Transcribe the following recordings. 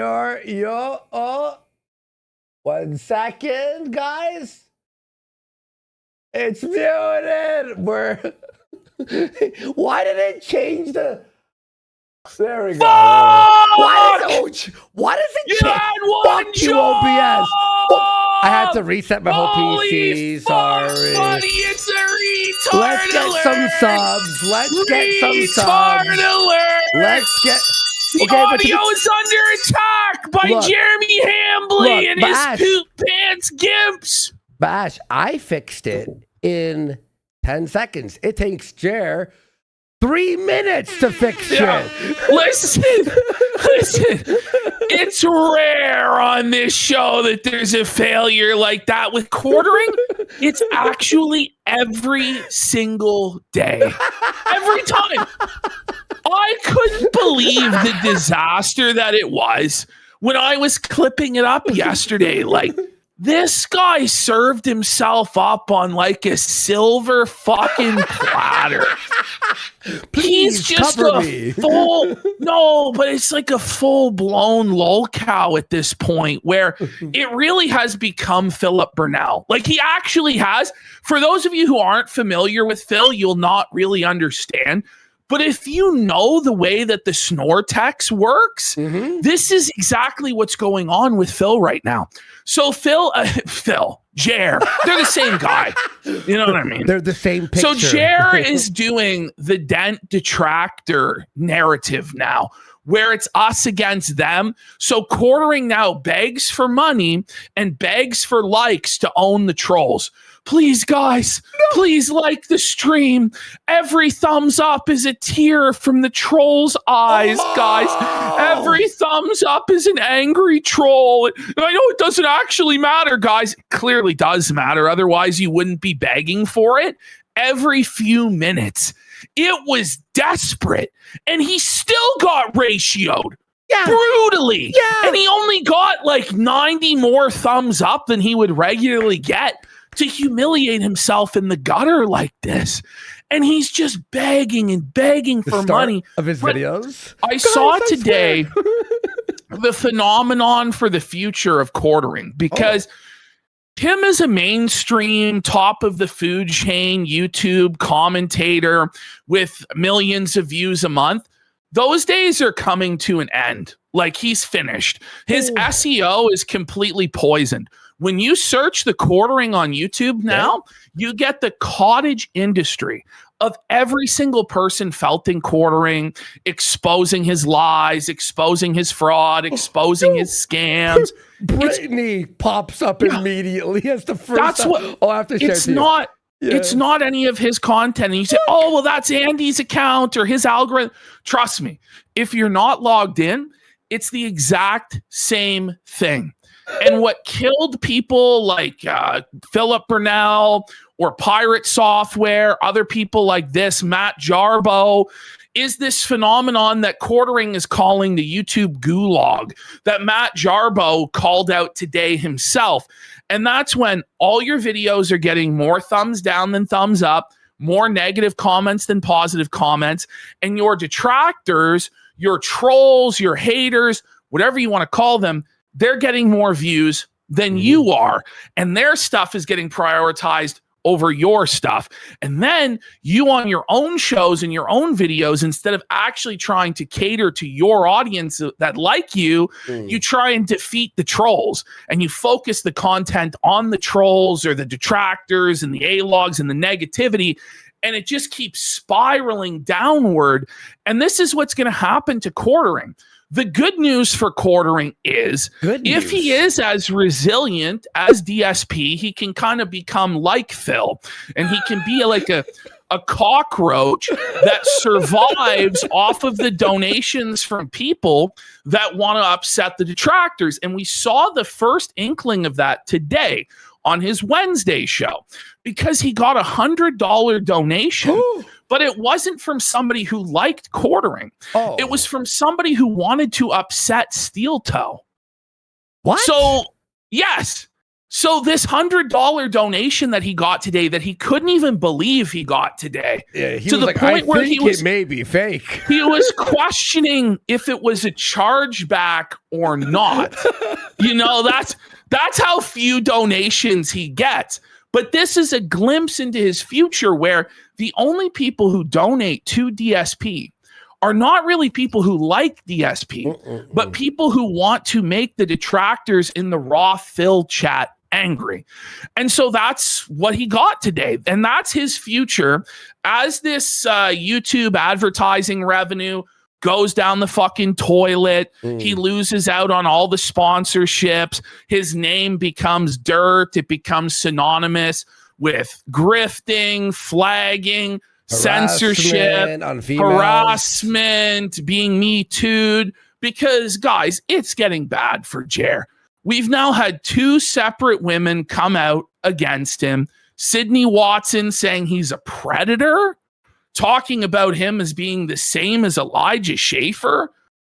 Oh, 1 second, guys. It's muted. Why did it change the? There we go. Why does it change? Fuck you, OBS. I had to reset my whole PC. Sorry. Buddy, it's a retard Let's get some subs. Let's get. The audio is under attack by Jeremy Hambley and his poop pants gimps. Bash, I fixed it in 10 seconds. It takes Jer 3 minutes to fix shit. Listen. It's rare on this show that there's a failure like that with quartering. It's actually every single day. Every time. I couldn't believe the disaster that it was when I was clipping it up yesterday. Like, this guy served himself up on like a silver fucking platter. He's just but it's like a full-blown LOLCOW at this point where it really has become Philip Burnell. Like, he actually has. For those of you who aren't familiar with Phil, you'll not really understand. But if you know the way that the Snortex works, this is exactly what's going on with Phil right now. So Phil, Jer, they're the same guy. You know what I mean? They're the same picture. So Jer is doing the Dent detractor narrative now, where it's us against them. So quartering now begs for money and begs for likes to own the trolls. Please, guys, please like the stream. Every thumbs up is a tear from the troll's eyes, guys. Every thumbs up is an angry troll. And I know it doesn't actually matter, guys. It clearly does matter. Otherwise, you wouldn't be begging for it. Every few minutes, it was desperate. And he still got ratioed. Brutally. And he only got like 90 more thumbs up than he would regularly get to humiliate himself in the gutter like this. And he's just begging and begging for money. Of his videos. I saw today the phenomenon for the future of quartering, because him as a mainstream top of the food chain YouTube commentator with millions of views a month, those days are coming to an end. Like, he's finished. His SEO is completely poisoned. When you search the quartering on YouTube now, you get the cottage industry of every single person felting quartering, exposing his lies, exposing his fraud, exposing his scams. Brittany pops up immediately as the first. That's what. I have to share It's not. It's not any of his content. And you say, oh, well, that's Andy's account or his algorithm. Trust me, if you're not logged in, it's the exact same thing. And what killed people like Philip Burnell or Pirate Software, other people like this, Matt Jarbo, is this phenomenon that quartering is calling the YouTube gulag that Matt Jarbo called out today himself. And that's when all your videos are getting more thumbs down than thumbs up, more negative comments than positive comments, and your detractors, your trolls, your haters, whatever you want to call them, they're getting more views than you are, and their stuff is getting prioritized over your stuff. And then you on your own shows and your own videos, instead of actually trying to cater to your audience that like you, you try and defeat the trolls, and you focus the content on the trolls or the detractors and the A-logs and the negativity, and it just keeps spiraling downward. And this is what's going to happen to quartering. The good news for quartering is if he is as resilient as DSP, he can kind of become like Phil, and he can be like a cockroach that survives off of the donations from people that want to upset the detractors. And we saw the first inkling of that today on his Wednesday show, because he got $100 donation. But it wasn't from somebody who liked quartering. It was from somebody who wanted to upset Steel Toe. What? So, yes. So this $100 donation that he got today, that he couldn't even believe he got today, he to was the like, point I where think he was it may be fake. he was questioning if it was a chargeback or not. That's how few donations he gets. But this is a glimpse into his future where the only people who donate to DSP are not really people who like DSP, but people who want to make the detractors in the Raw Phil chat angry. And so that's what he got today. And that's his future as this YouTube advertising revenue goes down the fucking toilet. He loses out on all the sponsorships. His name becomes dirt. It becomes synonymous with grifting, flagging, censorship, harassment, being Me Too'd. Because, guys, it's getting bad for Jer. We've now had 2 separate women come out against him. Sydney Watson saying he's a predator, talking about him as being the same as Elijah Schaefer,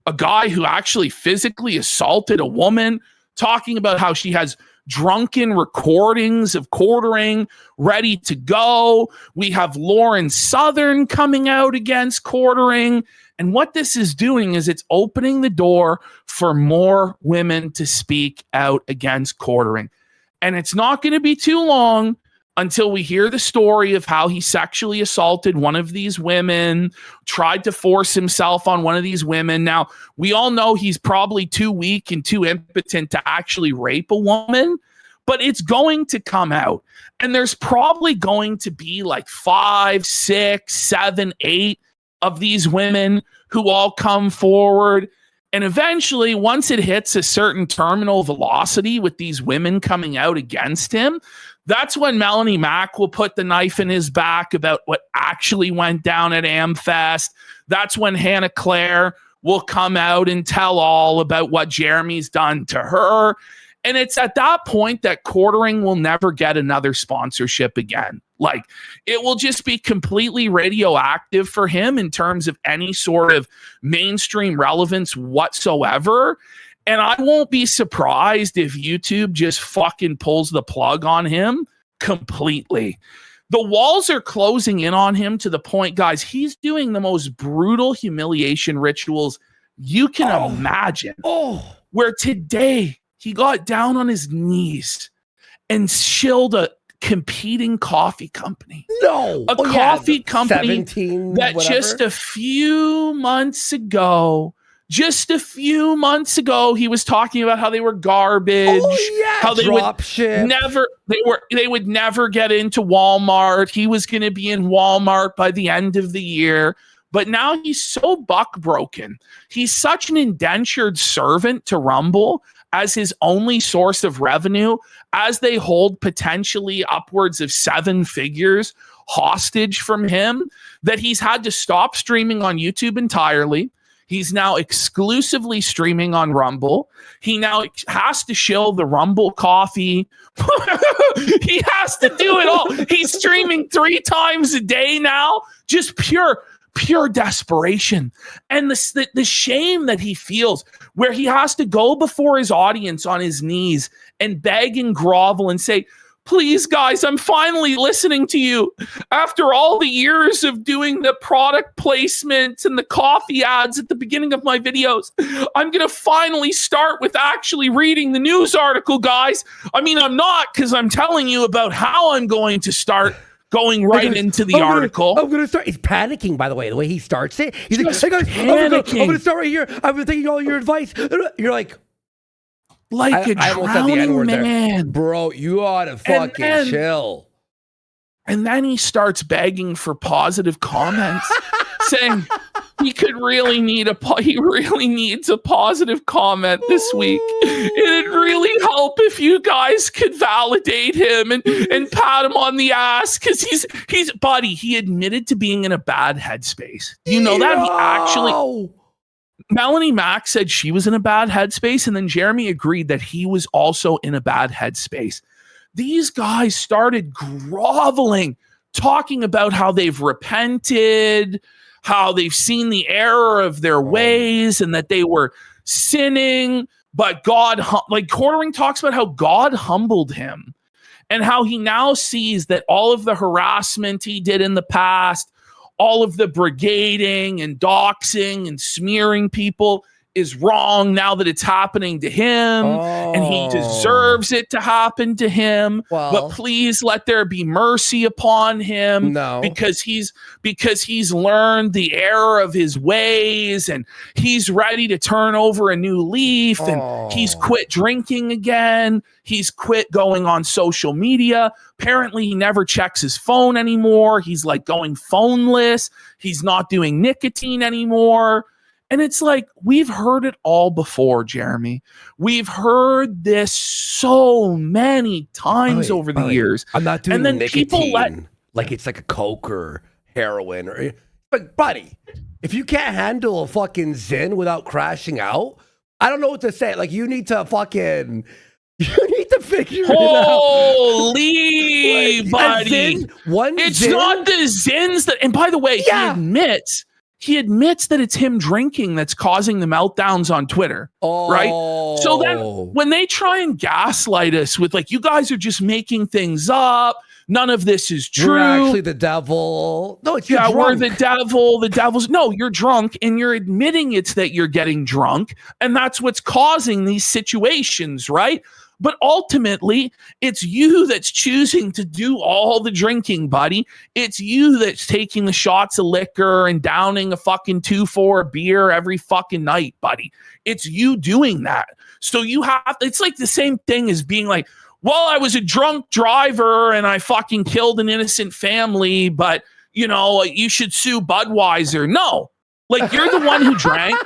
a guy who actually physically assaulted a woman, talking about how she has drunken recordings of quartering ready to go. We have Lauren Southern coming out against quartering. And what this is doing is it's opening the door for more women to speak out against quartering. And it's not going to be too long until we hear the story of how he sexually assaulted one of these women, tried to force himself on one of these women. Now, we all know he's probably too weak and too impotent to actually rape a woman, but it's going to come out. And there's probably going to be like 5, 6, 7, 8 of these women who all come forward. And eventually, once it hits a certain terminal velocity with these women coming out against him, that's when Melanie Mack will put the knife in his back about what actually went down at AmFest. That's when Hannah Claire will come out and tell all about what Jeremy's done to her. And it's at that point that quartering will never get another sponsorship again. Like, it will just be completely radioactive for him in terms of any sort of mainstream relevance whatsoever. And I won't be surprised if YouTube just fucking pulls the plug on him completely. The walls are closing in on him to the point, guys, he's doing the most brutal humiliation rituals you can imagine. Where today he got down on his knees and shilled a competing coffee company. A coffee company that whatever. Just a few months ago, he was talking about how they were garbage, how they would never get into Walmart. He was going to be in Walmart by the end of the year. But now he's so buck broken. He's such an indentured servant to Rumble as his only source of revenue, as they hold potentially upwards of 7 figures hostage from him, that he's had to stop streaming on YouTube entirely. He's now exclusively streaming on Rumble. He now has to shill the Rumble coffee. He has to do it all. He's streaming 3 times a day now. Just pure desperation. And the shame that he feels, where he has to go before his audience on his knees and beg and grovel and say, please, guys, I'm finally listening to you. After all the years of doing the product placement and the coffee ads at the beginning of my videos, I'm going to finally start with actually reading the news article, guys. I mean, I'm not, because I'm telling you about how I'm going to start going right into the article. I'm going to start. He's panicking, by the way he starts it. He's like, hey guys, I'm going to start right here. I've been taking all your advice. You're like a drowning man. There. Bro, you ought to fucking chill. And then he starts begging for positive comments, saying he really needs a positive comment this week. It'd really help if you guys could validate him and pat him on the ass, because he admitted to being in a bad headspace. You know that? He actually... Melanie Mack said she was in a bad headspace, and then Jeremy agreed that he was also in a bad headspace. These guys started groveling, talking about how they've repented, how they've seen the error of their ways, and that they were sinning. but God, like Quartering talks about how God humbled him and how he now sees that all of the harassment he did in the past, all of the brigading and doxing and smearing people is wrong now that it's happening to him, and he deserves it to happen to him. But please let there be mercy upon him, because he's learned the error of his ways, and he's ready to turn over a new leaf, and he's quit drinking again. He's quit going on social media. Apparently, he never checks his phone anymore. He's like going phoneless. He's not doing nicotine anymore. And it's like, we've heard it all before, Jeremy. We've heard this so many times over the years. I'm not doing nicotine like it's like a Coke or heroin. But, buddy, if you can't handle a fucking Zin without crashing out, I don't know what to say. Like, you need to figure it out. Holy, buddy. It's not the Zins that, and by the way, he admits that it's him drinking that's causing the meltdowns on Twitter, right? So then when they try and gaslight us with like, you guys are just making things up, none of this is true. You're actually the devil. No, it's we're the devil. The devil's no, you're drunk, and you're admitting it's that you're getting drunk, and that's what's causing these situations, right? But ultimately, it's you that's choosing to do all the drinking, buddy. It's you that's taking the shots of liquor and downing a fucking 2-4 beer every fucking night, buddy. It's you doing that. So you have, it's like the same thing as being like, well, I was a drunk driver and I fucking killed an innocent family, but, you know, you should sue Budweiser. No, like, you're the one who drank.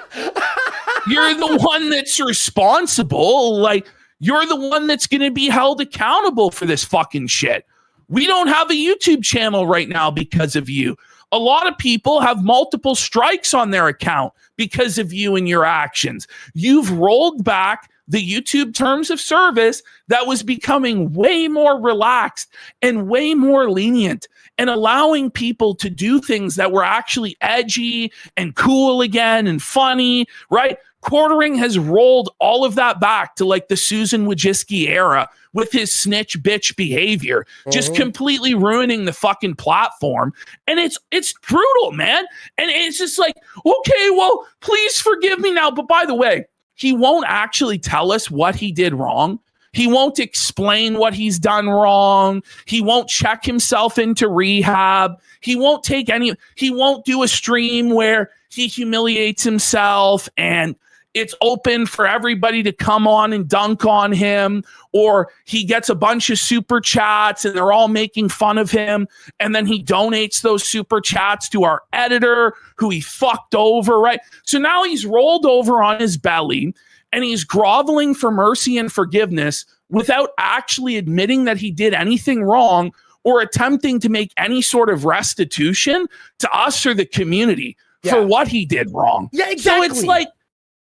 You're the one that's responsible. Like, you're the one that's going to be held accountable for this fucking shit. We don't have a YouTube channel right now because of you. A lot of people have multiple strikes on their account because of you and your actions. You've rolled back the YouTube terms of service that was becoming way more relaxed and way more lenient and allowing people to do things that were actually edgy and cool again and funny, right? Quartering has rolled all of that back to like the Susan Wojcicki era with his snitch bitch behavior, just completely ruining the fucking platform. And it's brutal, man. And it's just like, okay, well, please forgive me now. But by the way, he won't actually tell us what he did wrong. He won't explain what he's done wrong. He won't check himself into rehab. He won't do a stream where he humiliates himself and it's open for everybody to come on and dunk on him, or he gets a bunch of super chats and they're all making fun of him. And then he donates those super chats to our editor who he fucked over, right? So now he's rolled over on his belly and he's groveling for mercy and forgiveness without actually admitting that he did anything wrong or attempting to make any sort of restitution to us or the community for what he did wrong. Yeah, exactly. So it's like,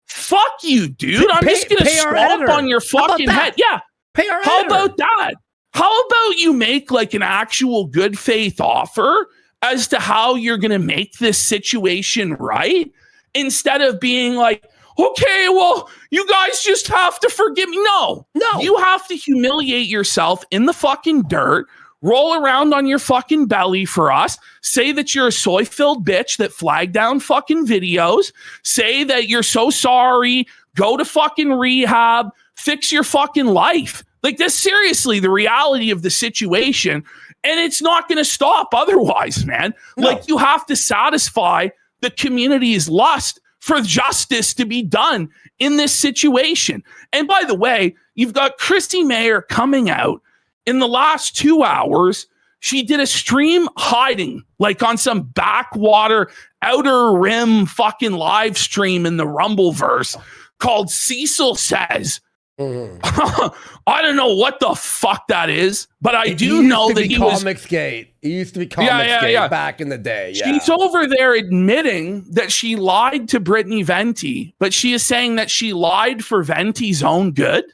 fuck you, dude. I'm just going to swamp on your fucking head. Yeah. Pay our How editor. about that? How about you make like an actual good faith offer as to how you're going to make this situation right, instead of being like, okay, well, you guys just have to forgive me. No, you have to humiliate yourself in the fucking dirt, roll around on your fucking belly for us, say that you're a soy-filled bitch that flagged down fucking videos, say that you're so sorry, go to fucking rehab, fix your fucking life. Like, that's seriously the reality of the situation, and it's not going to stop otherwise, man. No. Like, you have to satisfy the community's lust for justice to be done in this situation. And by the way, you've got Christy Mayer coming out in the last 2 hours. She did a stream hiding, like on some backwater outer rim fucking live stream in the Rumbleverse called Cecil Says. I don't know what the fuck that is, but I do know that he was Comicsgate. It used to be Comicsgate back in the day. Yeah. She's over there admitting that she lied to Brittany Venti, but she is saying that she lied for Venti's own good.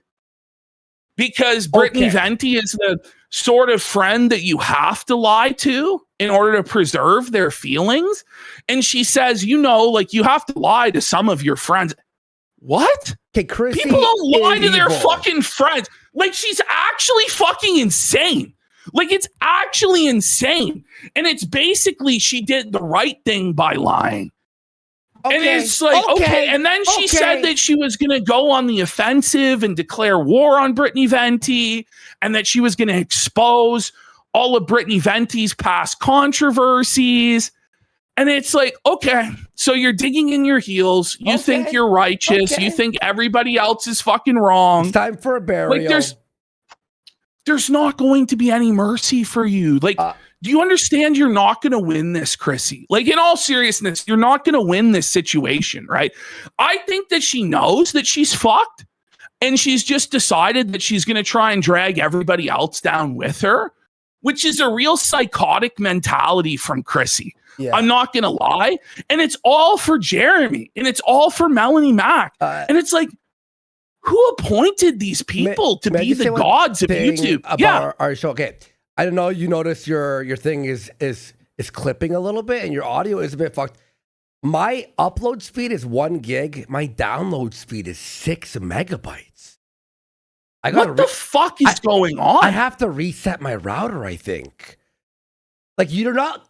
Because Brittany Venti is the sort of friend that you have to lie to in order to preserve their feelings. And she says, you know, like, you have to lie to some of your friends. what? Okay, Chrissy, people don't lie to their evil. fucking friends. Like, she's actually fucking insane. Like, it's actually insane. And it's basically she did the right thing by lying. Okay. And it's like, okay. And then she said that she was going to go on the offensive and declare war on Brittany Venti, and that she was going to expose all of Brittany Venti's past controversies. And it's like, okay, so you're digging in your heels. You think you're righteous. You think everybody else is fucking wrong. It's time for a burial. Like, there's not going to be any mercy for you. Like, do you understand you're not going to win this, Chrissy? Like, in all seriousness, you're not going to win this situation, right? I think that she knows that she's fucked, and she's just decided that she's going to try and drag everybody else down with her, which is a real psychotic mentality from Chrissy. Yeah. I'm not going to lie. And it's all for Jeremy, and it's all for Melanie Mac. And it's like, who appointed these people to be the gods of YouTube? About our show. Okay. I don't know. You notice your thing is clipping a little bit, and your audio is a bit fucked. My upload speed is 1 gig. My download speed is 6 megabytes. What the fuck is going on? I have to reset my router, I think. Like, you're not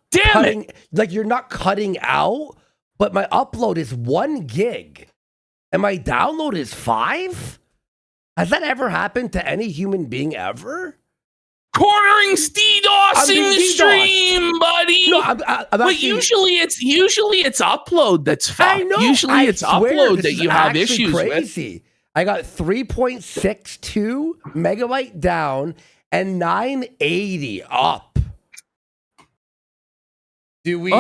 you're not cutting out, but my upload is 1 gig and my download is 5. Has that ever happened to any human being ever? Cornering DDoSing the stream, buddy. No, I'm but usually it's upload that's fucked. I know. Usually it's upload that you have issues crazy. With. I got 3.62 megabyte down and 980 up. Do we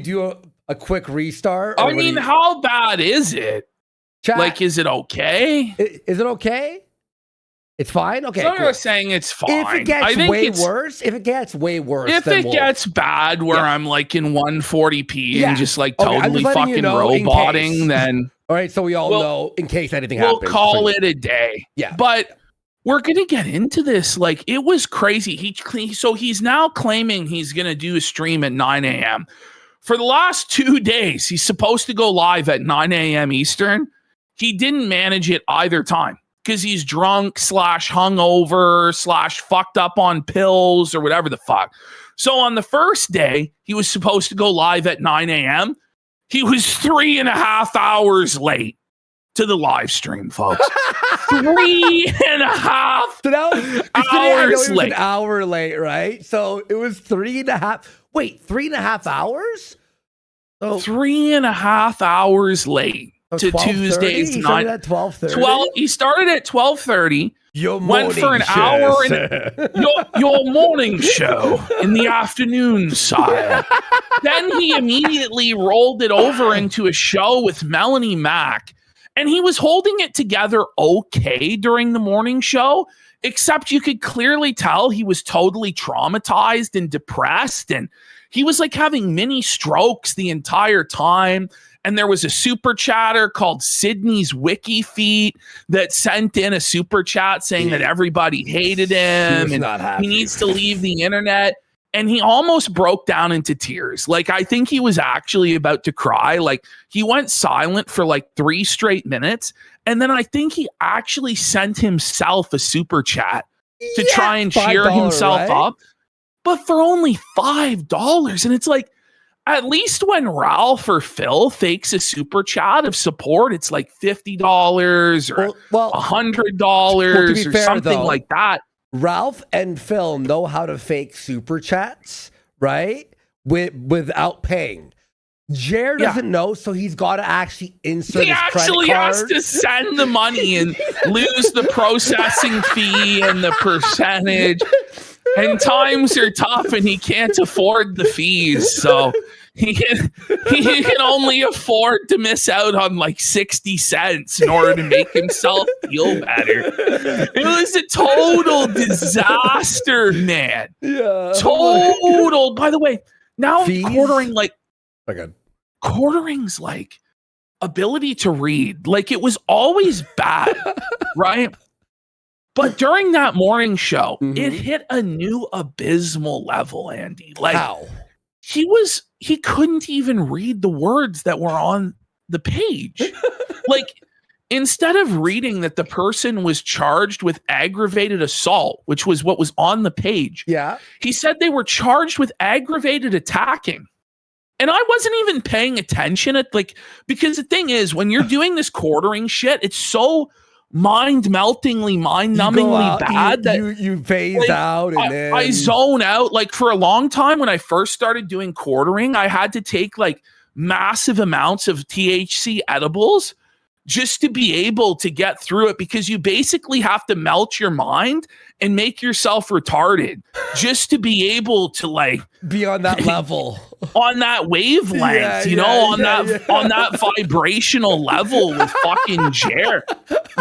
do a quick restart? I mean, how bad is it? Chat, like, is it okay? Is it okay? It's fine? Okay. So you're saying it's fine. If it gets way worse, if it gets bad where I'm like in 140p and just like totally fucking roboting, then all right, so we all know in case anything happens. We'll call it a day. Yeah. But we're gonna get into this. Like, it was crazy. He's now claiming he's gonna do a stream at 9 a.m. For the last 2 days, he's supposed to go live at 9 a.m. Eastern. He didn't manage it either time because he's drunk / hungover / fucked up on pills or whatever the fuck. So on the first day, he was supposed to go live at 9 a.m. He was 3.5 hours late to the live stream, folks. 3.5 hours late. An hour late, right? So it was 3.5. Wait, 3.5 hours? So 3.5 hours late to Tuesday's he started at 12:30. He started at 12:30. Went for an hour and your morning show in the afternoon side. Then he immediately rolled it over into a show with Melanie Mac, and he was holding it together okay during the morning show, except you could clearly tell he was totally traumatized and depressed, and he was like having mini strokes the entire time. And there was a super chatter called Sydney's Wiki Feet that sent in a super chat saying that everybody hated him and he needs to leave the internet. And he almost broke down into tears. Like, I think he was actually about to cry. Like, he went silent for like 3 straight minutes. And then I think he actually sent himself a super chat to try and cheer himself up. But for only $5. And it's like, at least when Ralph or Phil fakes a super chat of support, it's like $50 or $100 or something like that. Ralph and Phil know how to fake super chats, right? Without paying. Jer doesn't know, so he's got to actually insert his credit card. He actually has to send the money and lose the processing fee and the percentage. And times are tough, and he can't afford the fees, so he can only afford to miss out on like 60 cents in order to make himself feel better. It was a total disaster, man. Yeah, total. By the way, now quartering quartering's like ability to read. Like, it was always bad, right? But during that morning show, it hit a new abysmal level, Andy. Like, how? He couldn't even read the words that were on the page. Like, instead of reading that the person was charged with aggravated assault, which was what was on the page, he said they were charged with aggravated attacking. And I wasn't even paying attention because the thing is, when you're doing this quartering shit, it's so mind-meltingly, mind-numbingly bad that you phase out, and then I zone out. Like, for a long time when I first started doing quartering, I had to take like massive amounts of THC edibles just to be able to get through it, because you basically have to melt your mind and make yourself retarded just to be able to like be on that level, on that wavelength, on that vibrational level with fucking Jer.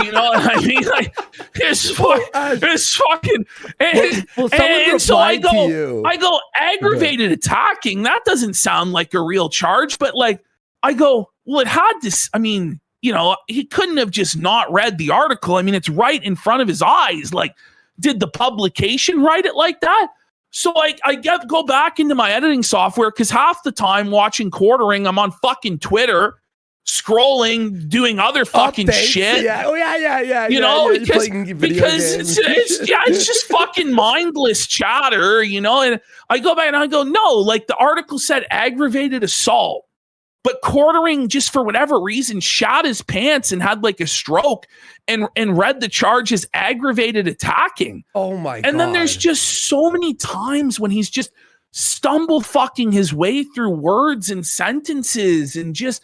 You know what I mean? Like, it's fucking. And so I go aggravated attacking. That doesn't sound like a real charge, but like I go, well, it had this. I mean, he couldn't have just not read the article. I mean, it's right in front of his eyes. Like, did the publication write it like that? So I go back into my editing software, because half the time watching quartering, I'm on fucking Twitter, scrolling, doing other fucking shit. Yeah. Oh yeah. Because it's just fucking mindless chatter, And I go back and I go, no, like the article said aggravated assault. But quartering, just for whatever reason, shot his pants and had like a stroke and read the charge as aggravated attacking. Oh my God. And then there's just so many times when he's just stumble fucking his way through words and sentences and just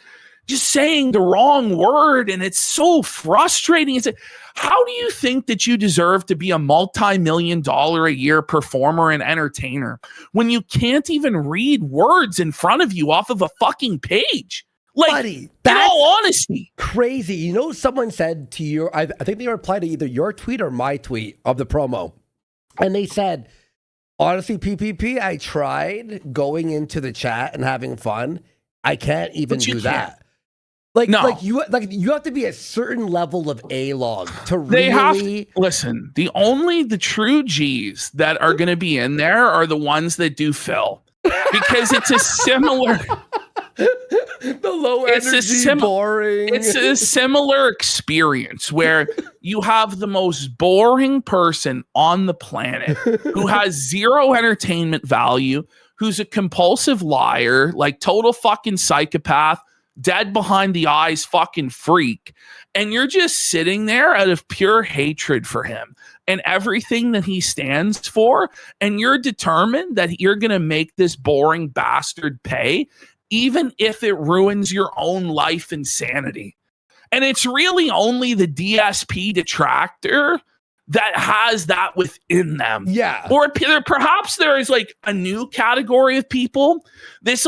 saying the wrong word. And it's so frustrating. It's like, how do you think that you deserve to be a multi-million-dollar a year performer and entertainer when you can't even read words in front of you off of a fucking page? Like, buddy, in all honesty, crazy. Someone said to you, I think they replied to either your tweet or my tweet of the promo. And they said, honestly, PPP, I tried going into the chat and having fun. I can't even do that. Like you have to be a certain level of A-log to really listen. The true G's that are going to be in there are the ones that do fill, because it's a similar. The low energy, boring. It's a similar experience where you have the most boring person on the planet who has zero entertainment value, who's a compulsive liar, like total fucking psychopath, dead behind the eyes fucking freak, and you're just sitting there out of pure hatred for him and everything that he stands for, and you're determined that you're going to make this boring bastard pay, even if it ruins your own life and sanity. And it's really only the DSP detractor that has that within them. Yeah. Or perhaps there is like a new category of people. This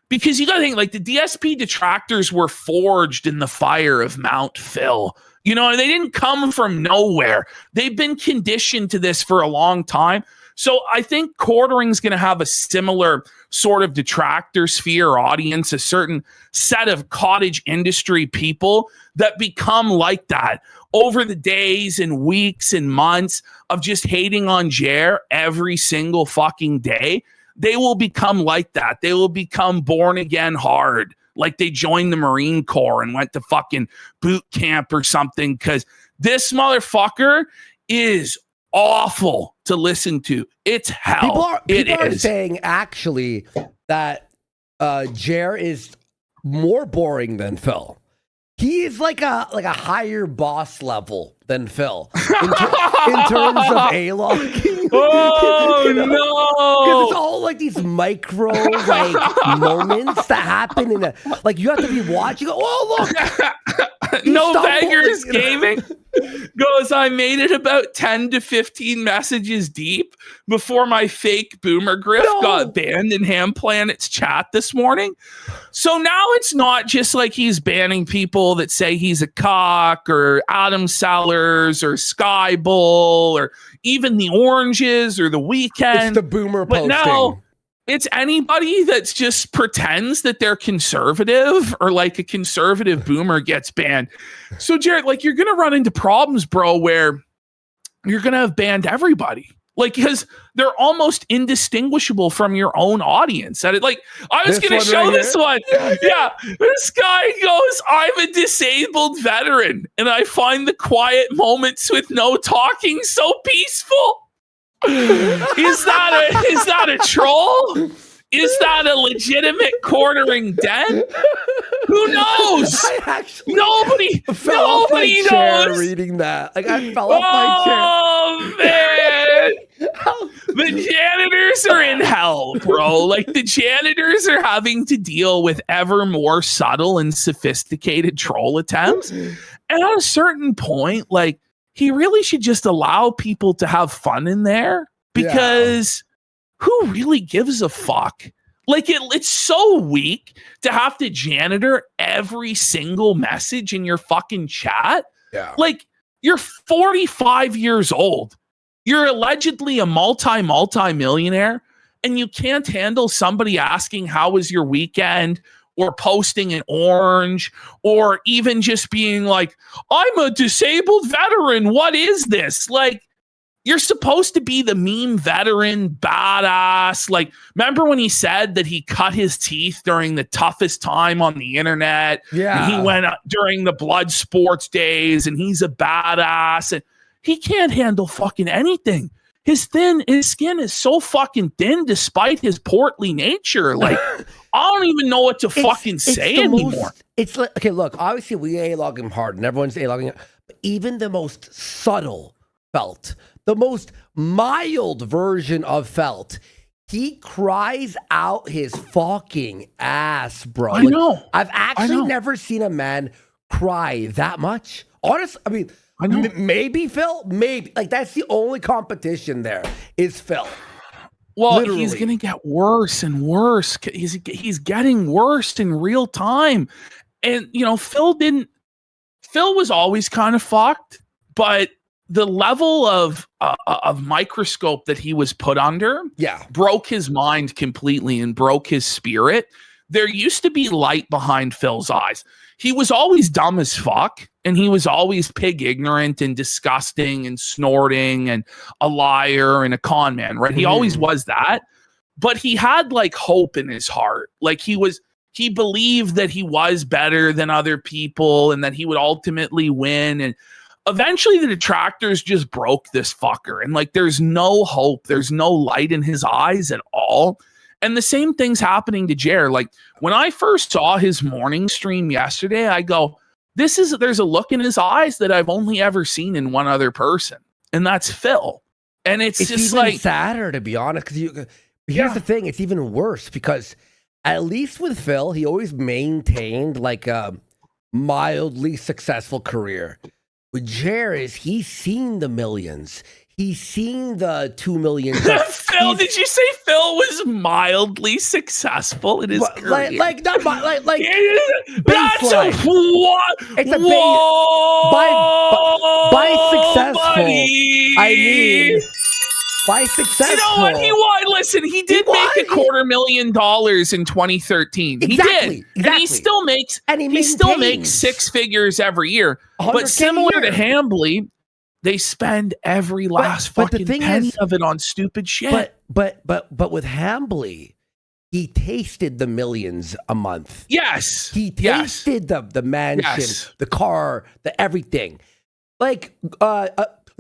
because you got to think, like, the DSP detractors were forged in the fire of Mount Phil. They didn't come from nowhere. They've been conditioned to this for a long time. So I think quartering's going to have a similar sort of detractor sphere audience, a certain set of cottage industry people that become like that over the days and weeks and months of just hating on Jer every single fucking day. They will become like that. They will become born again hard, like they joined the Marine Corps and went to fucking boot camp or something, because this motherfucker is awful to listen to. It's hell. People are saying actually that Jer is more boring than Phil. He is like a higher boss level than Phil in terms of A-logging. Oh, no. Because it's all like these micro moments that happen in you have to be watching. Oh, look. No Beggars Gaming goes, I made it about 10 to 15 messages deep before my fake boomer grift got banned in Ham Planet's chat this morning. So now it's not just like he's banning people that say he's a cock or Adam Sellers or Sky Bull or even the Oranges or the Weekend. It's the boomer posting. But now it's anybody that just pretends that they're conservative or like a conservative boomer gets banned. So Jared, like, you're going to run into problems, bro, where you're going to have banned everybody. Like, because they're almost indistinguishable from your own audience. And I was going to show this one. Yeah. This guy goes, I'm a disabled veteran, and I find the quiet moments with no talking so peaceful. Is that a troll? Is that a legitimate quartering den? Who knows? Nobody knows. Reading that, like I fell off my chair. Oh man, the janitors are in hell, bro. Like the janitors are having to deal with ever more subtle and sophisticated troll attempts. And at a certain point, like he really should just allow people to have fun in there because. Who really gives a fuck? Like it's so weak to have to janitor every single message in your fucking chat. Yeah. Like you're 45 years old. You're allegedly a multi-millionaire, and you can't handle somebody asking, how was your weekend? Or posting an orange, or even just being like, I'm a disabled veteran. What is this? Like, you're supposed to be the meme veteran, badass. Like, remember when he said that he cut his teeth during the toughest time on the internet? Yeah. And he went during the blood sports days, and he's a badass. And he can't handle fucking anything. His skin is so fucking thin despite his portly nature. Like, I don't even know what to fucking say anymore. It's like, okay, look, obviously we A-log him hard, and everyone's A-logging him. But even the most subtle felt, the most mild version of felt, he cries out his fucking ass, bro. I know. I've actually never seen a man cry that much. Honestly, I mean, I know. Maybe Phil, maybe. Like, that's the only competition there is Phil. Well, Literally. He's going to get worse and worse. He's getting worse in real time. And, you know, Phil was always kind of fucked, but the level of microscope that he was put under broke his mind completely and broke his spirit. There used to be light behind Phil's eyes. He was always dumb as fuck, and he was always pig ignorant and disgusting and snorting and a liar and a con man, right? He always was that, but he had like hope in his heart. Like he believed that he was better than other people and that he would ultimately win. And eventually the detractors just broke this fucker, and like there's no hope, there's no light in his eyes at all. And the same thing's happening to Jer. Like when I first saw his morning stream yesterday, I go, there's a look in his eyes that I've only ever seen in one other person, and that's Phil. And it's just even like sadder, to be honest, because here's the thing, it's even worse because at least with Phil, he always maintained like a mildly successful career. With Jer, he's seen the millions. He's seen the 2 million. Phil, did you say Phil was mildly successful in his career? Like not like that's a what? It's a Whoa, by successful. buddy. I mean, by successful. You know what? He won. Listen, he did make $250,000 in 2013. Exactly, he did, exactly. and he still makes six figures every year. But similar to Hambly, they spend every last fucking penny of it on stupid shit. But with Hambly, he tasted the millions a month. Yes. He tasted the mansion, the car, the everything. Like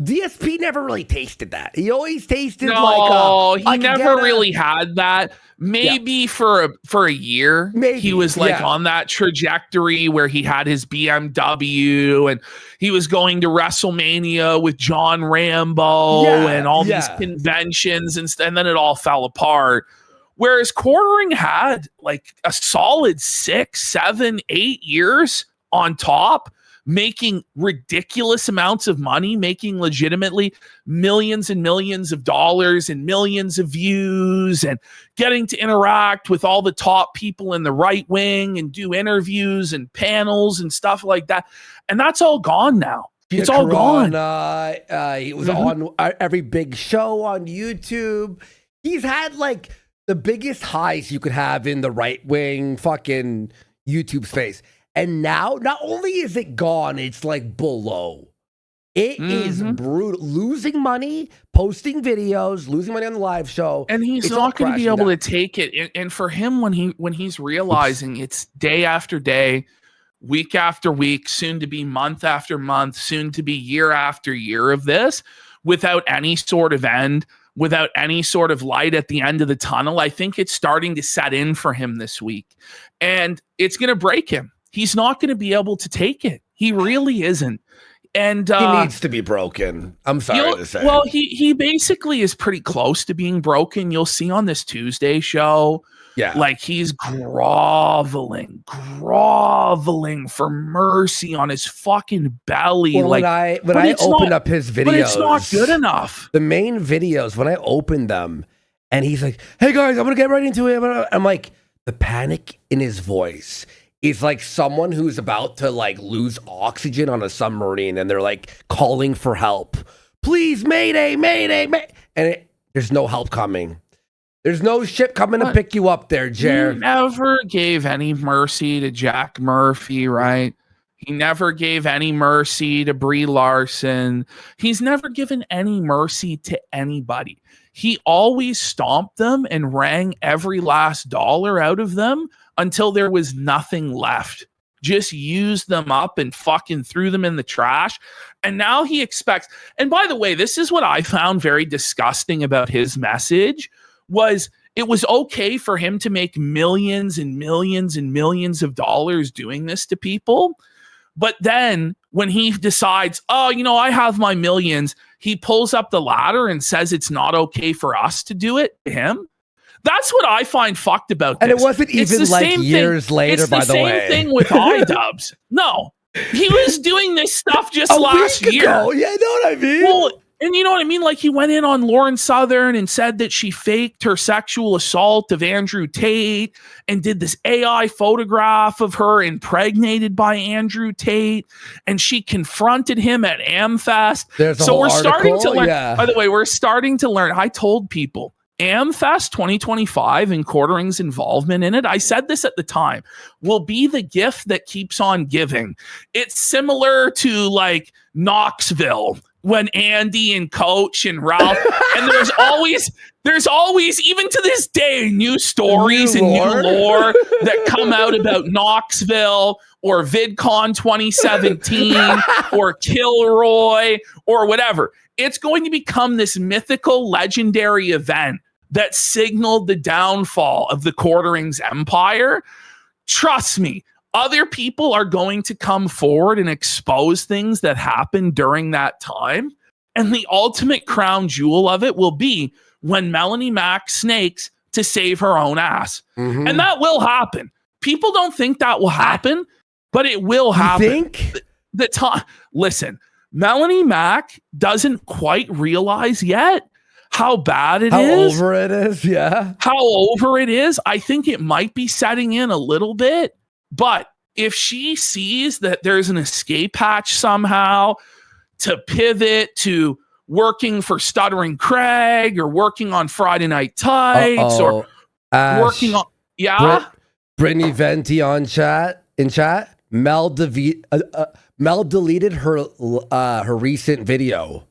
DSP never really tasted that. He always tasted he never really had that. Maybe for a year, he was like on that trajectory where he had his BMW and he was going to WrestleMania with John Rambo and all these conventions and then it all fell apart. Whereas Quartering had like a solid 6, 7, 8 years on top, making ridiculous amounts of money, making legitimately millions and millions of dollars and millions of views and getting to interact with all the top people in the right wing and do interviews and panels and stuff like that. And that's all gone now. It's all gone. He was on every big show on YouTube. He's had like the biggest highs you could have in the right wing fucking YouTube space. And now, not only is it gone, it's like below. It is brutal. Losing money, posting videos, losing money on the live show. And he's not going to be able to take it. And for him, when he's realizing it's day after day, week after week, soon to be month after month, soon to be year after year of this, without any sort of end, without any sort of light at the end of the tunnel, I think it's starting to set in for him this week. And it's going to break him. He's not going to be able to take it. He really isn't. And he needs to be broken. I'm sorry to say. Well, he basically is pretty close to being broken. You'll see on this Tuesday show. Yeah. Like he's groveling for mercy on his fucking belly. Well, like when I opened up his videos, but it's not good enough. The main videos, when I opened them, and he's like, "Hey guys, I'm gonna get right into it." I'm like, the panic in his voice is like someone who's about to like lose oxygen on a submarine, and they're like calling for help. Please, mayday, mayday, mayday. And there's no help coming. There's no ship coming to pick you up there, Jer. He never gave any mercy to Jack Murphy, right? He never gave any mercy to Brie Larson. He's never given any mercy to anybody. He always stomped them and wrang every last dollar out of them until there was nothing left. Just used them up and fucking threw them in the trash. And now he expects, and by the way, this is what I found very disgusting about his message, was it was okay for him to make millions and millions and millions of dollars doing this to people. But then when he decides, oh, you know, I have my millions, he pulls up the ladder and says it's not okay for us to do it to him. That's what I find fucked about this. And it wasn't even like years later, by the way. It's the same thing with iDubbbz. No, he was doing this stuff just last year. Yeah, you know what I mean? Well, and you know what I mean? Like he went in on Lauren Southern and said that she faked her sexual assault of Andrew Tate and did this AI photograph of her impregnated by Andrew Tate. And she confronted him at AmFest. So we're starting to learn. Yeah. By the way, we're starting to learn. I told people AmFest 2025 and Quartering's involvement in it, I said this at the time, will be the gift that keeps on giving. It's similar to like Knoxville, when Andy and Coach and Ralph, and there's always, even to this day, new stories and new lore that come out about Knoxville or VidCon 2017 or Kilroy or whatever. It's going to become this mythical, legendary event that signaled the downfall of the Quartering's empire. Trust me. Other people are going to come forward and expose things that happened during that time. And the ultimate crown jewel of it will be when Melanie Mack snakes to save her own ass. Mm-hmm. And that will happen. People don't think that will happen, but it will happen. You think? The time. Listen, Melanie Mack doesn't quite realize yet how bad it is. How over it is, yeah. How over it is. I think it might be setting in a little bit. But if she sees that there's an escape hatch somehow to pivot to working for Stuttering Craig or working on Friday Night Tights or working on, Brittany Venti in chat. Mel deleted her recent video.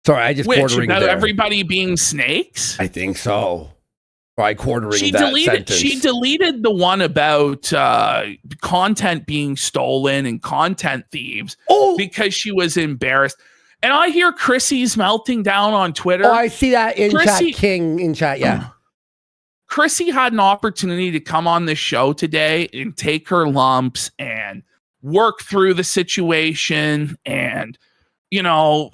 Sorry, I just quartering about there. Everybody being snakes. I think so. By quartering sentence. She deleted the one about content being stolen and content thieves because she was embarrassed. And I hear Chrissy's melting down on Twitter. Oh, I see that in chat. King in chat, yeah. Chrissy had an opportunity to come on this show today and take her lumps and work through the situation. And, you know,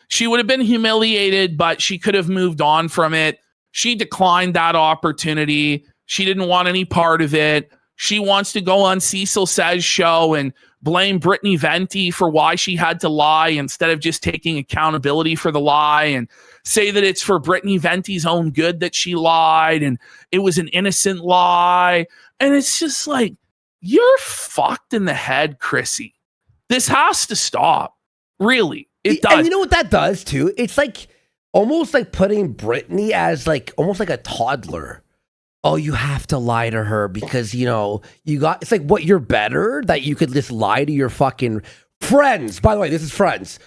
she would have been humiliated, but she could have moved on from it. She declined that opportunity. She didn't want any part of it. She wants to go on Cecil Says show and blame Brittany Venti for why she had to lie instead of just taking accountability for the lie and say that it's for Brittany Venti's own good that she lied and it was an innocent lie. And it's just like, you're fucked in the head, Chrissy. This has to stop. Really, it does. And you know what that does too? It's like almost like putting Brittany as like almost like a toddler. Oh, you have to lie to her because, you know, it's like what, you're better that you could just lie to your fucking Friends, by the way, this is friends.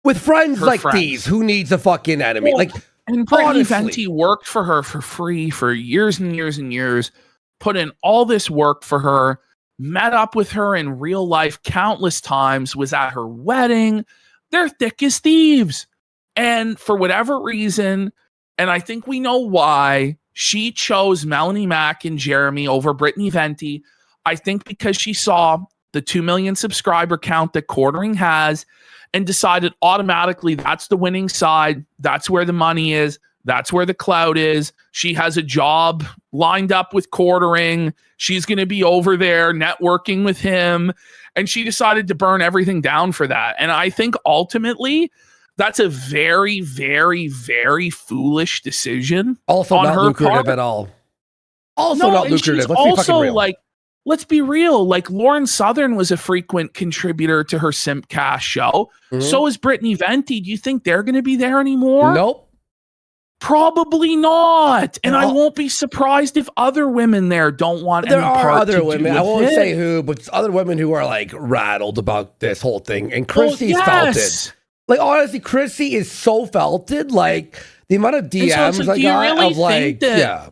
With friends like these, who needs a fucking enemy? Well, like, and Brittany Venti worked for her for free for years and years and years, put in all this work for her, met up with her in real life countless times, was at her wedding. They're thick as thieves. And for whatever reason, and I think we know why, she chose Melanie Mack and Jeremy over Brittany Venti. I think because she saw the 2 million subscriber count that Quartering has and decided automatically that's the winning side. That's where the money is. That's where the clout is. She has a job lined up with Quartering. She's going to be over there networking with him. And she decided to burn everything down for that. And I think ultimately that's a very, very, very foolish decision. Also on not her lucrative part. at all. Also not lucrative. Let's be fucking real. Like, let's be real. Like, Lauren Southern was a frequent contributor to her Simpcast show. Mm-hmm. So is Brittany Venti. Do you think they're going to be there anymore? Nope. Probably not. And I won't be surprised if other women there don't want any part to do with it. There are other women. I won't say who, but other women who are like rattled about this whole thing. And Chrissy's felt it. Like, honestly, Chrissy is so felted. Like, the amount of DMs I got of like, yeah.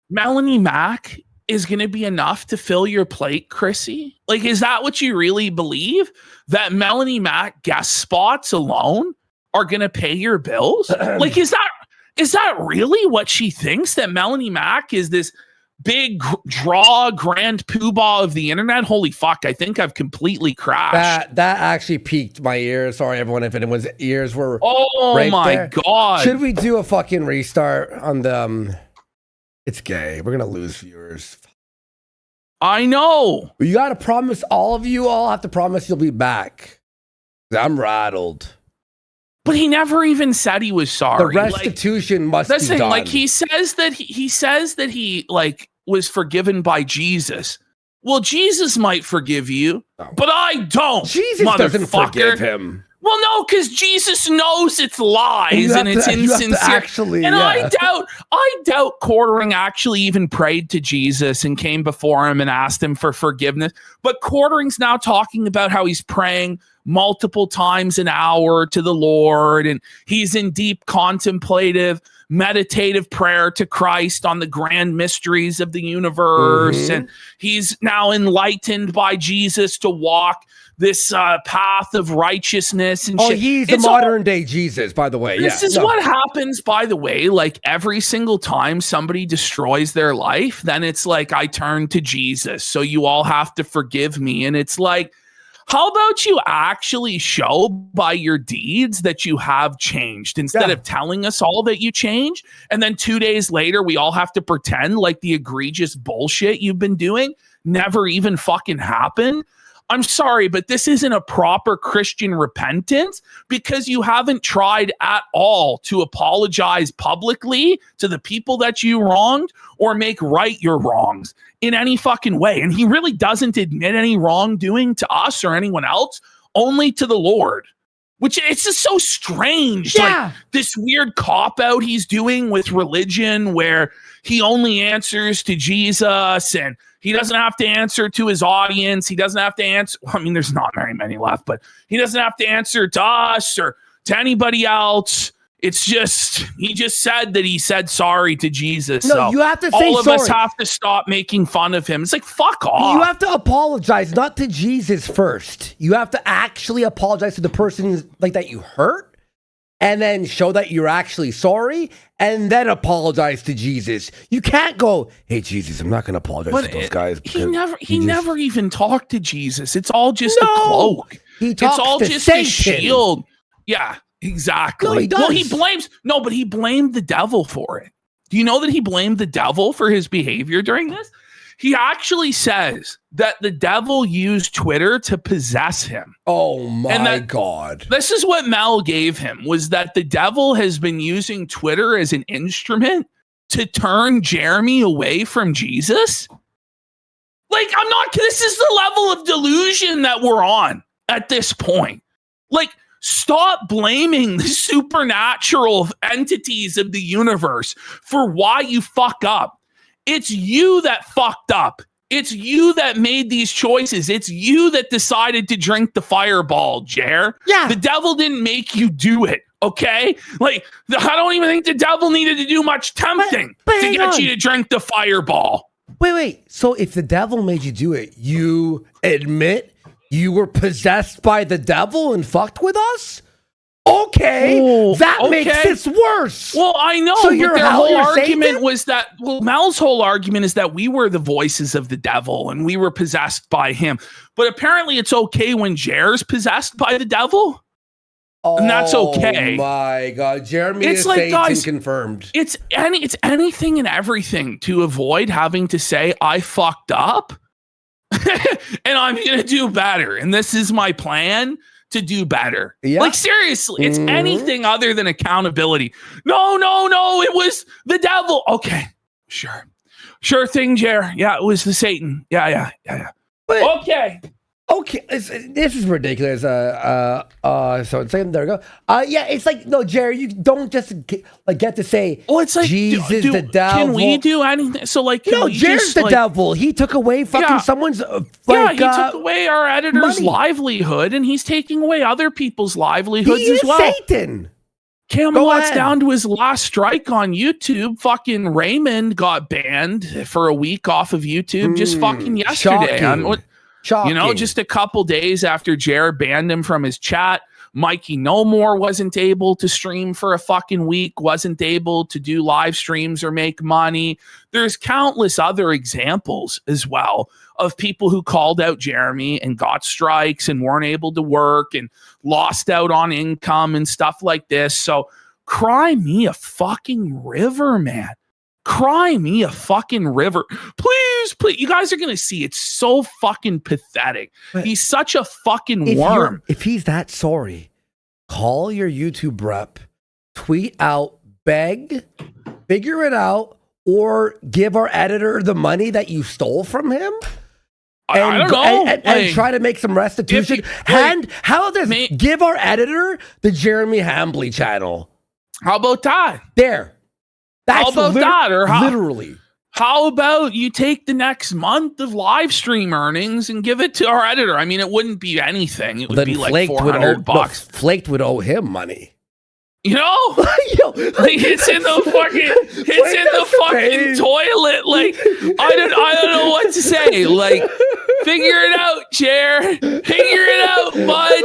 Melanie Mack is going to be enough to fill your plate, Chrissy? Like, is that what you really believe? That Melanie Mack guest spots alone are going to pay your bills? Like, is that really what she thinks? That Melanie Mack is this big draw grand poobah of the internet? Holy fuck, I think I've completely crashed. That actually piqued my ears. Sorry, everyone, if anyone's ears were oh my there. God. Should we do a fucking restart on the... It's gay. We're going to lose viewers. I know. You got to promise, all of you all have to promise you'll be back. I'm rattled. But he never even said he was sorry. The restitution must be done. Like, he says that he like was forgiven by Jesus. Well, Jesus might forgive you, but I don't. Jesus doesn't forgive him. Well, no, because Jesus knows it's lies and it's insincere. I doubt Quartering actually even prayed to Jesus and came before him and asked him for forgiveness. But Quartering's now talking about how he's praying multiple times an hour to the Lord, and he's in deep contemplative, meditative prayer to Christ on the grand mysteries of the universe. And he's now enlightened by Jesus to walk this path of righteousness and shit. He's the modern day Jesus, by the way. This is what happens, by the way. Like, every single time somebody destroys their life, then it's like, I turn to Jesus, so you all have to forgive me. And it's like, how about you actually show by your deeds that you have changed instead of telling us all that you changed? And then 2 days later, we all have to pretend like the egregious bullshit you've been doing never even fucking happened. I'm sorry, but this isn't a proper Christian repentance because you haven't tried at all to apologize publicly to the people that you wronged or make right your wrongs in any fucking way. And he really doesn't admit any wrongdoing to us or anyone else, only to the Lord, which it's just so strange. Yeah. Like, this weird cop-out he's doing with religion where he only answers to Jesus and he doesn't have to answer to his audience. He doesn't have to answer. I mean, there's not very many left, but he doesn't have to answer to us or to anybody else. It's just, he just said that he said sorry to Jesus. No, so you have to say all of sorry. us have to stop making fun of him. It's like, fuck off. You have to apologize, not to Jesus first. You have to actually apologize to the person like that you hurt, and then show that you're actually sorry, and then apologize to Jesus. You can't go, hey, Jesus, I'm not going to apologize to those guys. He never even talked to Jesus. It's all just a cloak. It's all just Satan. A shield. Yeah, exactly. No, he does. Well, but he blamed the devil for it. Do you know that he blamed the devil for his behavior during this? He actually says that the devil used Twitter to possess him. Oh my God. This is what Mel gave him, was that the devil has been using Twitter as an instrument to turn Jeremy away from Jesus. Like, this is the level of delusion that we're on at this point. Like, stop blaming the supernatural entities of the universe for why you fuck up. It's you that fucked up. It's you that made these choices. It's you that decided to drink the fireball, Jer. Yeah. The devil didn't make you do it, okay? Like, I don't even think the devil needed to do much tempting to get you to drink the fireball. Wait. So if the devil made you do it, you admit you were possessed by the devil and fucked with us? Okay, that makes this worse. Well, I know, so but their whole argument was that, Mel's whole argument is that we were the voices of the devil and we were possessed by him. But apparently it's okay when Jer's possessed by the devil. And that's okay. Oh my God, Jeremy is like, Satan guys, confirmed. It's anything and everything to avoid having to say, I fucked up and I'm going to do better. And this is my plan to do better. Yeah. Like, seriously, it's anything other than accountability. No, it was the devil. Okay, sure thing, Jer. Yeah, it was the Satan. Yeah. But, okay, this is ridiculous. So it's like, there we go. Yeah, it's like, no, Jerry, you don't just get to say, it's like Jesus the devil. Can we do anything? So like, Jerry's the devil. He took away fucking someone's he took away our editor's livelihood, and he's taking away other people's livelihoods as well. Satan. Camelot's down to his last strike on YouTube. Fucking Raymond got banned for a week off of YouTube just fucking yesterday. Shocking. Just a couple days after Jared banned him from his chat, Mikey No More wasn't able to stream for a fucking week, wasn't able to do live streams or make money. There's countless other examples as well of people who called out Jeremy and got strikes and weren't able to work and lost out on income and stuff like this. So cry me a fucking river, man. Cry me a fucking river. Please. You guys are going to see. It's so fucking pathetic. But he's such a fucking worm. If he's that sorry, call your YouTube rep, tweet out, beg, figure it out, or give our editor the money that you stole from him. I don't know. And try to make some restitution. How about this? Give our editor the Jeremy Hambly channel. How about that? There. How about that? Or literally. How about you take the next month of live stream earnings and give it to our editor? I mean, it wouldn't be anything. It would be like $400. Flaked would owe him money. It's in the fucking toilet. Like, I don't know what to say. Like, figure it out, Jer. Figure it out, bud.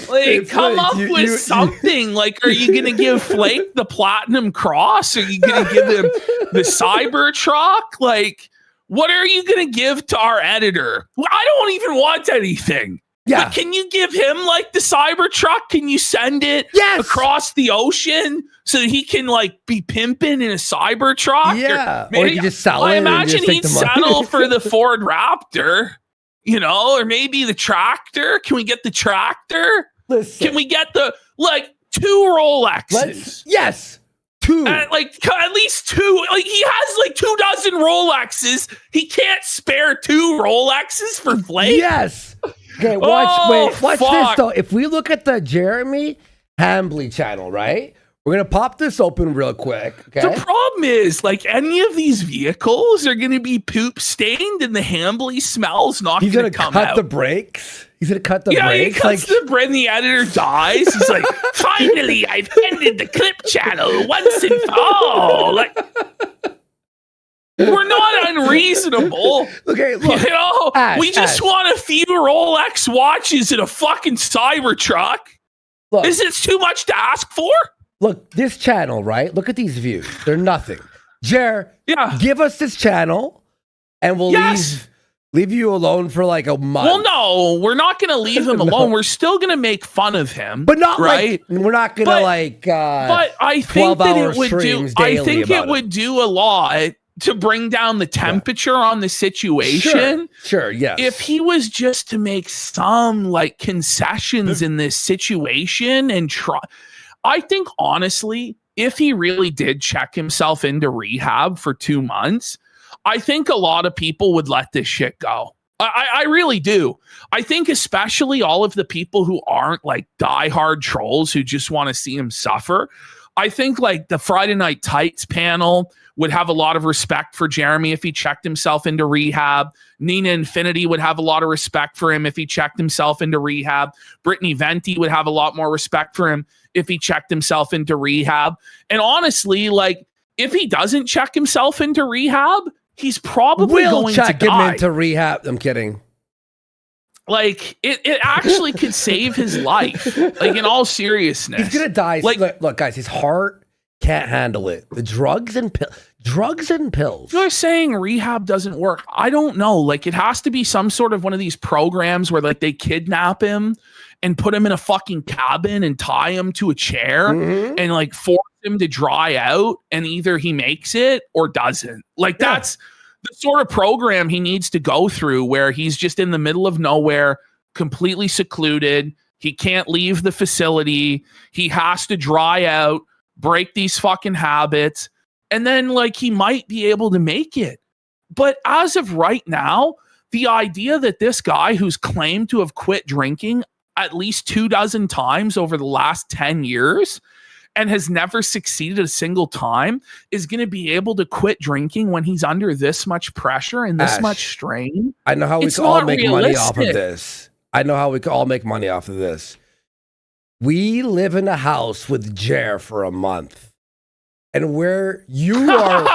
Like, come up with something. Like, are you gonna give Flake the Platinum Cross? Are you gonna give him the Cybertruck? Like, what are you gonna give to our editor? I don't even want anything. Yeah. But can you give him like the Cybertruck? Can you send it across the ocean so that he can like be pimping in a Cybertruck? Yeah. Or you just sell it. I imagine he'd settle for the Ford Raptor, or maybe the tractor. Can we get the tractor? Listen. Can we get the 2 Rolexes? Yes. 2. At least 2. Like, he has 24 Rolexes. He can't spare 2 Rolexes for Flake. Yes. Okay, watch this though. If we look at the Jeremy Hambly channel, right? We're gonna pop this open real quick. Okay. The problem is, any of these vehicles are gonna be poop stained, and the Hambly smell's not gonna come out. He's gonna cut the brakes. He's gonna cut the brakes. He cuts the brake, and the editor dies. He's like, finally, I've ended the clip channel once and for all. We're not unreasonable. Okay, look. We just want a few Rolex watches and a fucking Cybertruck. Look, is it too much to ask for? Look, this channel, right? Look at these views. They're nothing. Jer, give us this channel, and we'll leave you alone for a month. Well, no, we're not going to leave him alone. We're still going to make fun of him, but not right. We're not going to But I think that it would do. I think it would do a lot to bring down the temperature on the situation. Sure, yes. If he was just to make some concessions in this situation and try, I think honestly, if he really did check himself into rehab for 2 months, I think a lot of people would let this shit go. I really do. I think especially all of the people who aren't diehard trolls who just want to see him suffer. I think like the Friday Night Tights panel would have a lot of respect for Jeremy if he checked himself into rehab. Nina Infinity would have a lot of respect for him if he checked himself into rehab. Brittany Venti would have a lot more respect for him if he checked himself into rehab. And honestly, like, if he doesn't check himself into rehab, he's probably going to die. We'll check him into rehab. I'm kidding. Like, it actually could save his life. Like, in all seriousness. He's going to die. Like, look, guys, his heart can't handle it. The drugs and pills. You're saying rehab doesn't work. I don't know. Like, it has to be some sort of one of these programs where, like, they kidnap him and put him in a fucking cabin and tie him to a chair and, like, force him to dry out, and either he makes it or doesn't. Like, that's the sort of program he needs to go through, where he's just in the middle of nowhere, completely secluded. He can't leave the facility. He has to dry out, break these fucking habits, and then, like, he might be able to make it. But as of right now, the idea that this guy who's claimed to have quit drinking at least 24 times over the last 10 years and has never succeeded a single time is going to be able to quit drinking when he's under this much pressure and this much strain. I know how we can all make money off of this. We live in a house with Jer for a month, and where you are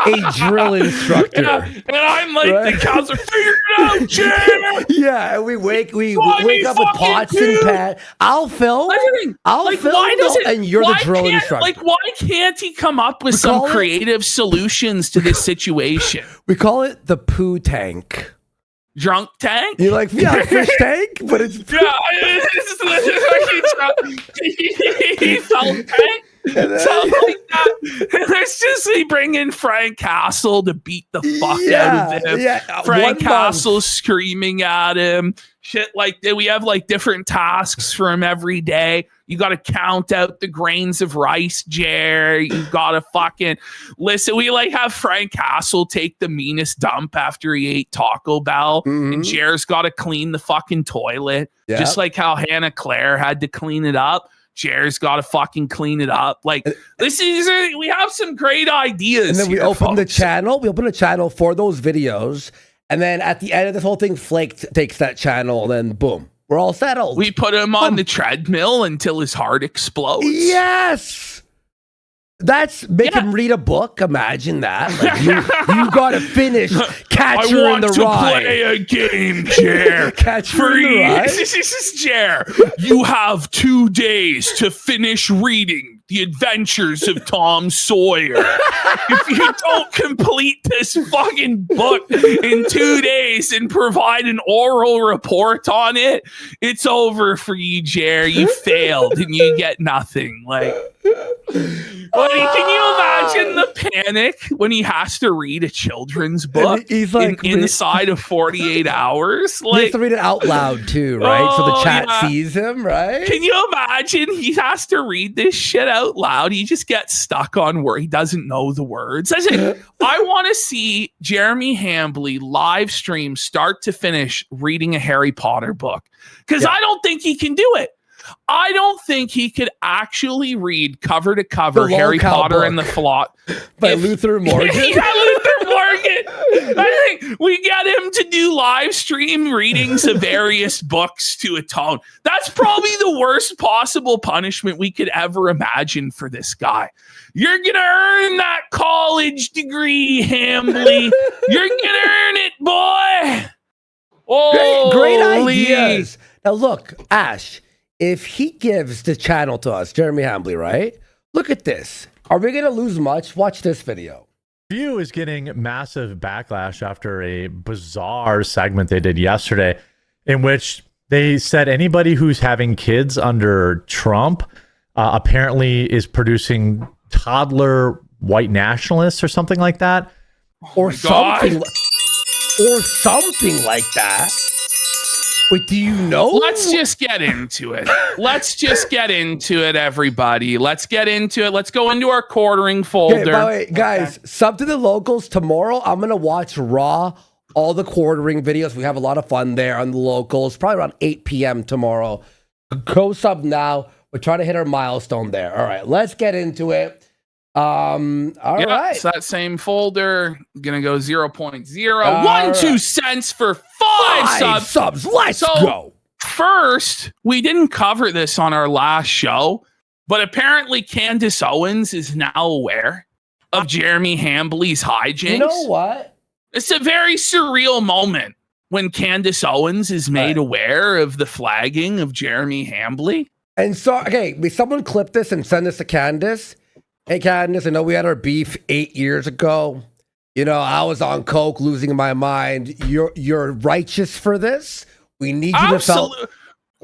a drill instructor. Yeah, and I'm like the counselor, figure it out, Jer. Yeah, and we wake up with pots and pans. I'll film. And you're the drill instructor. Like, why can't he come up with some creative solutions to this situation? We call it the poo tank. Drunk tank? You like, fish tank? But it's he felt tank. Something like that. Let's just bring in Frank Castle to beat the fuck out of him. Yeah. Frank Castle screaming at him. Shit like that. We have like different tasks for him every day. You got to count out the grains of rice, Jer. You got to fucking listen. We like have Frank Castle take the meanest dump after he ate Taco Bell, and Jer's got to clean the fucking toilet, just like how Hannah Claire had to clean it up. Jer's got to fucking clean it up. Like, we have some great ideas. And then we open the channel. We open a channel for those videos. And then at the end of this whole thing, Flake takes that channel, and then boom, we're all settled. We put him on the treadmill until his heart explodes. Yes. That's make him read a book. Imagine that. Like, you got to finish Catcher in the Rye. I want to play a game, Jer. Catcher in the Rye. This is Jer. You have 2 days to finish reading The Adventures of Tom Sawyer. If you don't complete this fucking book in 2 days and provide an oral report on it, it's over for you, Jer. You failed and you get nothing. Like, buddy, can you imagine the panic when he has to read a children's book? He's like inside of 48 hours. Like, he has to read it out loud too, right? So the chat sees him, right? Can you imagine he has to read this shit out loud? He just gets stuck on where he doesn't know the words. I want to see Jeremy Hambly live stream start to finish reading a Harry Potter book, because I don't think he can do it. I don't think he could actually read cover to cover Harry Potter and the Plot by Luther Morgan. Luther Morgan. I think we get him to do live stream readings of various books to atone. That's probably the worst possible punishment we could ever imagine for this guy. You're gonna earn that college degree, Hambly. You're gonna earn it, boy. Great ideas. Now look, Ash. If he gives the channel to us, Jeremy Hambly, right? Look at this. Are we going to lose much? Watch this video. View is getting massive backlash after a bizarre segment they did yesterday in which they said anybody who's having kids under Trump apparently is producing toddler white nationalists or something like that. Or something like that. Wait, do you know? Let's just get into it. Everybody. Let's get into it. Let's go into our quartering folder. Okay, by the way, guys, sub to the locals. Tomorrow, I'm going to watch Raw, all the quartering videos. We have a lot of fun there on the locals, probably around 8 p.m. tomorrow. Go sub now. We're trying to hit our milestone there. All right, let's get into it. All right. It's that same folder. Gonna go 0.012 cents for five subs. Let's go. First, we didn't cover this on our last show, but apparently Candace Owens is now aware of Jeremy Hambley's hijinks. You know what? It's a very surreal moment when Candace Owens is made aware of the flagging of Jeremy Hambley. And so, okay, may someone clip this and send this to Candace? Hey, Candace, I know we had our beef 8 years ago. You know, I was on coke, losing my mind. You're righteous for this. We need you to tell.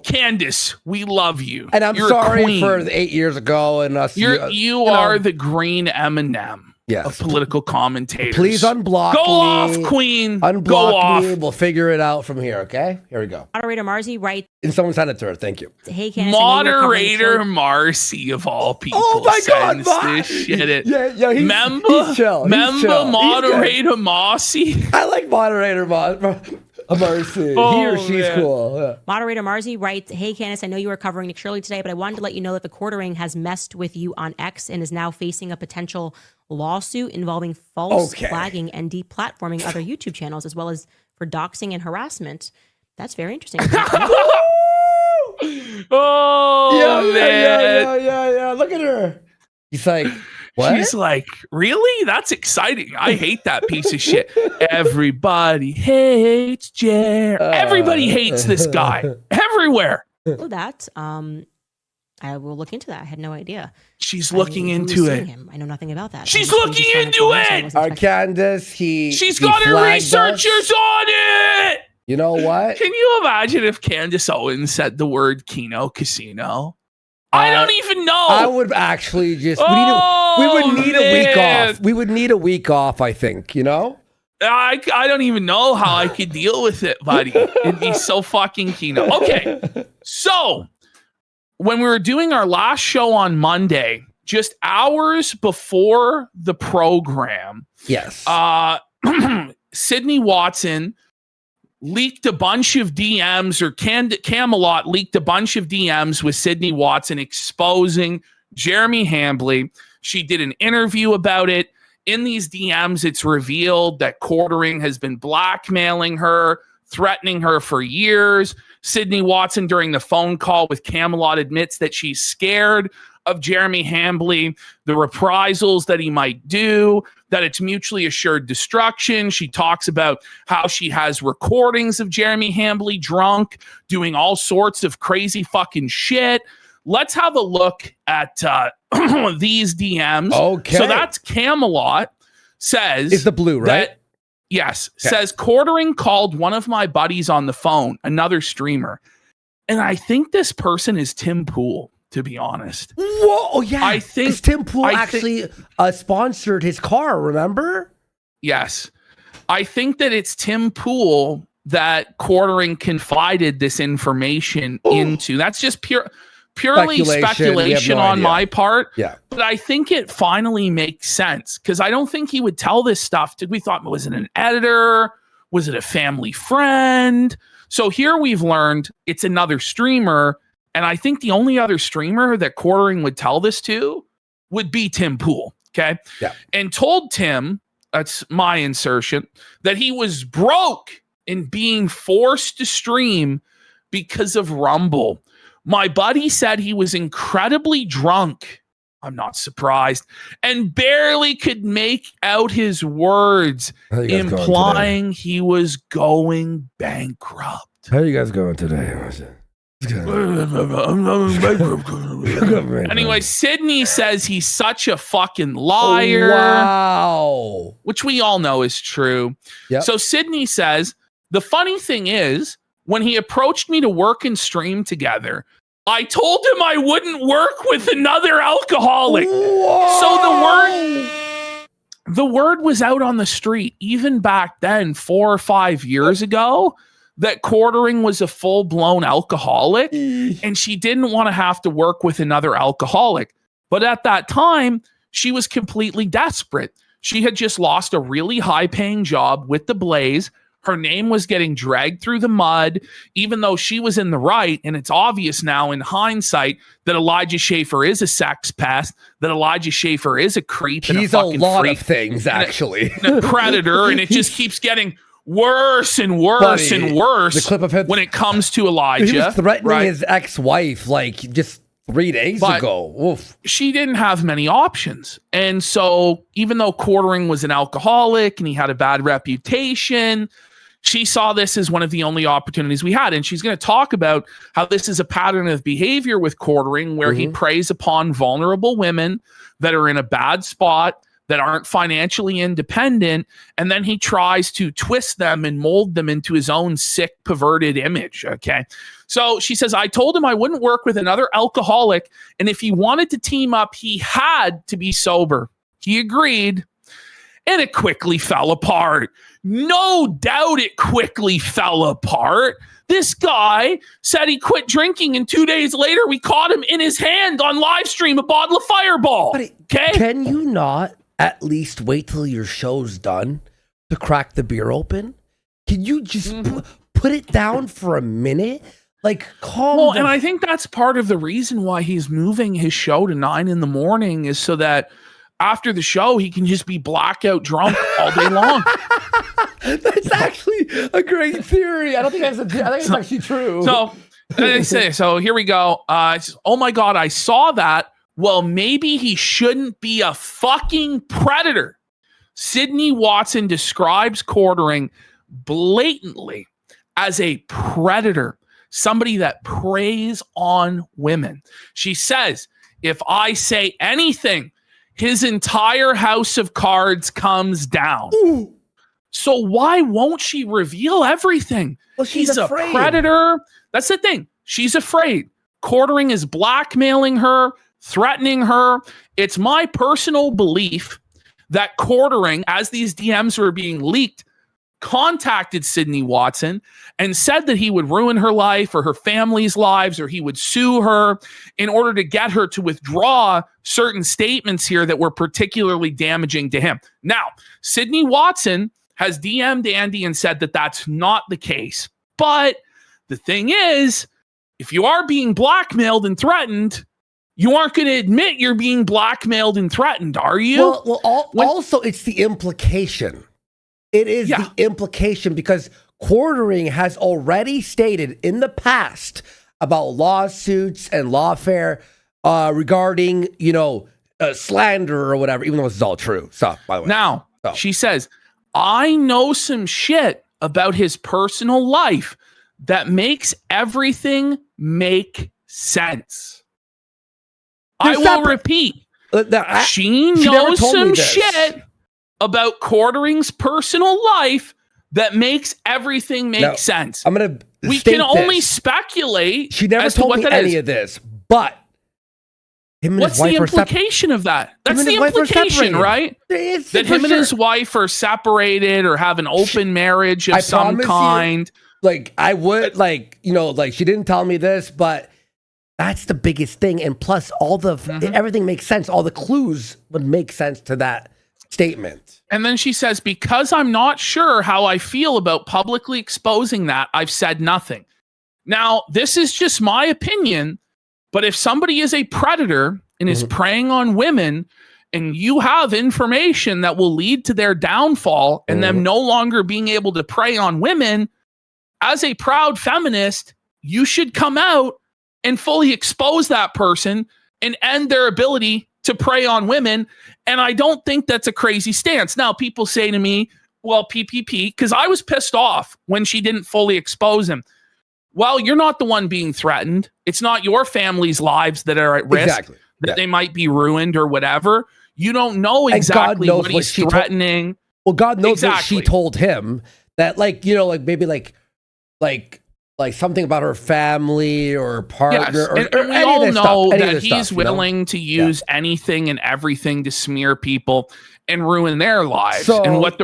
Candace, we love you. And I'm You're sorry for the 8 years ago and us. You are the green M&M of political commentators. Please unblock me. Go off, Queen. Unblock me. We'll figure it out from here, okay? Here we go. Moderator Marcy writes. And someone sent it to her. Thank you. Hey, Candace, Moderator Marcy, of all people. Oh, my God. This shit. He's chill. Member Moderator Marcy. I like Moderator Marcy. He or she's cool. Yeah. Moderator Marcy writes, hey, Candace, I know you were covering Nick Shirley today, but I wanted to let you know that the quartering has messed with you on X and is now facing a potential lawsuit involving false flagging and deplatforming other YouTube channels, as well as for doxing and harassment. That's very interesting. Yeah. Look at her. He's like, what? She's like, really? That's exciting. I hate that piece of shit. Everybody hates Jer. Everybody hates this guy. Everywhere. Oh, that. I will look into that. I had no idea. She's looking into it. I know nothing about that. She's looking into it. Candace, she's got her researchers on it. You know what? Can you imagine if Candace Owens said the word Kino Casino? I don't even know. I would actually just. We would need a week off. We would need a week off, I think, you know? I don't even know how I could deal with it, buddy. It'd be so fucking Kino. Okay. So, when we were doing our last show on Monday, just hours before the program, yes, Sydney Watson leaked a bunch of DMs, or Camelot leaked a bunch of DMs with Sydney Watson exposing Jeremy Hambley. She did an interview about it. In these DMs, it's revealed that Quartering has been blackmailing her, threatening her for years. Sydney Watson, during the phone call with Camelot, admits that she's scared of Jeremy Hambley, the reprisals that he might do, that it's mutually assured destruction. She talks about how she has recordings of Jeremy Hambley drunk, doing all sorts of crazy fucking shit. Let's have a look at these DMs. Okay. So that's Camelot says. It's the blue, right? Yes. Okay. Says, Quartering called one of my buddies on the phone, another streamer. And I think this person is Tim Pool, to be honest. Whoa, oh, yeah. I think Tim Pool actually sponsored his car, remember? Yes. I think that it's Tim Pool that Quartering confided this information into. That's just purely speculation on my part. Yeah. But I think it finally makes sense, because I don't think he would tell this stuff. We thought, was it an editor? Was it a family friend? So here we've learned it's another streamer. And I think the only other streamer that Quartering would tell this to would be Tim Pool. Okay. Yeah. And told Tim, that's my insertion, that he was broke and being forced to stream because of Rumble. My buddy said he was incredibly drunk. I'm not surprised. And barely could make out his words, implying he was going bankrupt. How are you guys going today? Anyway, Sydney says he's such a fucking liar. Wow. Which we all know is true. Yep. So Sydney says, the funny thing is, when he approached me to work and stream together, I told him I wouldn't work with another alcoholic. Whoa. So the word was out on the street, even back then, 4 or 5 years ago, that Quartering was a full-blown alcoholic, and she didn't want to have to work with another alcoholic. But at that time, she was completely desperate. She had just lost a really high-paying job with the Blaze. Her name was getting dragged through the mud, even though she was in the right. And it's obvious now in hindsight that Elijah Schaffer is a sex pest, that Elijah Schaffer is a creep. He's a lot of things, actually. And a predator, and it just keeps getting worse and worse and worse. The clip of him when it comes to Elijah. He was threatening his ex-wife like just 3 days ago. Oof. She didn't have many options. And so even though Quartering was an alcoholic and he had a bad reputation, she saw this as one of the only opportunities we had. And she's going to talk about how this is a pattern of behavior with Quartering where he preys upon vulnerable women that are in a bad spot, that aren't financially independent, and then he tries to twist them and mold them into his own sick, perverted image, okay? So she says, I told him I wouldn't work with another alcoholic, and if he wanted to team up, he had to be sober. He agreed, and it quickly fell apart. No doubt it quickly fell apart. This guy said he quit drinking, and 2 days later, we caught him in his hand on live stream, a bottle of Fireball, okay? Can you not at least wait till your show's done to crack the beer open? Can you just put it down for a minute? Like, calm down. And I think that's part of the reason why he's moving his show to 9 a.m. is so that after the show, he can just be blackout drunk all day long. That's actually a great theory. I think it's actually true. So here we go. Oh my God, I saw that. Well, maybe he shouldn't be a fucking predator. Sydney Watson describes Quartering blatantly as a predator, somebody that preys on women. She says, if I say anything, his entire house of cards comes down. Ooh. So why won't she reveal everything? Well, she's afraid. A predator. That's the thing. She's afraid. Quartering is blackmailing her, threatening her. It's my personal belief that Quartering, as these DMs were being leaked, contacted Sydney Watson and said that he would ruin her life or her family's lives, or he would sue her in order to get her to withdraw certain statements here that were particularly damaging to him. Now, Sydney Watson has DM'd Andy and said that that's not the case. But the thing is, if you are being blackmailed and threatened, you aren't going to admit you're being blackmailed and threatened, are you? Also, it's the implication. It is the implication, because Quartering has already stated in the past about lawsuits and lawfare regarding, slander or whatever, even though this is all true stuff, by the way. Now, she says, I know some shit about his personal life that makes everything make sense. I will repeat. She knows some shit about Quartering's personal life that makes everything make sense. I'm gonna. We can only speculate. She never told me any of this, but what's the implication of that? That's the implication, right? That him and his wife are separated or have an open marriage of some kind. I would she didn't tell me this, but that's the biggest thing. And plus, everything makes sense. All the clues would make sense to that statement. And then she says, because I'm not sure how I feel about publicly exposing that, I've said nothing. Now, this is just my opinion, but if somebody is a predator and is preying on women, and you have information that will lead to their downfall and them no longer being able to prey on women, as a proud feminist, you should come out and fully expose that person and end their ability to prey on women. And I don't think that's a crazy stance. Now, people say to me, well, PPP, because I was pissed off when she didn't fully expose him. Well, you're not the one being threatened. It's not your family's lives that are at risk, that they might be ruined or whatever. You don't know exactly what he's threatening. God knows what she told him, that maybe something about her family or partner. Yes. And we all know that he's willing to use anything and everything to smear people and ruin their lives, and what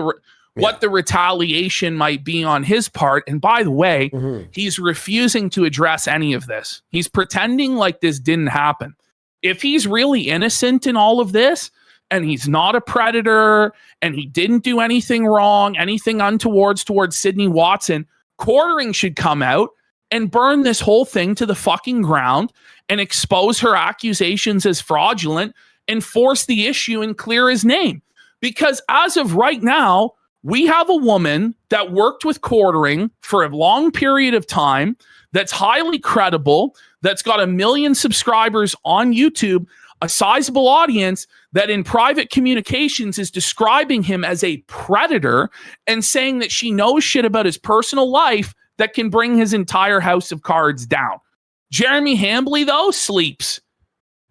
the retaliation might be on his part. And by the way, he's refusing to address any of this. He's pretending like this didn't happen. If he's really innocent in all of this, and he's not a predator and he didn't do anything wrong, anything untowards towards Sydney Watson, Quartering should come out and burn this whole thing to the fucking ground and expose her accusations as fraudulent and force the issue and clear his name. Because as of right now, we have a woman that worked with Quartering for a long period of time, that's highly credible, that's got 1 million subscribers on YouTube, a sizable audience, that in private communications is describing him as a predator and saying that she knows shit about his personal life that can bring his entire house of cards down. Jeremy Hambly, though, sleeps,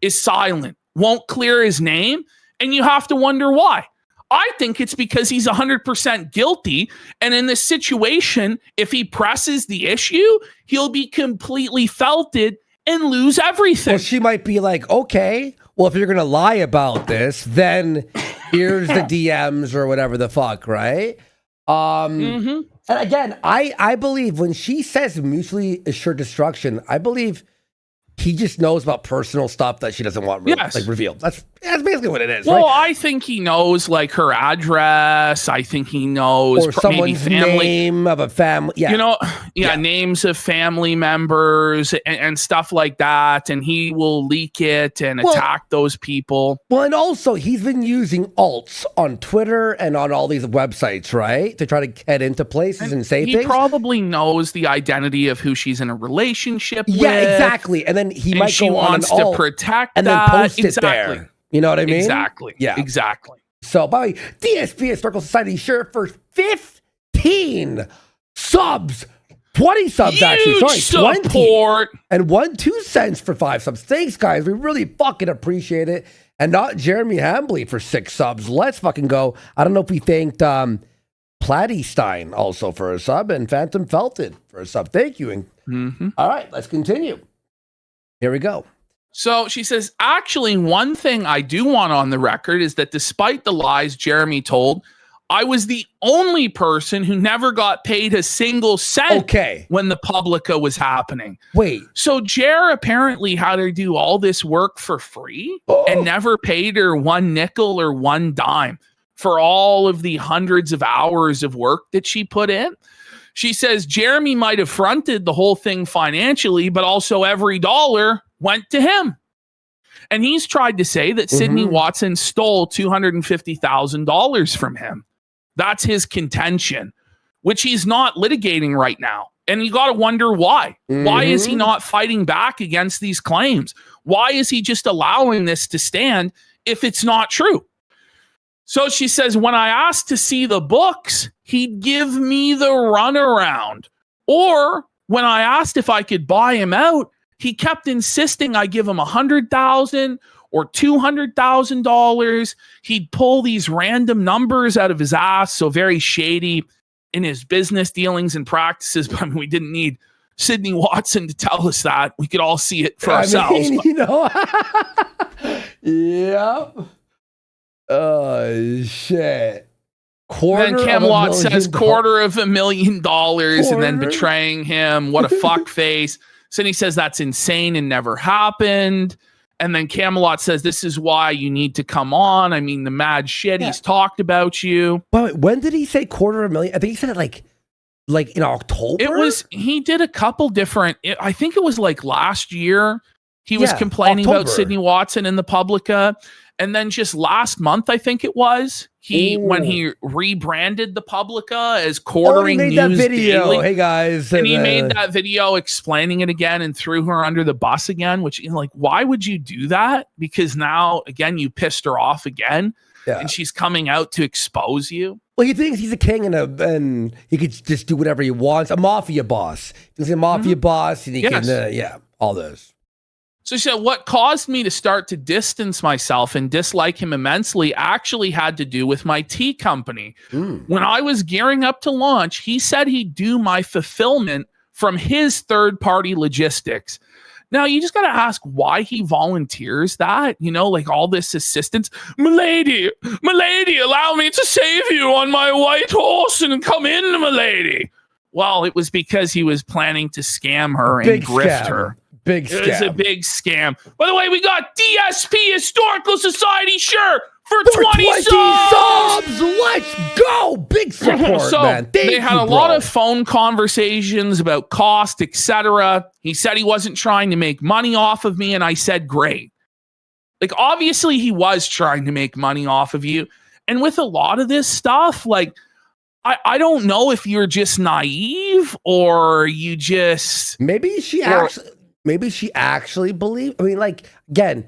is silent, won't clear his name, and you have to wonder why. I think it's because he's 100% guilty, and in this situation, if he presses the issue, he'll be completely felted and lose everything. Well, she might be like, okay, well, if you're going to lie about this, then here's the DMs or whatever the fuck, right? And again, I believe when she says mutually assured destruction, I believe he just knows about personal stuff that she doesn't want revealed. That's basically what it is. Well, right? I think he knows like her address. I think he knows or someone's name of a family. Yeah. You know, names of family members and stuff like that. And he will leak it and attack those people. Well, and also he's been using alts on Twitter and on all these websites, right? To try to get into places and say things. He probably knows the identity of who she's in a relationship with. Yeah, exactly. And then he might go on wants to protect and that. then post it there. You know what I mean? Exactly. Yeah. Exactly. So, by the way, DSP Historical Society shirt for 15 subs. 20 subs, Huge actually. Sorry, 20. Support. And 2 cents for 5 subs. Thanks, guys. We really fucking appreciate it. And not Jeremy Hambly for 6 subs. Let's fucking go. I don't know if we thanked Platty Stein also for a sub and Phantom Felted for a sub. Thank you. All right, let's continue. Here we go. So she says, actually, one thing I do want on the record is that despite the lies Jeremy told, I was the only person who never got paid a single cent when the Publica was happening. Wait. So Jer apparently had her do all this work for free and never paid her 1 nickel or 1 dime for all of the hundreds of hours of work that she put in. She says Jeremy might have fronted the whole thing financially, but also every dollar went to him. And he's tried to say that Sydney Watson stole $250,000 from him. That's his contention, which he's not litigating right now. And you got to wonder why. Why is he not fighting back against these claims? Why is he just allowing this to stand if it's not true? So she says, when I asked to see the books, he'd give me the runaround. Or when I asked if I could buy him out, he kept insisting I give him $100,000 or $200,000. He'd pull these random numbers out of his ass. So very shady in his business dealings and practices. But I mean, we didn't need Sydney Watson to tell us that. We could all see it for ourselves. Mean, you know. Yep. Oh, shit. Then Camelot says $250,000 and then betraying him. What a fuck face. Sydney says that's insane and never happened. And then Camelot says, this is why you need to come on. I mean, the mad shit. He's talked about you. But when did he say $250,000? I think he said it like in October. He did a couple different, I think it was like last year. He was complaining about Sydney Watson in the Publica. And then just last month, I think it was, when he rebranded the Publica as Quartering News that video. Daily. Hey guys. And he made that video explaining it again and threw her under the bus again, which, like, why would you do that? Because now, again, you pissed her off again. Yeah. And she's coming out to expose you. Well, he thinks he's a king and he could just do whatever he wants. A mafia boss. He's a mafia boss and he can, all this. So she said, what caused me to start to distance myself and dislike him immensely actually had to do with my tea company. When I was gearing up to launch, he said he'd do my fulfillment from his third-party logistics. Now, you just got to ask why he volunteers that, like all this assistance. Milady, allow me to save you on my white horse and come in, milady. Well, it was because he was planning to scam her and grift her. Big scam. It was a big scam. By the way, we got DSP Historical Society shirt for 20 subs. Let's go. Big support, So man. they had a lot of phone conversations about cost, etc. He said he wasn't trying to make money off of me, and I said, great. Like, obviously, he was trying to make money off of you. And with a lot of this stuff, like, I don't know if you're just naive or you just... Maybe she actually believed. I mean, like, again,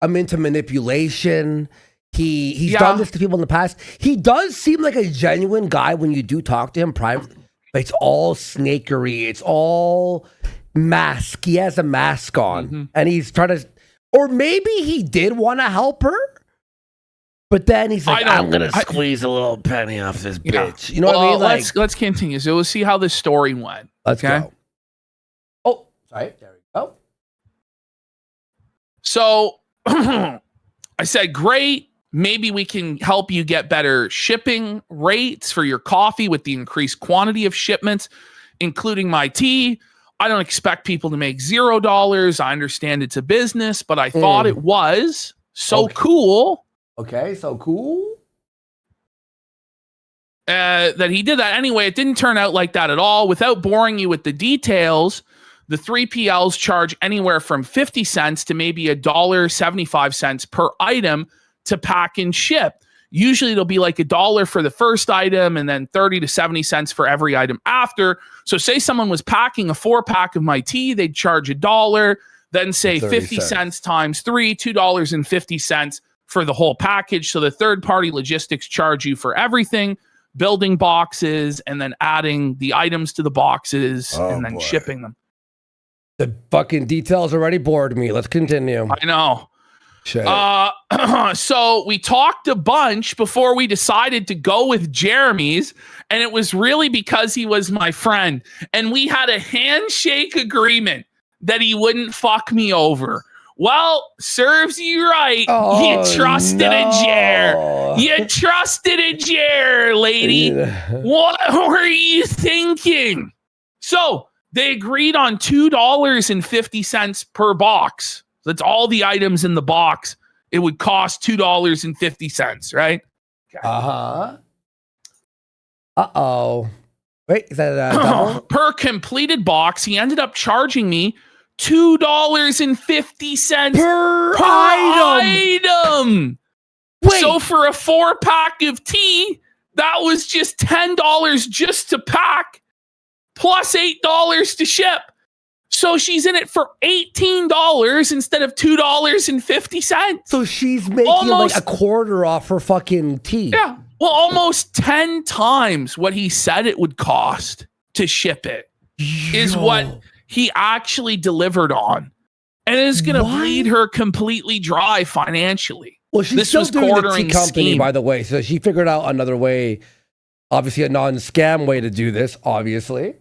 I'm into manipulation. He's done this to people in the past. He does seem like a genuine guy when you do talk to him privately. But it's all snakery. It's all mask. He has a mask on. And he's trying to... Or maybe he did want to help her. But then he's like, I'm going to squeeze a little penny off this bitch. You know what I mean? Like, let's continue. So we'll see how this story went. Let's go. Oh, sorry. There we go. So I said, great. Maybe we can help you get better shipping rates for your coffee with the increased quantity of shipments, including my tea. I don't expect people to make $0. I understand it's a business, but I thought it was so cool. Okay, so cool. That he did that. Anyway, it didn't turn out like that at all. Without boring you with the details, the 3PLs charge anywhere from 50 cents to maybe $1.75 per item to pack and ship. Usually it'll be like $1 for the first item and then 30 to 70 cents for every item after. So say someone was packing a 4-pack of my tea, they'd charge $1, then say 50 cents times 3, $2.50 for the whole package. So the third-party logistics charge you for everything, building boxes, and then adding the items to the boxes and then shipping them. The fucking details already bored me. Let's continue. I know. So we talked a bunch before we decided to go with Jeremy's, and it was really because he was my friend. And we had a handshake agreement that he wouldn't fuck me over. Well, serves you right. You trusted a Jer. You trusted a Jer, lady. What were you thinking? So they agreed on $2.50 per box. That's all the items in the box. It would cost $2.50, right? Wait, is that double? Per completed box, he ended up charging me $2.50 per item. Wait. So for a 4-pack of tea, that was just $10 just to pack, plus $8 to ship. So she's in it for $18 instead of $2.50. So she's making almost, like a quarter off her fucking tea. Yeah. Well, almost 10 times what he said it would cost to ship it is what he actually delivered on. And it's going to bleed her completely dry financially. Well, she's still doing the tea company, by the way. So she figured out another way, obviously a non-scam way to do this, obviously.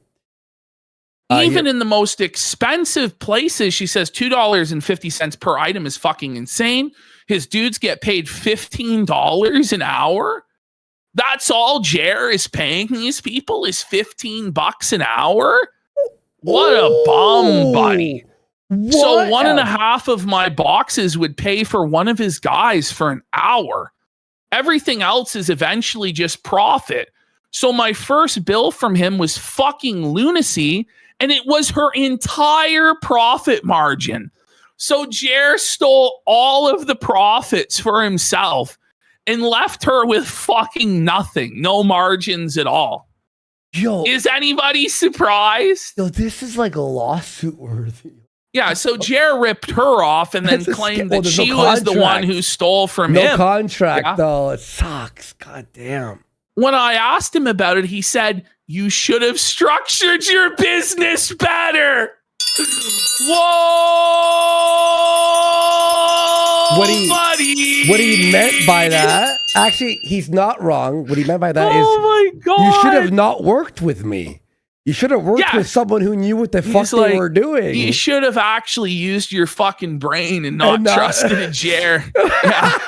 Even in the most expensive places, she says $2.50 per item is fucking insane. His dudes get paid $15 an hour. That's all Jer is paying these people is $15 an hour. What a bum, buddy. So 1.5 of my boxes would pay for one of his guys for an hour. Everything else is eventually just profit. So my first bill from him was fucking lunacy, and it was her entire profit margin. So Jer stole all of the profits for himself and left her with fucking nothing. No margins at all. Yo, is anybody surprised? Yo, this is like a lawsuit worthy. Yeah, so Jer ripped her off and then claimed that she was the one who stole from him. No contract, though. It sucks. God damn. When I asked him about it, he said, you should have structured your business better. Whoa, buddy. What he meant by that, actually, he's not wrong. What he meant by that is, my God, you should have not worked with me. You should have worked with someone who knew what the fuck they were doing. You should have actually used your fucking brain and not trusted a Jer. Yeah.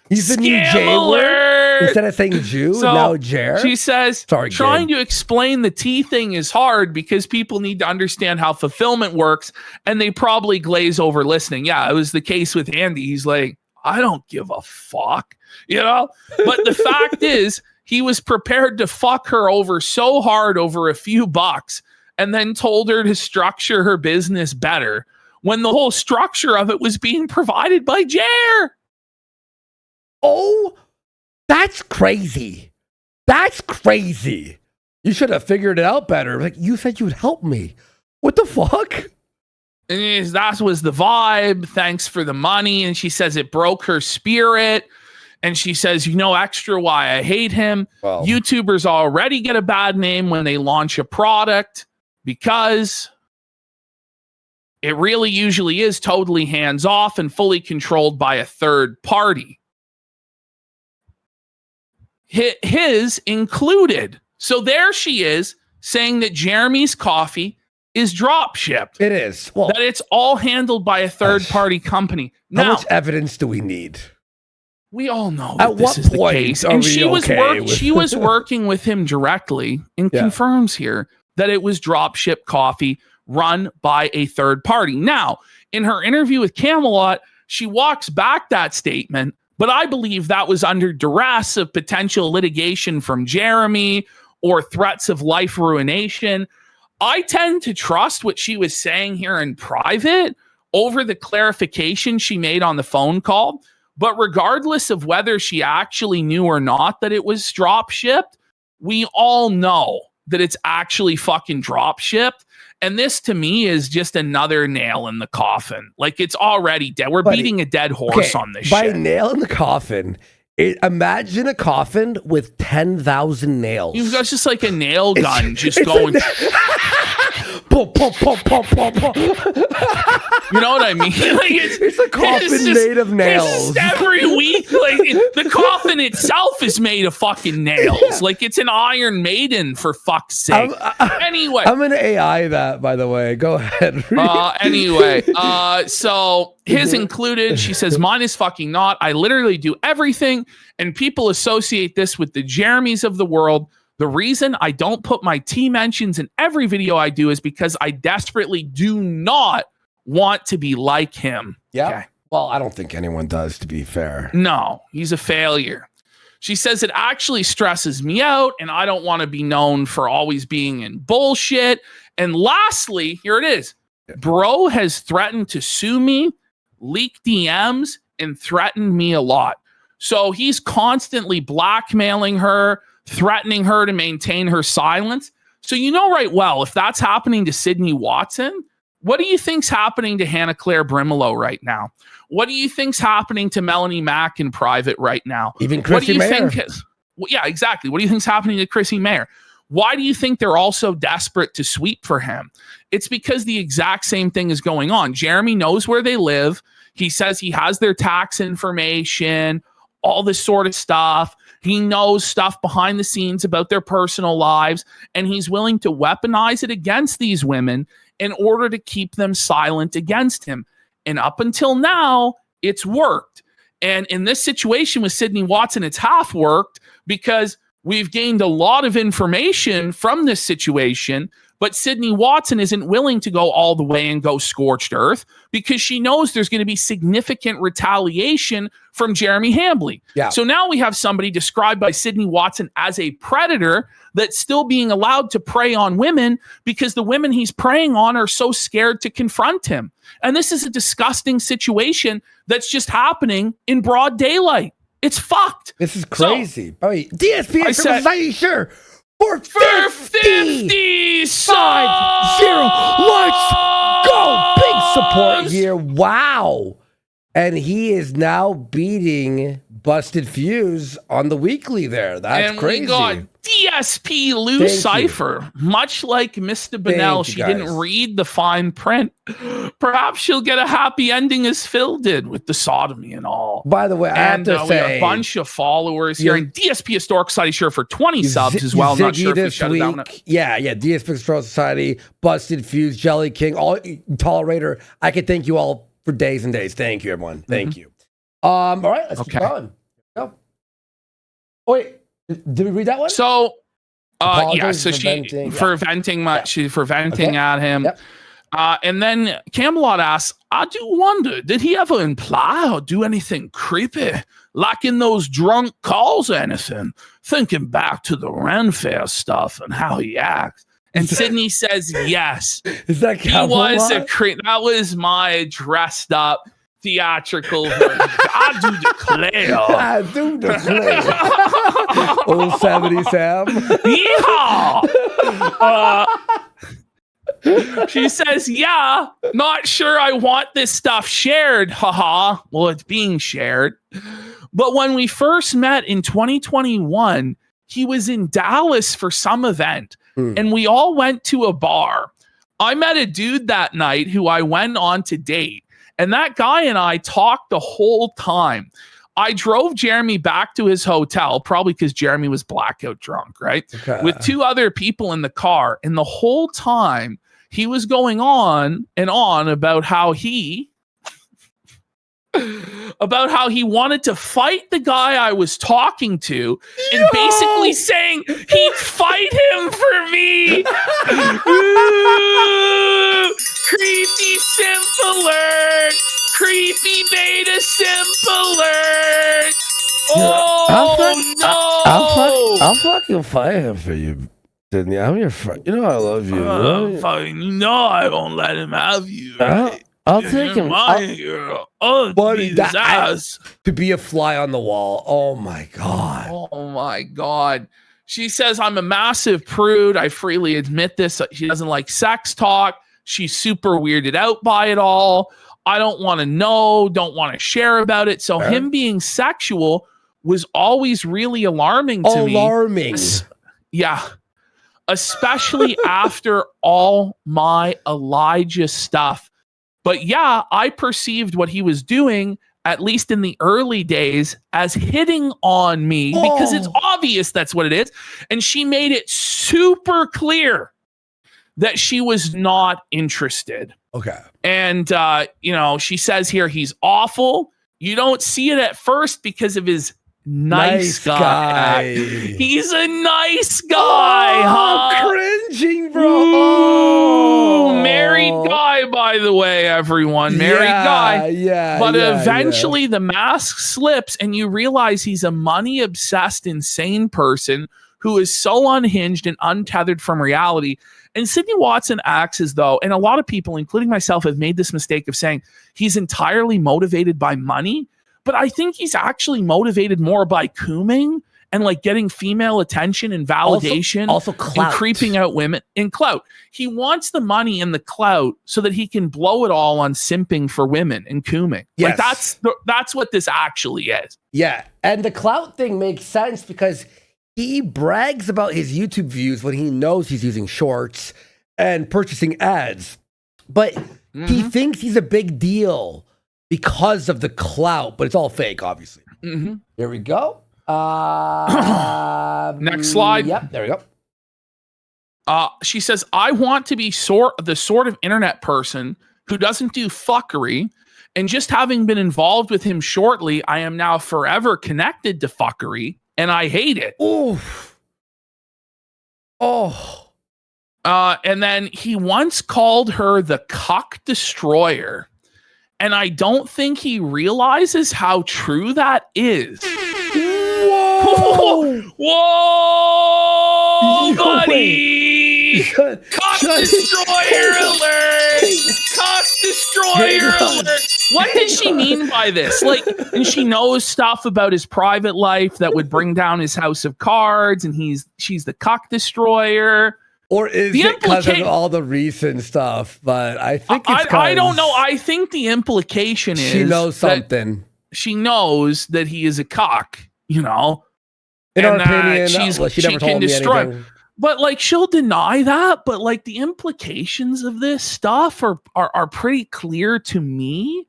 He's the new J word. Instead of saying Jew, now Jer. She says, trying to explain the tea thing is hard because people need to understand how fulfillment works, and they probably glaze over listening. Yeah, it was the case with Andy. He's like, I don't give a fuck, you know? But the fact is, he was prepared to fuck her over so hard over a few bucks and then told her to structure her business better when the whole structure of it was being provided by Jer. Oh, that's crazy. That's crazy. You should have figured it out better. Like, you said you'd help me. What the fuck? And that was the vibe. Thanks for the money. And she says it broke her spirit. And she says, you know, extra why I hate him. Well, YouTubers already get a bad name when they launch a product because it really usually is totally hands off and fully controlled by a third party. His included. So there she is saying that Jeremy's coffee is drop shipped. it is. Well, That it's all handled by a third party company. how Now, much evidence do we need? we all know At that this what is the point case. are And we she was okay with- she was working with him directly and Yeah. confirms here that it was drop ship coffee run by a third party. Now, in her interview with Camelot, she walks back that statement, but I believe that was under duress of potential litigation from Jeremy or threats of life ruination. I tend to trust what she was saying here in private over the clarification she made on the phone call. But regardless of whether she actually knew or not that it was drop shipped, we all know that it's actually fucking drop shipped. And this to me is just another nail in the coffin. Like, it's already dead. We're Buddy, beating a dead horse on this by shit. nail in the coffin, imagine a coffin with 10,000 nails. You've got just like a nail gun just it's going. Pum, pum, pum, pum, pum, pum. You know what I mean? Like, It's a coffin it's made of it's nails. just every week, like the coffin itself is made of fucking nails. Like, it's an Iron Maiden, for fuck's sake. Anyway, I'm gonna AI that, by the way. Go ahead. So his included. She says, mine is fucking not. I literally do everything, and people associate this with the Jeremys of the world. The reason I don't put my T mentions in every video I do is because I desperately do not want to be like him. Yeah. Okay. Well, I don't think anyone does, to be fair. No, he's a failure. She says it actually stresses me out, and I don't want to be known for always being in bullshit. And lastly, here it is. Bro has threatened to sue me, leak DMs, and threatened me a lot. So he's constantly blackmailing her, threatening her to maintain her silence. So you know right well, if that's happening to Sydney Watson, what do you think's happening to Hannah Claire Brimelow right now? What do you think's happening to Melanie Mack in private right now? Even What do Chrissy you Mayer. think? Yeah, exactly. What do you think's happening to Chrissy Mayer? Why do you think they're all so desperate to sweep for him? It's because the exact same thing is going on. Jeremy knows where they live. He says he has their tax information, all this sort of stuff. He knows stuff behind the scenes about their personal lives, and he's willing to weaponize it against these women in order to keep them silent against him. And up until now, it's worked. And in this situation with Sydney Watson, it's half worked because we've gained a lot of information from this situation, but Sydney Watson isn't willing to go all the way and go scorched earth because she knows there's going to be significant retaliation from Jeremy Hambley. Yeah. So now we have somebody described by Sydney Watson as a predator that's still being allowed to prey on women because the women he's preying on are so scared to confront him. And this is a disgusting situation that's just happening in broad daylight. It's fucked. This is crazy. Oh, DSP I said- Society, sure. For 50. 50 5-0. Let's go. Big support here. Wow. And he is now beating Busted Fuse on the weekly there. That's and crazy. we got DSP Lou Thank you. Cypher. Much like Mr. Bonnell, Thank you, she guys. didn't read the fine print. Perhaps she'll get a happy ending as Phil did with the sodomy and all. By the way, I have And to we have say, a bunch of followers here. And DSP Historic Society sure for 20 subs as well. I'm not Ziggy sure if we this shut it down. week. Yeah, DSP Historical Society, Busted Fuse, Jelly King, all Tolerator. I could thank you all for days and days. Thank you, everyone. Thank you. All right, let's keep going. Go. Oh, wait, did we read that one? So, yeah, Apologize so for she venting, for venting Yeah. she's for venting Okay. at him. Yep. And then Camelot asks, I do wonder, did he ever imply or do anything creepy? Like in those drunk calls or anything? Thinking back to the Ren Fair stuff and how he acts. And Sydney says, yes. Is that He was a creep. That was my dressed up theatrical version. I do declare. I do declare. Old 70 Sam. Yeehaw! She says, yeah, not sure I want this stuff shared. Haha. Well, it's being shared. But when we first met in 2021, he was in Dallas for some event and we all went to a bar. I met a dude that night who I went on to date, and that guy and I talked the whole time. I drove Jeremy back to his hotel, probably because Jeremy was blackout drunk, right? Okay. With 2 other people in the car. And the whole time he was going on and on about how he wanted to fight the guy I was talking to and basically saying he'd fight him for me. Creepy simp alert. Creepy beta simp alert. Oh, I'll fucking fight him for you, Sydney. I'm your friend. You know I love you. Fine. You know I won't let him have you. I'll take him. My girl. Oh, Buddy, beat his ass. To be a fly on the wall. Oh my God. Oh my God. She says, I'm a massive prude. I freely admit this. She doesn't like sex talk. She's super weirded out by it all. I don't want to know, don't want to share about it. So him being sexual was always really alarming to me. Alarming. Yeah. Especially after all my Elijah stuff. But yeah, I perceived what he was doing, at least in the early days, as hitting on me because it's obvious that's what it is. And she made it super clear that she was not interested. Okay. And, she says here, he's awful. You don't see it at first because of his nice guy. He's a nice guy, huh? Cringing, bro. Ooh, married guy, by the way, everyone. Married guy. Yeah. But eventually the mask slips and you realize he's a money-obsessed, insane person who is so unhinged and untethered from reality. And Sydney Watson acts as though, and a lot of people, including myself, have made this mistake of saying he's entirely motivated by money. But I think he's actually motivated more by cooming and like getting female attention and validation. Also clout. And creeping out women in clout. He wants the money and the clout so that he can blow it all on simping for women and cooming. Yes. Like that's what this actually is. Yeah. And the clout thing makes sense because he brags about his YouTube views when he knows he's using shorts and purchasing ads. But he thinks he's a big deal because of the clout, but it's all fake, obviously. Here we go. Next slide. Yep, there we go. She says, I want to be the sort of internet person who doesn't do fuckery. And just having been involved with him shortly, I am now forever connected to fuckery. And I hate it. Oof. Oh. And then he once called her the cuck destroyer. And I don't think he realizes how true that is. Whoa! Whoa, buddy! Cock destroyer alert! Cock destroyer alert! What does she mean by this? Like, and she knows stuff about his private life that would bring down his house of cards, and she's the cock destroyer. Or is it because of all the recent stuff? But I think it's I don't know. I think the implication is she knows something. She knows that he is a cock, In her opinion, she never can told me destroy. anything. But like she'll deny that. But like the implications of this stuff are pretty clear to me.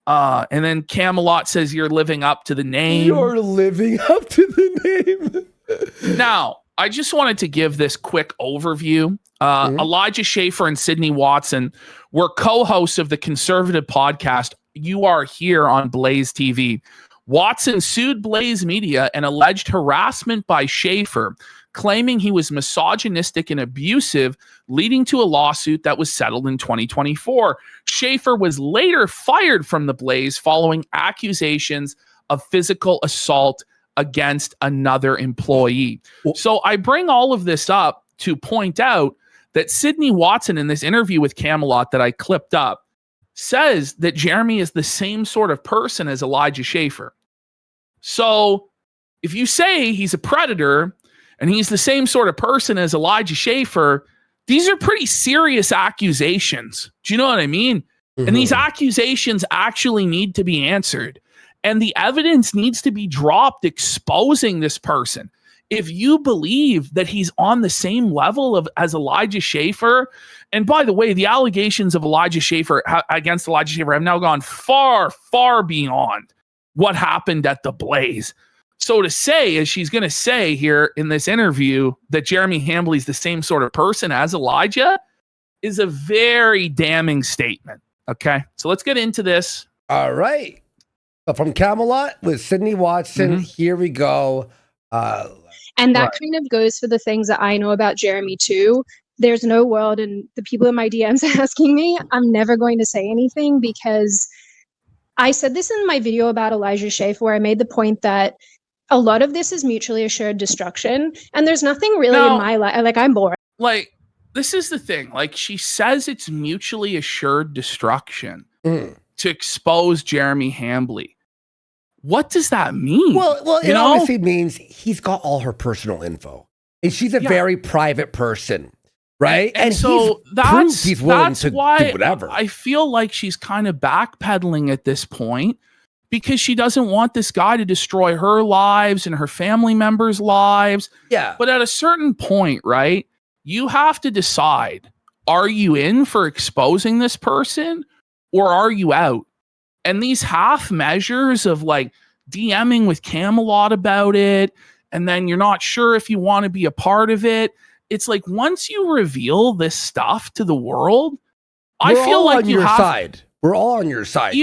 And then Camelot says you're living up to the name. You're living up to the name. Now, I just wanted to give this quick overview. Elijah Schaefer and Sydney Watson were co-hosts of the conservative podcast You Are Here on Blaze TV. Watson sued Blaze Media and alleged harassment by Schaefer, claiming he was misogynistic and abusive, leading to a lawsuit that was settled in 2024. Schaefer was later fired from the Blaze following accusations of physical assault against another employee. So I bring all of this up to point out that Sydney Watson, in this interview with Camelot that I clipped up, says that Jeremy is the same sort of person as Elijah Schaefer. So if you say he's a predator and he's the same sort of person as Elijah Schaefer, these are pretty serious accusations. Do you know what I mean? And these accusations actually need to be answered. And the evidence needs to be dropped exposing this person. If you believe that he's on the same level as Elijah Schaefer, and by the way, the allegations of Elijah Schaefer against Elijah Schaefer have now gone far, far beyond what happened at the Blaze. So to say, as she's going to say here in this interview, that Jeremy Hambley's the same sort of person as Elijah is a very damning statement. Okay, so let's get into this. All right. From Camelot with Sydney Watson, here we go. And that kind of goes for the things that I know about Jeremy too. There's no world, and the people in my DMs asking me, I'm never going to say anything, because I said this in my video about Elijah Schaefer, where I made the point that a lot of this is mutually assured destruction, and there's nothing really in my life. Like, I'm bored. Like, this is the thing. Like, she says it's mutually assured destruction to expose Jeremy Hambley. What does that mean? Well, it obviously means he's got all her personal info, and she's a very private person, right? And so he's willing to do whatever. I feel like she's kind of backpedaling at this point because she doesn't want this guy to destroy her lives and her family members' lives. Yeah. But at a certain point, right, you have to decide, are you in for exposing this person or are you out? And these half measures of like DMing with Camelot about it, and then you're not sure if you want to be a part of it. It's like, once you reveal this stuff to the world, I feel like We're all on your side.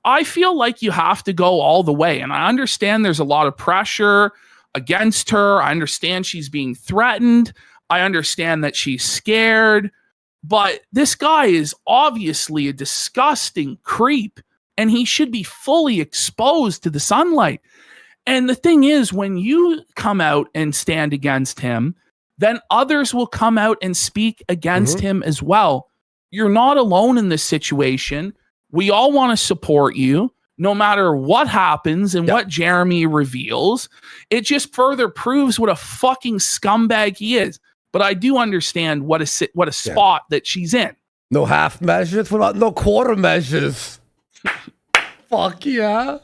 I feel like you have to go all the way. And I understand there's a lot of pressure against her. I understand she's being threatened. I understand that she's scared. But this guy is obviously a disgusting creep, and he should be fully exposed to the sunlight. And the thing is, when you come out and stand against him, then others will come out and speak against him as well. You're not alone in this situation. We all want to support you, no matter what happens and what Jeremy reveals. It just further proves what a fucking scumbag he is. But I do understand what a spot that she's in. No half measures? What about no quarter measures? Fuck yeah.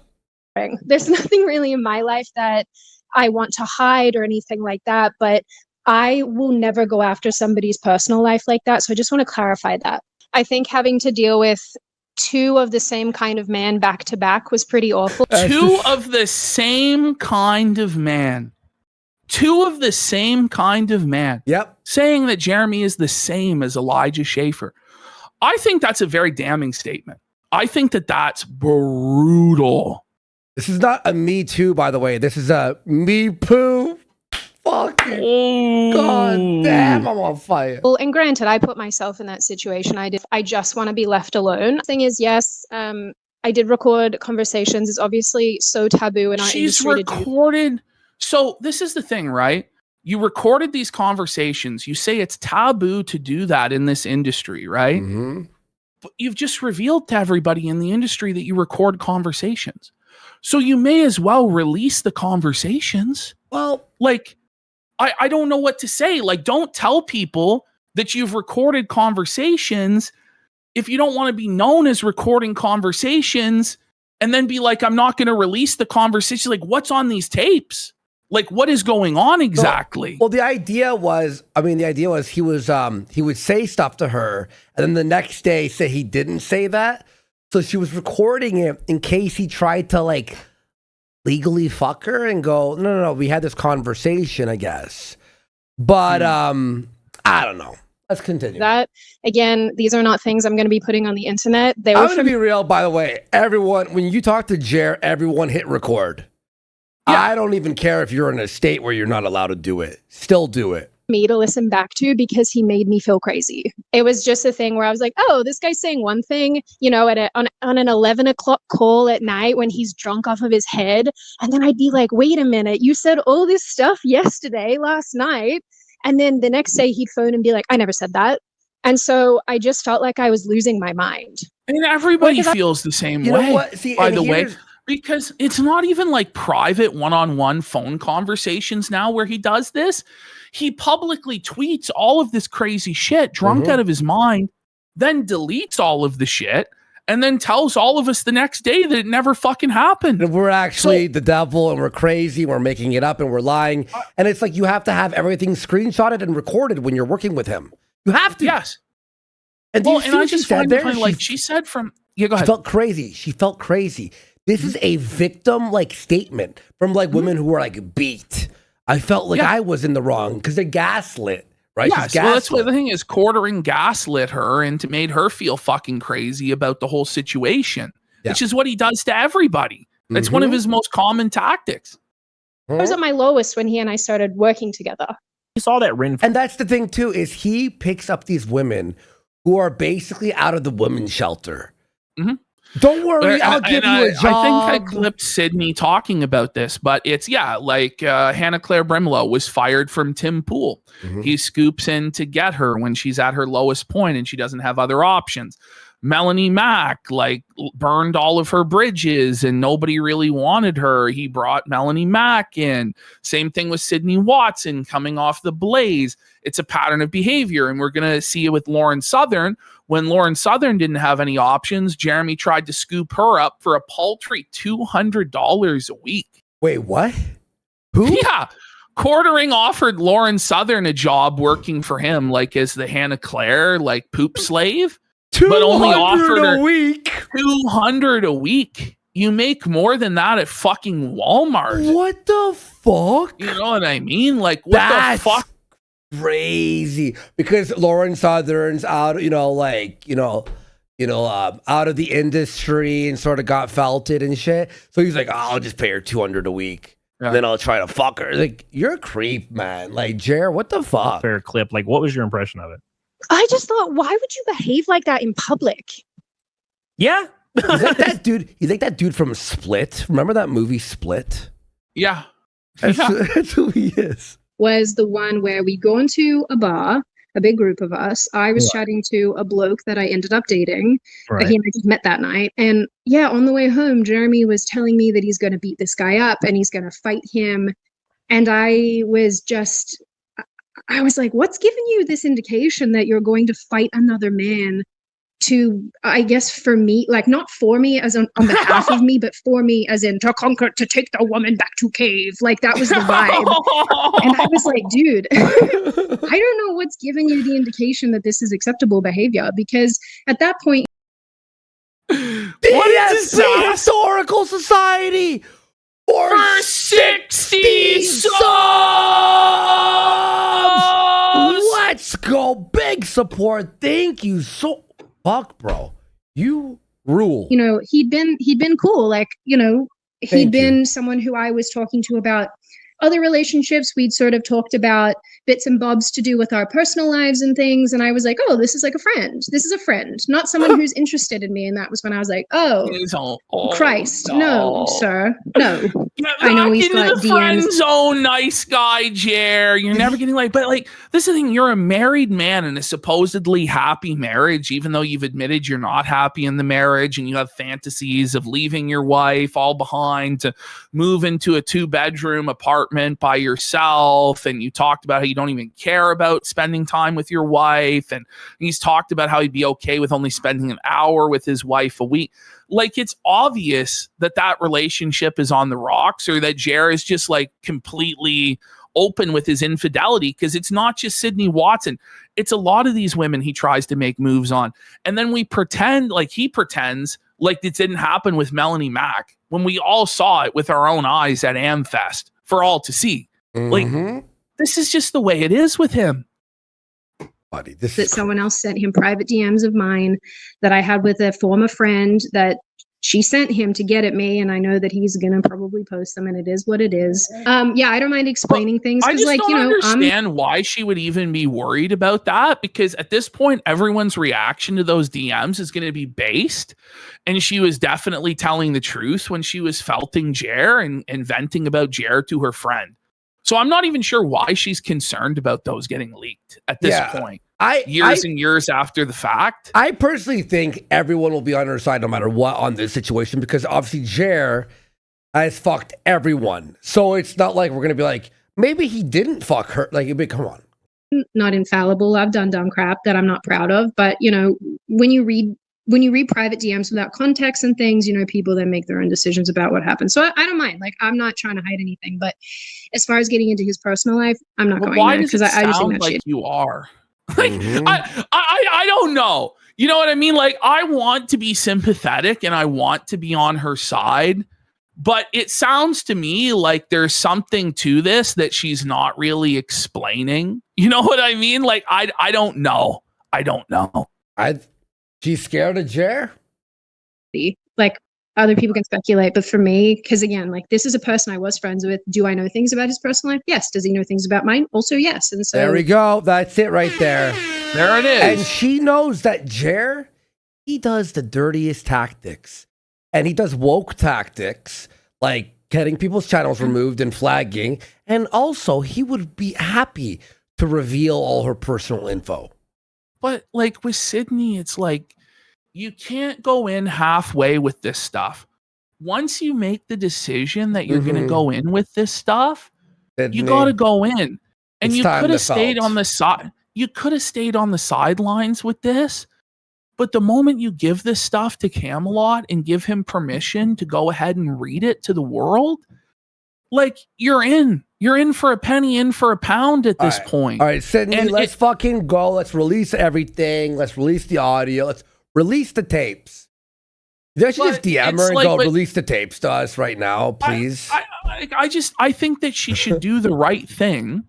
There's nothing really in my life that I want to hide or anything like that, but I will never go after somebody's personal life like that. So I just want to clarify that. I think having to deal with two of the same kind of man back to back was pretty awful. Two of the same kind of man. Yep. Saying that Jeremy is the same as Elijah Schaefer. I think that's a very damning statement. I think that that's brutal. This is not a me too, by the way. This is a me poo. Fucking God damn, I'm on fire. Well, and granted, I put myself in that situation. I just want to be left alone. Thing is, yes, I did record conversations. It's obviously so taboo in our industry. She's recorded. So this is the thing, right? You recorded these conversations. You say it's taboo to do that in this industry, right? But you've just revealed to everybody in the industry that you record conversations. So you may as well release the conversations. Well, like, I don't know what to say. Like, don't tell people that you've recorded conversations if you don't want to be known as recording conversations, and then be like, I'm not going to release the conversation. Like, what's on these tapes? Like, what is going on exactly? Well, the idea was he would say stuff to her, and then the next day say he didn't say that. So she was recording it in case he tried to like legally fuck her and go, no, we had this conversation, I guess. But I don't know. Let's continue. That, again, these are not things I'm going to be putting on the internet. I'm going to be real, by the way. Everyone, when you talk to Jer, everyone hit record. I don't even care if you're in a state where you're not allowed to do it. Still do it. Me to listen back to because he made me feel crazy. It was just a thing where I was like, oh, this guy's saying one thing, you know, on an 11 o'clock call at night when he's drunk off of his head. And then I'd be like, wait a minute, you said all this stuff last night. And then the next day he'd phone and be like, I never said that. And so I just felt like I was losing my mind. And everybody feels the same way, by the way. Because it's not even like private one-on-one phone conversations now where he does this. He publicly tweets all of this crazy shit, drunk out of his mind, then deletes all of the shit, and then tells all of us the next day that it never fucking happened. And we're actually the devil, and we're crazy, we're making it up, and we're lying. And it's like you have to have everything screenshotted and recorded when you're working with him. You have to. Yes. And, and I just find it like she said from... Yeah, go ahead. She felt crazy. She felt crazy. This is a victim statement from women who are beat. I felt like I was in the wrong because they're gaslit, right? Yes, well, that's what the thing is. Quartering gaslit her and made her feel fucking crazy about the whole situation, which is what he does to everybody. That's one of his most common tactics. I was at my lowest when he and I started working together. You saw that Rin. And that's the thing too, is he picks up these women who are basically out of the women's shelter. Don't worry, I'll give you a job. I think I clipped Sydney talking about this, but it's, Hannah Claire Brimlow was fired from Tim Pool. He scoops in to get her when she's at her lowest point and she doesn't have other options. Melanie Mack, burned all of her bridges and nobody really wanted her. He brought Melanie Mack in. Same thing with Sydney Watson coming off the Blaze. It's a pattern of behavior, and we're going to see it with Lauren Southern. When Lauren Southern didn't have any options, Jeremy tried to scoop her up for a paltry $200 a week. Wait, what? Who? Yeah. Quartering offered Lauren Southern a job working for him, as the Hannah Claire, poop slave. But only offered her a week. $200 a week. You make more than that at fucking Walmart. What the fuck? You know what I mean? What the fuck? Crazy. Because Lauren Southern's out, out of the industry and sort of got felted and shit. So he's like, I'll just pay her $200 a week. Yeah. And then I'll try to fuck her. You're a creep, man. Jer, what the fuck? Fair clip. What was your impression of it? I just thought, why would you behave like that in public? Yeah. He's like that dude. He's like that dude from Split. Remember that movie Split? Yeah. That's who he is. Was the one where we go into a bar, a big group of us. I was chatting to a bloke that I ended up dating. Right. He and I just met that night. And on the way home, Jeremy was telling me that he's going to beat this guy up and he's going to fight him. And I was like, what's giving you this indication that you're going to fight another man to, I guess, for me, not for me as on behalf of me, but for me as in to conquer, to take the woman back to cave. That was the vibe. And I was like, dude, I don't know what's giving you the indication that this is acceptable behavior, because at that point, what is this historical society for 60 subs? Let's go. Big support. Thank you so fuck, bro. You rule. He'd been cool. He'd been someone who I was talking to about other relationships. We'd sort of talked about bits and bobs to do with our personal lives and things. And I was like, oh, this is like a friend. This is a friend, not someone who's interested in me. And that was when I was like, oh, Christ, no, sir, no. I know he's got the friend zone, nice guy, Jer. You're never getting but this is the thing. You're a married man in a supposedly happy marriage, even though you've admitted you're not happy in the marriage and you have fantasies of leaving your wife all behind to move into a 2-bedroom apartment by yourself. And you talked about how you don't even care about spending time with your wife. And he's talked about how he'd be okay with only spending an hour with his wife a week. It's obvious that relationship is on the rocks, or that Jer is just completely open with his infidelity, because it's not just Sydney Watson. It's a lot of these women he tries to make moves on. And then we pretend he pretends it didn't happen with Melanie Mack when we all saw it with our own eyes at AmFest for all to see. This is just the way it is with him. Buddy, that someone else sent him private DMs of mine that I had with a former friend that she sent him to get at me, and I know that he's gonna probably post them, and it is what it is. Yeah, I don't mind explaining things. I just like, don't understand why she would even be worried about that, because at this point, everyone's reaction to those DMs is going to be based. And she was definitely telling the truth when she was felting Jer and venting about Jer to her friend. So I'm not even sure why she's concerned about those getting leaked at this point. Years and years after the fact. I personally think everyone will be on her side no matter what on this situation, because obviously Jer has fucked everyone. So it's not like we're going to be like, maybe he didn't fuck her. Like, come on. Not infallible. I've done dumb crap that I'm not proud of. But, you know, when you read private DMs without context and things, you know, people then make their own decisions about what happened. So I don't mind. Like, I'm not trying to hide anything. But as far as getting into his personal life, I'm not going there, because I just think that like you are. Like, I don't know. You know what I mean? Like, I want to be sympathetic and I want to be on her side, but it sounds to me like there's something to this that she's not really explaining. You know what I mean? Like, I don't know. I don't know. She's scared of Jer? Like, other people can speculate, but for me, because again, like, this is a person I was friends with. Do I know things about his personal life? Yes. Does he know things about mine? Also, yes. And so there we go. That's it right there. There it is. And she knows that Jer, he does the dirtiest tactics, and he does woke tactics, like getting people's channels removed and flagging. And also, he would be happy to reveal all her personal info. But like with Sydney, it's like, you can't go in halfway with this stuff. Once you make the decision that you're going to go in with this stuff, you got to go in. And you could have stayed on the side. You could have stayed on the sidelines with this. But the moment you give this stuff to Camelot and give him permission to go ahead and read it to the world, like, you're in. You're in for a penny, in for a pound at this point. All right, Sydney, let's fucking go. Let's release everything. Let's release the audio. Let's release the tapes. You should just DM her and go, release the tapes to us right now, please. I think that she should do the right thing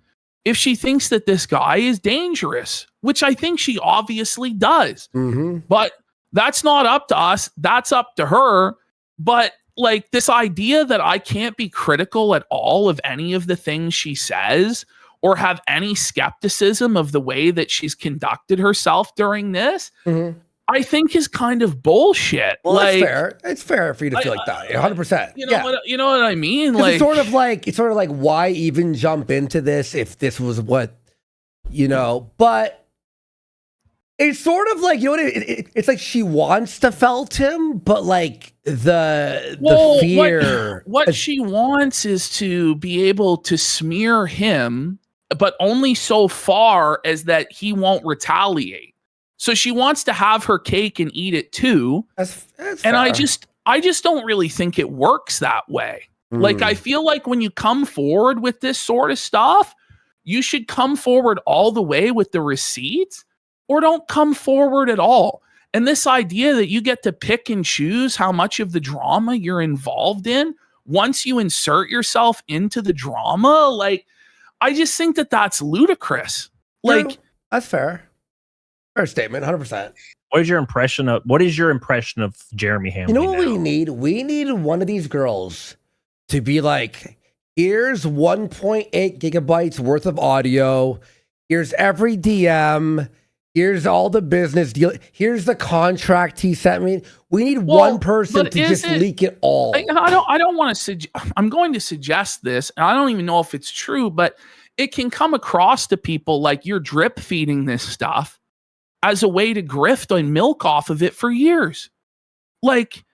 if she thinks that this guy is dangerous, which I think she obviously does. But that's not up to us. That's up to her. But like, this idea that I can't be critical at all of any of the things she says or have any skepticism of the way that she's conducted herself during this, I think is kind of bullshit. Well, like, that's fair. It's fair for you to feel like that. 100%. You know what I mean? Like, it's sort of like why even jump into this if this was what, you know, but it's sort of like, you know, it's like she wants to felt him, but like the fear. What she wants is to be able to smear him, but only so far as that he won't retaliate. So she wants to have her cake and eat it too. That's and fair. I just don't really think it works that way. Like, I feel like when you come forward with this sort of stuff, you should come forward all the way with the receipts, or don't come forward at all. And this idea that you get to pick and choose how much of the drama you're involved in once you insert yourself into the drama, like, I just think that that's ludicrous. Like, that's fair. Fair statement, 100%. What is your impression of Jeremy Hamlin? You know what we need? We need one of these girls to be like, here's 1.8 gigabytes worth of audio. Here's every DM. Here's all the business deal. Here's the contract he sent me. We need one person to just leak it all. I don't want to I'm going to suggest this, and I don't even know if it's true, but it can come across to people like you're drip feeding this stuff as a way to grift and milk off of it for years. Like,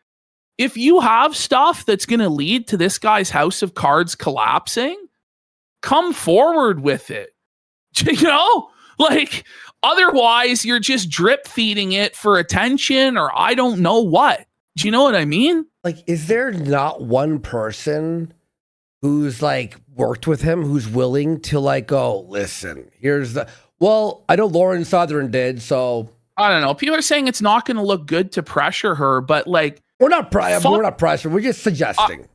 if you have stuff that's going to lead to this guy's house of cards collapsing, come forward with it. You know? Like, otherwise, you're just drip feeding it for attention, or I don't know what. Do you know what I mean? Like, is there not one person who's like worked with him who's willing to like go, listen, here's the... Well, I know Lauren Southern did, so... I don't know. People are saying it's not going to look good to pressure her, but like... We're not pressuring. We're just suggesting.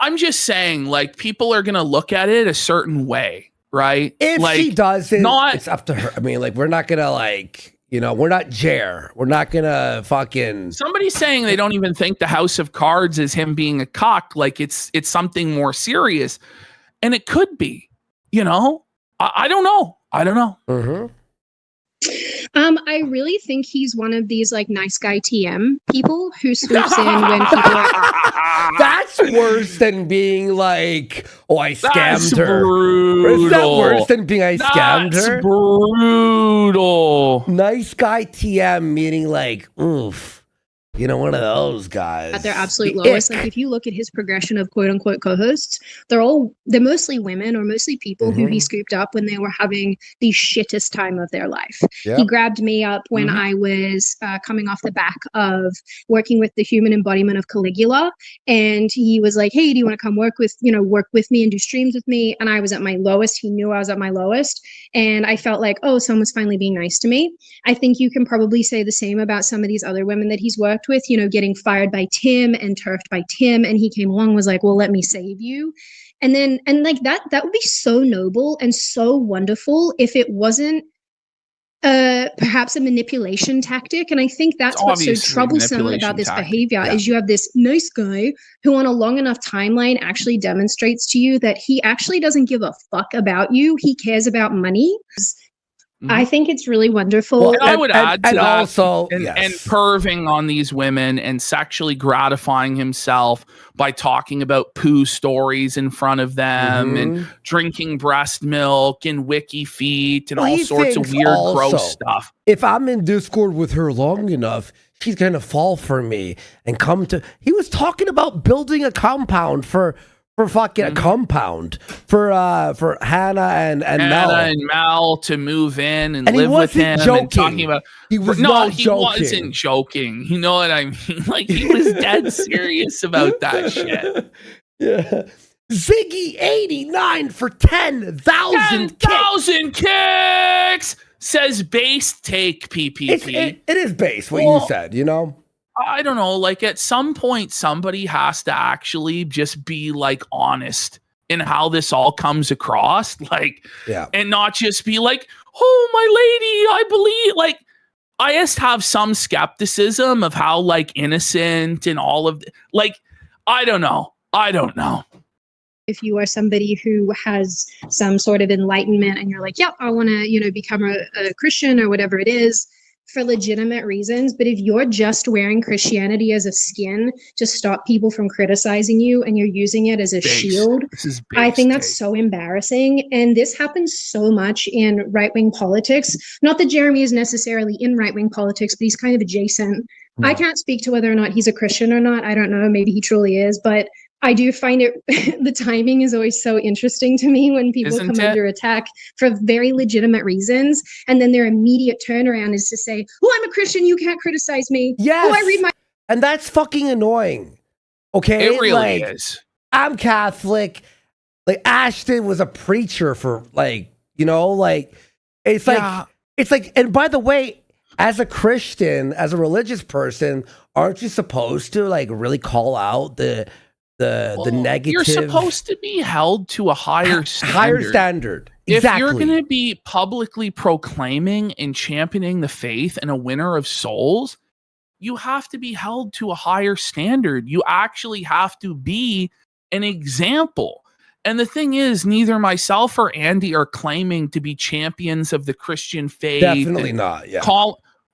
I'm just saying, like, people are going to look at it a certain way, right? If like, she doesn't, it's up to her. I mean, like, we're not going to like... You know, we're not Jer. We're not gonna fucking. Somebody's saying they don't even think the House of Cards is him being a cock. Like it's something more serious, and it could be. You know, I don't know. Mm-hmm. I really think he's one of these like nice guy TM people who swoops in when people are. That's worse than being like, oh, I scammed her. Brutal. Is that worse than being I scammed That's her? brutal. Nice guy TM meaning like, oof. You know, one of those guys. At their absolute lowest. Like if you look at his progression of quote unquote co-hosts, they're mostly women or mostly people who he scooped up when they were having the shittest time of their life. Yep. He grabbed me up when I was coming off the back of working with the human embodiment of Caligula. And he was like, hey, do you want to come work with me and do streams with me? And I was at my lowest. He knew I was at my lowest. And I felt like, oh, someone's finally being nice to me. I think you can probably say the same about some of these other women that he's worked with, you know, getting fired by Tim and turfed by Tim, and he came along, was like, well, let me save you. And like that would be so noble and so wonderful if it wasn't perhaps a manipulation tactic. And I think that's what's so troublesome about this behavior is you have this nice guy who on a long enough timeline actually demonstrates to you that he actually doesn't give a fuck about you. He cares about money. I think it's really wonderful. Well, and I would add to that, also, and perving on these women and sexually gratifying himself by talking about poo stories in front of them and drinking breast milk and wiki feet and all sorts of weird, gross stuff. If I'm in Discord with her long enough, she's going to fall for me and come to... He was talking about building a compound for fucking a compound for Hannah and Mel. And Mel to move in and live with him. Joking. And talking about he was wasn't joking. You know what I mean? Like he was dead serious about that shit. Yeah. Ziggy 89 for 10,000 kicks. Says base take PPP. It is base what you said, you know. I don't know, like at some point somebody has to actually just be like honest in how this all comes across, like, and not just be like, oh, my lady, I believe, like, I just have some skepticism of how like innocent and all of like, I don't know. If you are somebody who has some sort of enlightenment and you're like, yep, I want to, you know, become a Christian or whatever it is, for legitimate reasons, but if you're just wearing Christianity as a skin to stop people from criticizing you and you're using it as a shield, I think that's so embarrassing. And this happens so much in right-wing politics. Not that Jeremy is necessarily in right-wing politics, but he's kind of adjacent. I can't speak to whether or not he's a Christian or not. I don't know. Maybe he truly is, but I do find it, the timing is always so interesting to me when people come under attack for very legitimate reasons. And then their immediate turnaround is to say, well, I'm a Christian. You can't criticize me. Yes. Oh, I read my. And that's fucking annoying. Okay. It really is. I'm Catholic. Like Ashton was a preacher for like, you know, like it's like, and by the way, as a Christian, as a religious person, aren't you supposed to like really call out the negative? You're supposed to be held to a higher standard. Exactly. If you're going to be publicly proclaiming and championing the faith and a winner of souls, you have to be held to a higher standard. You actually have to be an example. And the thing is, neither myself or Andy are claiming to be champions of the Christian faith. Definitely not. Yeah.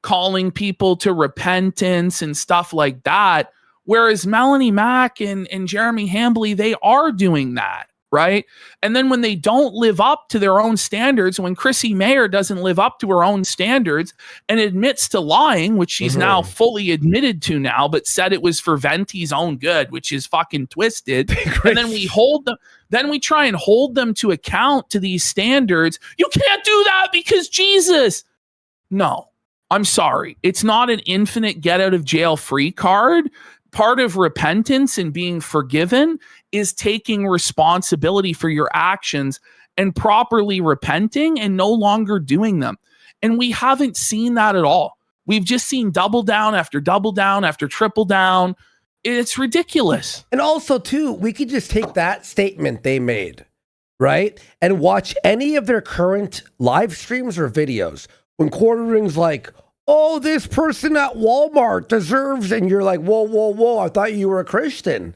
Calling people to repentance and stuff like that. Whereas Melanie Mack and Jeremy Hambley, they are doing that, right? And then when they don't live up to their own standards, when Chrissy Mayer doesn't live up to her own standards and admits to lying, which she's now fully admitted to now, but said it was for Venti's own good, which is fucking twisted. And then we try and hold them to account to these standards. You can't do that because Jesus. No, I'm sorry. It's not an infinite get out of jail free card. Part of repentance and being forgiven is taking responsibility for your actions and properly repenting and no longer doing them. And we haven't seen that at all. We've just seen double down after triple down. It's ridiculous. And also, too, we could just take that statement they made, right? And watch any of their current live streams or videos when Quartering's like, oh, this person at Walmart deserves, and you're like, whoa, I thought you were a Christian.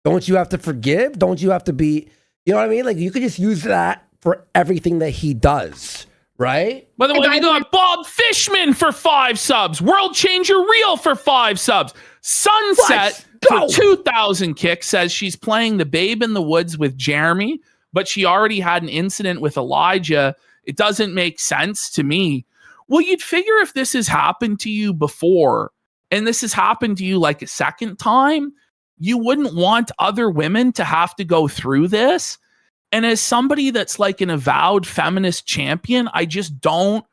Don't you have to forgive? Don't you have to be, you know what I mean? Like, you could just use that for everything that he does, right? By the way, we got Bob Fishman for 5 subs. World Changer Real for 5 subs. Sunset for 2,000 kicks says she's playing the babe in the woods with Jeremy, but she already had an incident with Elijah. It doesn't make sense to me. Well, you'd figure if this has happened to you before, and this has happened to you like a second time, you wouldn't want other women to have to go through this. And as somebody that's like an avowed feminist champion, I just don't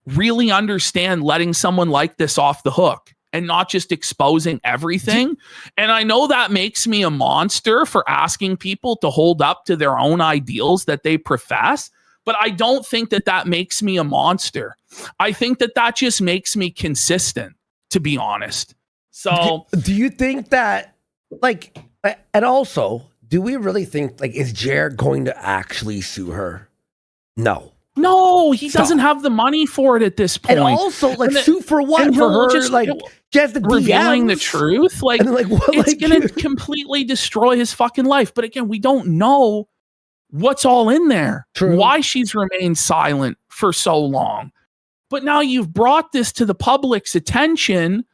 really understand letting someone like this off the hook and not just exposing everything. And I know that makes me a monster for asking people to hold up to their own ideals that they profess, but I don't think that that makes me a monster. I think that that just makes me consistent, to be honest. So do you think that, like, and also, do we really think, like, is Jared going to actually sue her? No, he doesn't have the money for it at this point. And also, like, sue for what? For her, just, like, just the revealing DMs? The truth? Like, like what, it's going to completely destroy his fucking life. But again, we don't know what's all in there. True. Why she's remained silent for so long. But now you've brought this to the public's attention,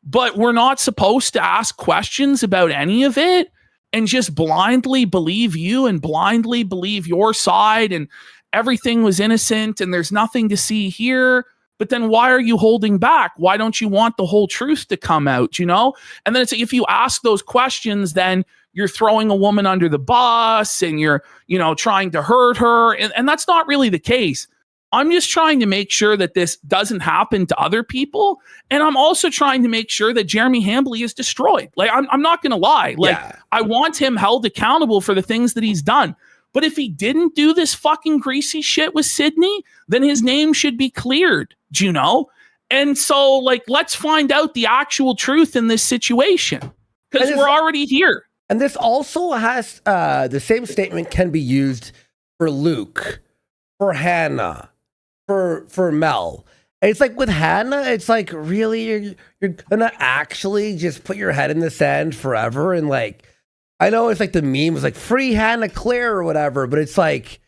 but we're not supposed to ask questions about any of it and just blindly believe you and blindly believe your side and everything was innocent and there's nothing to see here. But then why are you holding back? Why don't you want the whole truth to come out, you know? And then it's if you ask those questions, then you're throwing a woman under the bus and you're, you know, trying to hurt her. And that's not really the case. I'm just trying to make sure that this doesn't happen to other people. And I'm also trying to make sure that Jeremy Hambley is destroyed. Like, I'm not going to lie. Like, I want him held accountable for the things that he's done. But if he didn't do this fucking greasy shit with Sydney, then his name should be cleared, do you know? And so, like, let's find out the actual truth in this situation. Because we're already here. And this also has, the same statement can be used for Luke, for Hannah, for Mel. And it's like with Hannah, it's like, really, you're gonna actually just put your head in the sand forever? And like, I know it's like the meme was like free Hannah Claire or whatever, but it's like,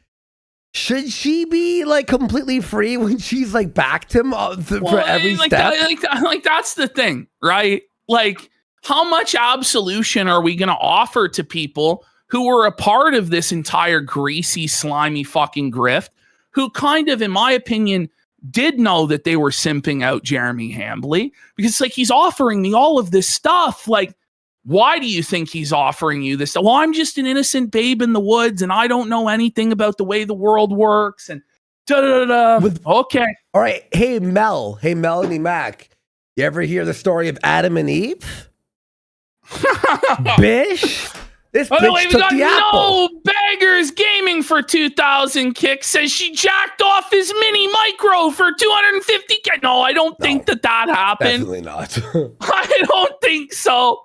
should she be like completely free when she's like backed him for every step? Like that's the thing, right? Like, how much absolution are we gonna offer to people who were a part of this entire greasy, slimy fucking grift, who kind of, in my opinion, did know that they were simping out Jeremy Hambley? Because it's like, he's offering me all of this stuff. Like, why do you think he's offering you this? Well, I'm just an innocent babe in the woods and I don't know anything about the way the world works and okay. All right. Hey, Melanie Mac, you ever hear the story of Adam and Eve? Bish? This By the way, bitch we took got the apple. No Baggers Gaming for 2,000 kicks. Says she jacked off his mini micro for 250. No, I don't think that happened. Definitely not. I don't think so.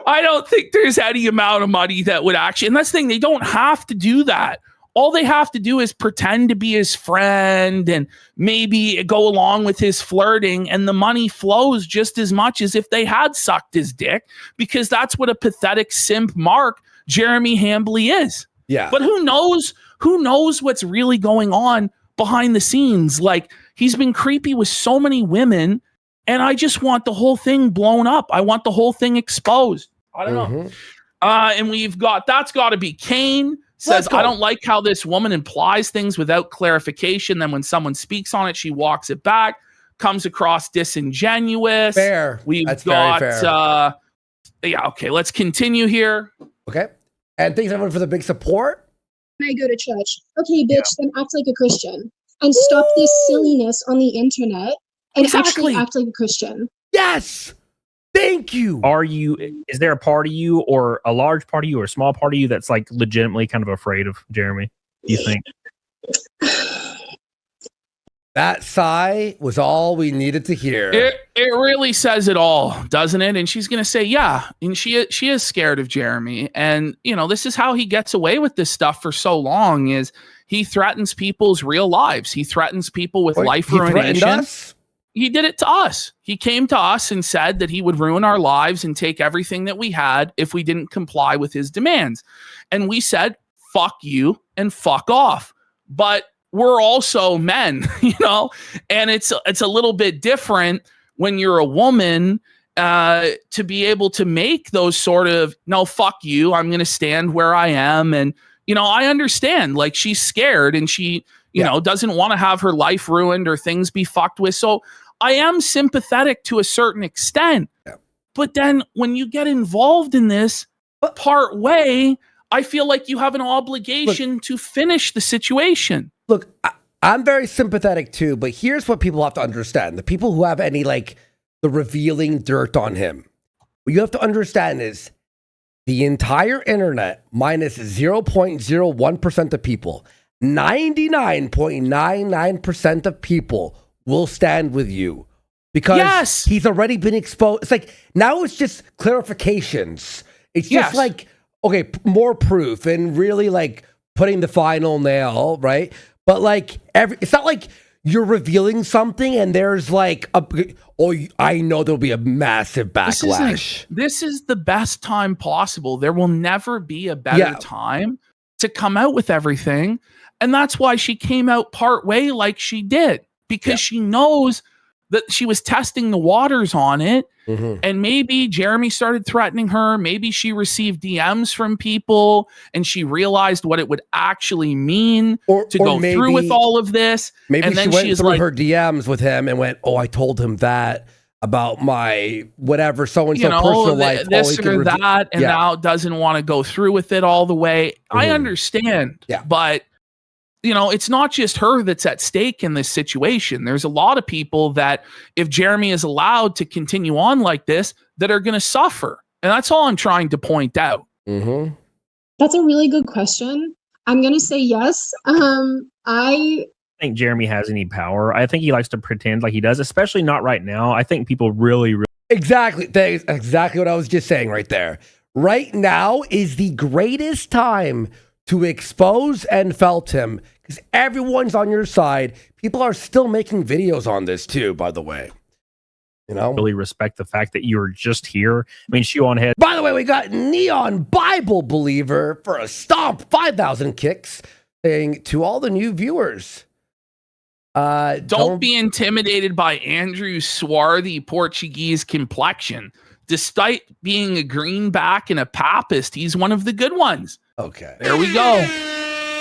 I don't think there's any amount of money that would actually. And that's the thing, they don't have to do that. All they have to do is pretend to be his friend and maybe go along with his flirting, and the money flows just as much as if they had sucked his dick, because that's what a pathetic simp mark Jeremy Hambley is. Yeah. But who knows what's really going on behind the scenes? Like, he's been creepy with so many women, and I just want the whole thing blown up. I want the whole thing exposed. I don't know. And we've got, that's got to be Kane. Says, I don't like how this woman implies things without clarification. Then when someone speaks on it, she walks it back, comes across disingenuous. Fair. That's got, very fair. Yeah, okay, let's continue here. Okay. And thanks everyone for the big support. I go to church. Okay, bitch, then act like a Christian. And stop this silliness on the internet and actually act like a Christian. Yes! Thank you. Is there a part of you, or a large part of you, or a small part of you that's like legitimately kind of afraid of Jeremy, do you think? That sigh was all we needed to hear. It really says it all, doesn't it? And she's going to say, yeah. And she is scared of Jeremy. And, you know, this is how he gets away with this stuff for so long, is he threatens people's real lives. He threatens people with life ruination. He did it to us. He came to us and said that he would ruin our lives and take everything that we had if we didn't comply with his demands. And we said, fuck you and fuck off. But we're also men, you know, and it's a little bit different when you're a woman to be able to make those sort of, no, fuck you, I'm going to stand where I am. And, you know, I understand, like, she's scared and she, you know, doesn't want to have her life ruined or things be fucked with. So I am sympathetic to a certain extent. Yeah. But then when you get involved in this part way, I feel like you have an obligation to finish the situation. Look, I'm very sympathetic too, but here's what people have to understand. The people who have any, like, the revealing dirt on him, what you have to understand is the entire internet minus 0.01% of people, 99.99% of people will stand with you because he's already been exposed. It's like, now it's just clarifications. It's just like, okay, more proof and really, like, putting the final nail, right? But, like, it's not like you're revealing something and there's like I know there'll be a massive backlash. This is the best time possible. There will never be a better time to come out with everything. And that's why she came out part way like she did, because she knows that she was testing the waters on it. Mm-hmm. And maybe Jeremy started threatening her. Maybe she received DMs from people and she realized what it would actually mean to go through with all of this. Maybe and then she went through her DMs with him and went, oh, I told him that about my whatever, so-and-so personal life. This or that, and now doesn't want to go through with it all the way. Mm-hmm. I understand, but you know, it's not just her that's at stake in this situation. There's a lot of people that, if Jeremy is allowed to continue on like this, that are going to suffer. And that's all I'm trying to point out. Mm-hmm. That's a really good question. I'm going to say yes. I think Jeremy has any power. I think he likes to pretend like he does, especially not right now. I think people really... Exactly. That's exactly what I was just saying right there. Right now is the greatest time to expose and felt him, because everyone's on your side. People are still making videos on this too, by the way. You know, really respect the fact that you were just here. I mean, shoe on head. By the way, we got Neon Bible Believer for a stomp 5,000 kicks, saying to all the new viewers, don't be intimidated by Andrew's swarthy Portuguese complexion. Despite being a greenback and a papist, he's one of the good ones. Okay. There we go.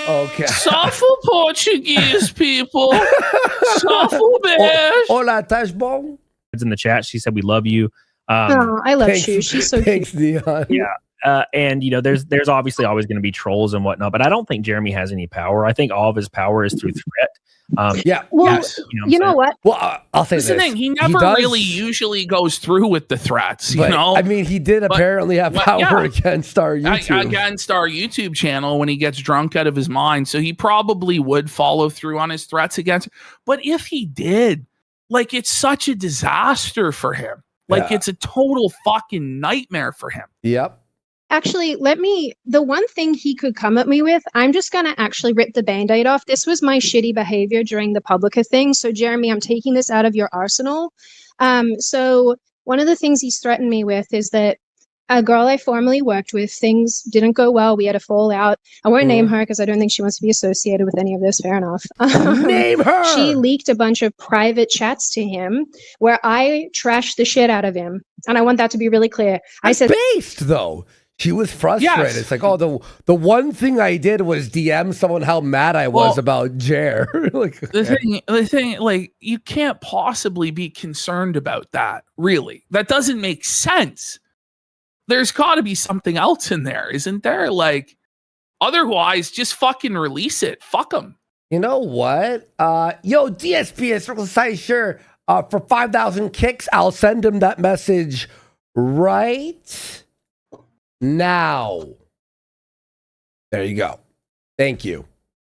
Okay. Suffer Portuguese people. Suffer, bitch. Hola, estás bom? It's in the chat. She said, we love you. I love Shu. She's so cute. Thanks, Neon. Yeah. And, you know, there's obviously always going to be trolls and whatnot, but I don't think Jeremy has any power. I think all of his power is through threat. Well, you know what? Well, I'll say this. That's the thing. He never really usually goes through with the threats, you know? I mean, he did apparently have power against our YouTube. Against our YouTube channel when he gets drunk out of his mind. So he probably would follow through on his threats against. But if he did, like, it's such a disaster for him. Like, it's a total fucking nightmare for him. Yep. Actually, the one thing he could come at me with, I'm just going to actually rip the Band-Aid off. This was my shitty behavior during the Publica thing. So, Jeremy, I'm taking this out of your arsenal. So one of the things he's threatened me with is that a girl I formerly worked with, things didn't go well. We had a fallout. I won't name her because I don't think she wants to be associated with any of this. Fair enough. Name her! She leaked a bunch of private chats to him where I trashed the shit out of him. And I want that to be really clear. I said, based, though. She was frustrated. Yes. It's like, oh, the one thing I did was DM someone how mad I was about Jer. Like, the thing, like, you can't possibly be concerned about that, really. That doesn't make sense. There's got to be something else in there, isn't there? Like, otherwise, just fucking release it. Fuck them. You know what? Yo, DSP, Circle Society, sure. For 5,000 kicks, I'll send him that message right now. There you go. Thank you.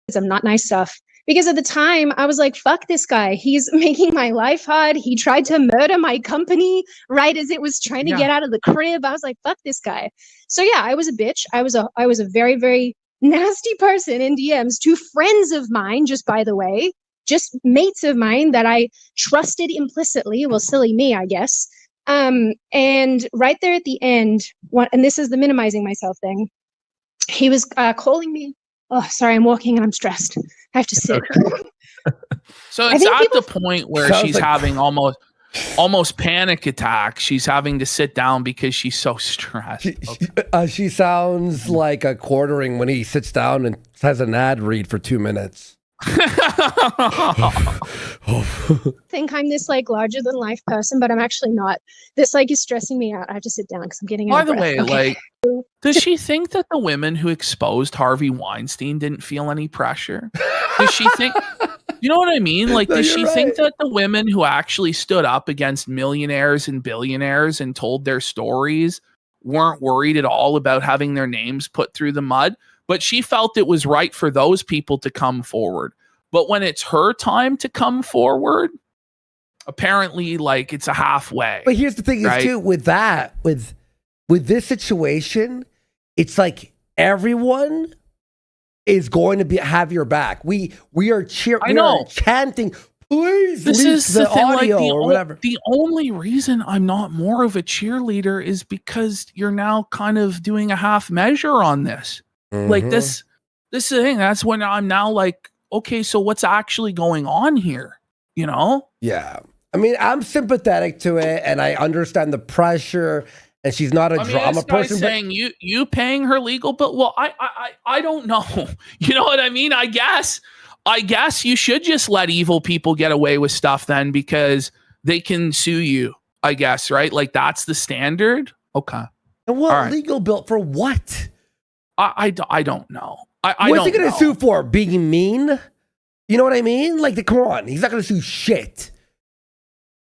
Some not nice stuff. Because at the time, I was like, fuck this guy. He's making my life hard. He tried to murder my company right as it was trying to get out of the crib. I was like, fuck this guy. So yeah, I was a bitch. I was a very, very nasty person in DMs to friends of mine, just by the way. just mates of mine that I trusted implicitly. Well, silly me, I guess. And right there at the end, and this is the minimizing myself thing, he was calling me. Oh, sorry, I'm walking and I'm stressed. I have to sit. So it's at the point where she's having almost panic attack. She's having to sit down because she's so stressed. She sounds like a quartering when he sits down and has an ad read for 2 minutes. Think I'm this like larger than life person, but I'm actually not. This like is stressing me out. I have to sit down because I'm getting out of breath. By the way, like, does she think that the women who exposed Harvey Weinstein didn't feel any pressure? Does she think, you know what I mean? Like, does she think that the women who actually stood up against millionaires and billionaires and told their stories weren't worried at all about having their names put through the mud? But she felt it was right for those people to come forward. But when it's her time to come forward, apparently, like, it's a halfway. But here's the thing is too, with this situation, it's like everyone is going to have your back. We are chanting, please this leak is the thing, audio like, or whatever. The only reason I'm not more of a cheerleader is because you're now kind of doing a half measure on this. Like this is the thing. That's when I'm now like, okay, so what's actually going on here? You know? Yeah. I mean, I'm sympathetic to it and I understand the pressure, and she's not a drama person. Saying you paying her legal bill. Well, I don't know. You know what I mean? I guess you should just let evil people get away with stuff then, because they can sue you, I guess, right? Like, that's the standard. Okay. And what legal bill for what? I don't know. What's he going to sue for? Being mean? You know what I mean? Like, come on. He's not going to sue shit.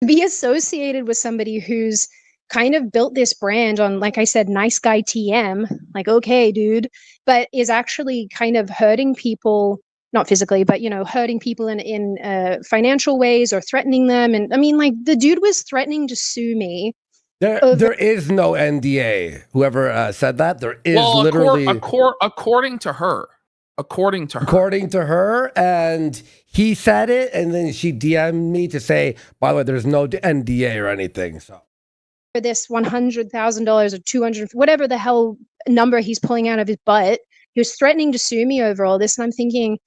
Be associated with somebody who's kind of built this brand on, like I said, nice guy TM, like, okay, dude, but is actually kind of hurting people, not physically, but, you know, hurting people in financial ways or threatening them. And I mean, like, the dude was threatening to sue me. There is no NDA. Whoever said that, there is literally according to her, and he said it, and then she DM'd me to say, by the way, there's no NDA or anything. So for this $100,000 or 200, whatever the hell number he's pulling out of his butt, he was threatening to sue me over all this, and I'm thinking,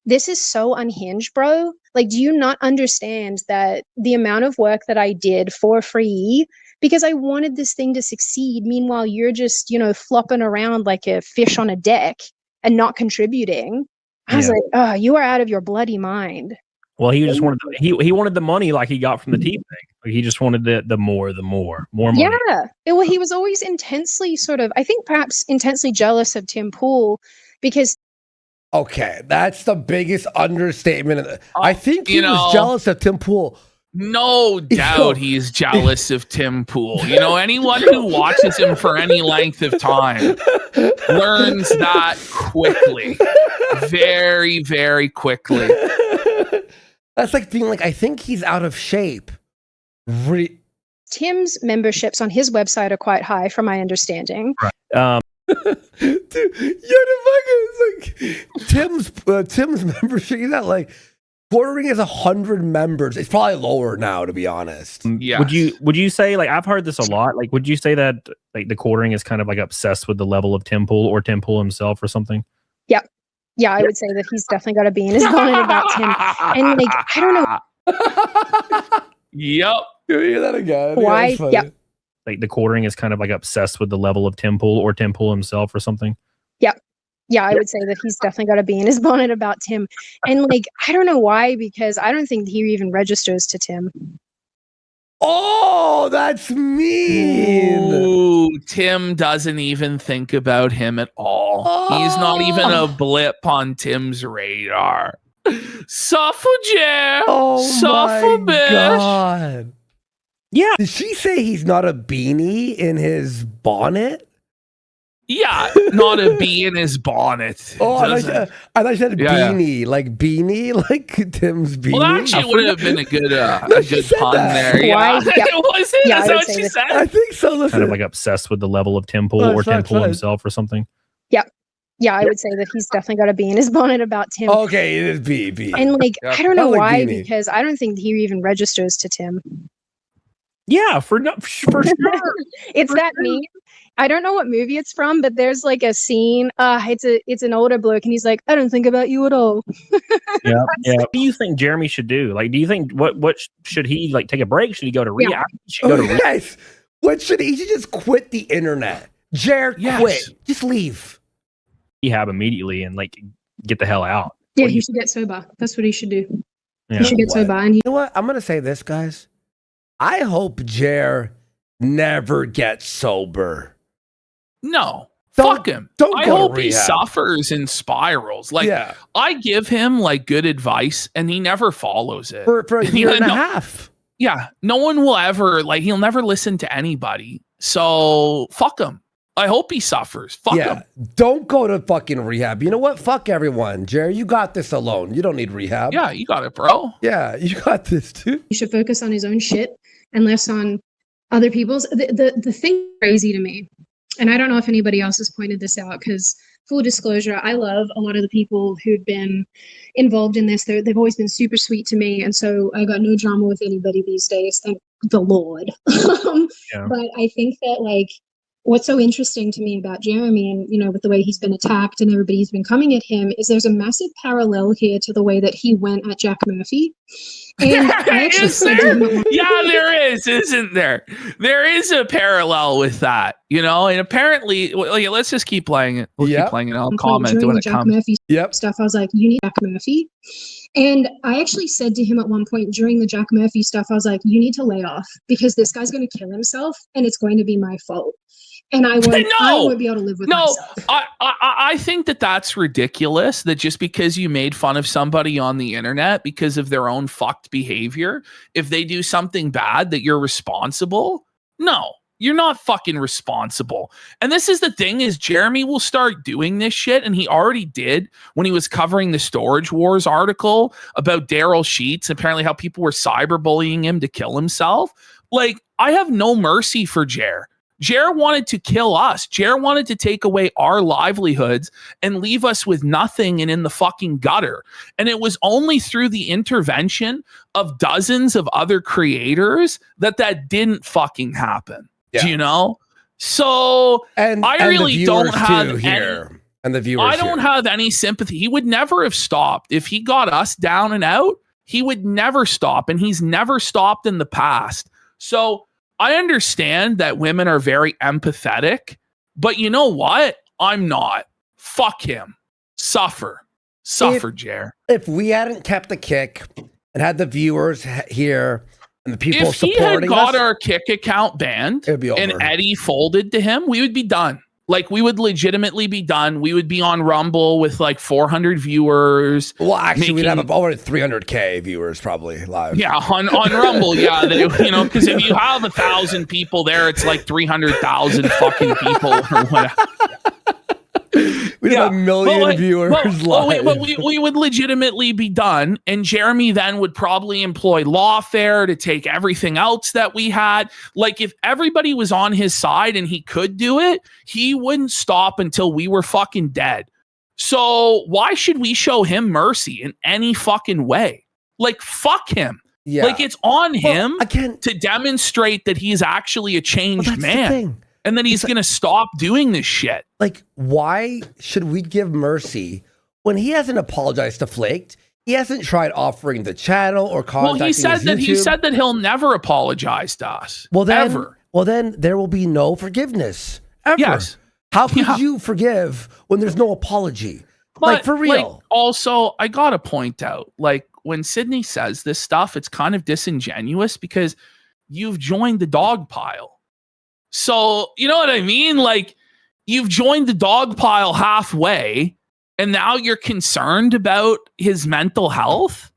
this is so unhinged, bro. Like, do you not understand that the amount of work that I did for free, because I wanted this thing to succeed. Meanwhile, you're just, you know, flopping around like a fish on a deck and not contributing. I was like, oh, you are out of your bloody mind. Well, he just wanted he wanted the money like he got from the tea thing. Like, he just wanted the more money. Yeah. Well, he was always intensely I think perhaps intensely jealous of Tim Pool because. Okay, that's the biggest understatement. I think he was jealous of Tim Pool. No doubt he's jealous of Tim Pool. You know, anyone who watches him for any length of time learns that quickly. Very, very quickly. That's like being like, I think he's out of shape. Tim's memberships on his website are quite high, from my understanding. Right. Dude, like Tim's membership, he's not like quartering is 100 members. It's probably lower now, to be honest. Yeah. Would you say, like, I've heard this a lot, like, would you say that like the quartering is kind of like obsessed with the level of Tim Pool or Tim Pool himself or something? Yeah, I would say that he's definitely got a bee in his bonnet about Tim. And like, I don't know. Yep. You hear that again? Why? Yep. Like, the quartering is kind of like obsessed with the level of Tim Pool or Tim Pool himself or something? Yeah, I would say that he's definitely got a bee in his bonnet about Tim. And like, I don't know why, because I don't think he even registers to Tim. Oh, that's mean. Ooh, Tim doesn't even think about him at all. Oh. He's not even a blip on Tim's radar. Suffragette. Oh my God. Yeah. Did she say he's not a beanie in his bonnet? Yeah, not a bee in his bonnet. Oh, I thought you said beanie, like Tim's beanie. Well, actually, would have been a good pun there. Yeah. Was it? Is that what she said? I think so. Listen. Kind of like obsessed with the level of Tim Pool or Tim Pool himself or something. Yep. Yeah, I would say that he's definitely got a bee in his bonnet about Tim. Okay, it is B. And like, Yep. I don't know I like why, Beanie. because I don't think he even registers to Tim. Yeah, for sure. It's that meme. I don't know what movie it's from, but there's like a scene. It's an older bloke, and he's like, "I don't think about you at all." Yeah. What do you think Jeremy should do? Like, do you think what should he like take a break? Should he go to Yeah. rehab? Should he go to rehab? Guys, what should he should just quit the internet? Jared, Yes. quit. Just leave. Rehab immediately and like get the hell out. Yeah, What do he you- should get sober. That's what he should do. Yeah. He should get What? sober, and You know what? I'm gonna say this, guys. I hope Jer never gets sober. No. Don't- Fuck him. don't I go to hope he rehab. suffers and spirals. Like, yeah, I give him like good advice and he never follows it. for a year and a No. half. Yeah. No one will ever, like, he'll never listen to anybody. So fuck him. I hope he suffers. Fuck him. Don't go to fucking rehab. You know what? Fuck everyone, Jerry. You got this alone. You don't need rehab. Yeah, you got it, bro. Yeah, you got this, dude. he should focus on his own shit and less on other people's. The thing crazy to me, and I don't know if anybody else has pointed this out, because full disclosure, I love a lot of the people who've been involved in this. They've always been super sweet to me, and so I got no drama with anybody these days, thank the Lord. Yeah. But I think that, like, what's so interesting to me about Jeremy, and you know, with the way he's been attacked and everybody's been coming at him, is there's a massive parallel here to the way that he went at Jack Murphy. And I actually Is said to him at one Yeah, there is, isn't there? There is a parallel with that, you know? And apparently, let's just keep playing it. We'll Yep. keep playing it. I'll point comment during when the it Jack comes. Murphy Yep. stuff. I was like, you need Jack Murphy. And I actually said to him at one point during the Jack Murphy stuff, I was like, you need to lay off, because this guy's going to kill himself and it's going to be my fault. And I won't be able to live with myself. I think that that's ridiculous, that just because you made fun of somebody on the internet because of their own fucked behavior, if they do something bad, that you're responsible. No, you're not fucking responsible. And this is the thing, is Jeremy will start doing this shit, and he already did when he was covering the Storage Wars article about Daryl Sheets, apparently how people were cyberbullying him to kill himself. Like, I have no mercy for Jer. Jer wanted to kill us. Jer wanted to take away our livelihoods and leave us with nothing and in the fucking gutter. And it was only through the intervention of dozens of other creators that didn't fucking happen. Yeah. Do you know? So And I and the really don't viewers have too here. And the viewers. I don't here. have any sympathy. He would never have stopped. If he got us down and out, he would never stop. And he's never stopped in the past. So I understand that women are very empathetic, but you know what? I'm not. Fuck him. Suffer, Jer. If we hadn't kept the kick and had the viewers here and the people If he supporting had got us, our kick account banned it'd be over. and Eddie folded to him, we would be done. Like, we would legitimately be done. We would be on Rumble with like 400 viewers. well, actually, we'd making- have over 300K viewers probably live. Yeah, on Rumble, yeah, because if you have 1,000 people there, it's like 300,000 fucking people or whatever. We'd have a million viewers live. But we would legitimately be done, and Jeremy then would probably employ lawfare to take everything else that we had. Like, if everybody was on his side and he could do it, he wouldn't stop until we were fucking dead. So why should we show him mercy in any fucking way? Like, fuck him. Yeah. Like, it's on him again to demonstrate that he's actually a changed that's the man, thing. and that he's going to stop doing this shit. Like, why should we give mercy when he hasn't apologized to Flaked? He hasn't tried offering the channel or contacting Well, he said his that YouTube. he'll never apologize to us. Well, then, ever. Well, then there will be no forgiveness ever. Yes. How could Yeah. you forgive when there's no apology? But, like, for real. like, also, I gotta point out, like, when Sydney says this stuff, it's kind of disingenuous because you've joined the dog pile. So, you know what I mean? Like, you've joined the dog pile halfway, and now you're concerned about his mental health?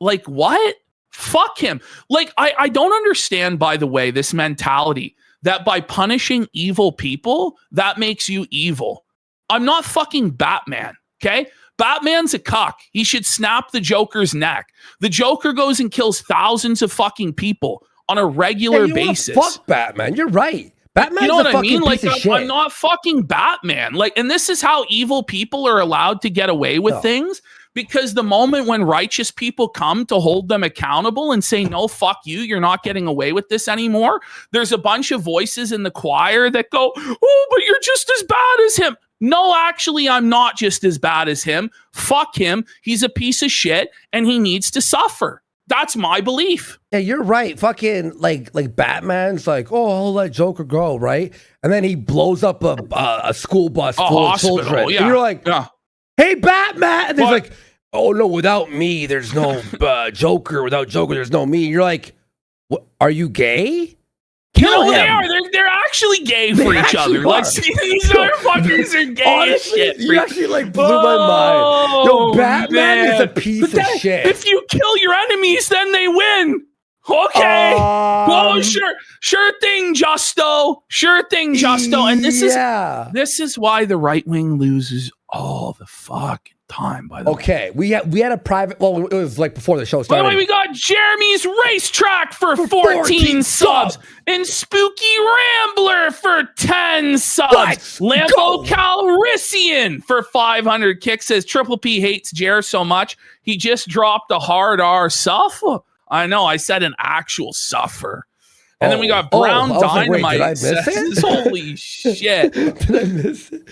Like, what? Fuck him. Like, I don't understand, by the way, this mentality that by punishing evil people, that makes you evil. I'm not fucking Batman, okay? Batman's a cuck. He should snap the Joker's neck. The Joker goes and kills thousands of fucking people on a regular Yeah, you wanna basis. Fuck Batman. You're right. Batman's you know what a I fucking mean? piece Like of shit. I'm not fucking Batman. Like, and this is how evil people are allowed to get away with things. Because the moment when righteous people come to hold them accountable and say, no, fuck you, you're not getting away with this anymore, there's a bunch of voices in the choir that go, oh, but you're just as bad as him. No, actually, I'm not just as bad as him. Fuck him. He's a piece of shit and he needs to suffer. That's my belief. Yeah, you're right. Fucking like Batman's like, oh, I'll let Joker go, right? And then he blows up a school bus full of children. Yeah. And you're like, hey, Batman. And he's like, oh, no, without me, there's no Joker. Without Joker, there's no me. And you're like, what, are you gay? Kill him. They are. They're actually gay for each other. Are. Like, these motherfuckers are gay Honestly, as shit. you actually like blew my mind. Yo, Batman is a piece of shit. If you kill your enemies, then they win. Okay. Well, sure thing, Justo. Sure thing, Justo. And this is why the right wing loses all the fucking time. By the way, okay, we had a private. Well, it was like before the show started. By the way, we got Jeremy's Racetrack for 14 subs and Spooky Rambler for 10 subs. Lambo Calrissian for 500 kicks says Triple P hates Jer so much he just dropped a hard R suffer. I know, I said an actual suffer. And then we got Brown Dynamite. Like, did I miss it? Holy shit. Did I miss it?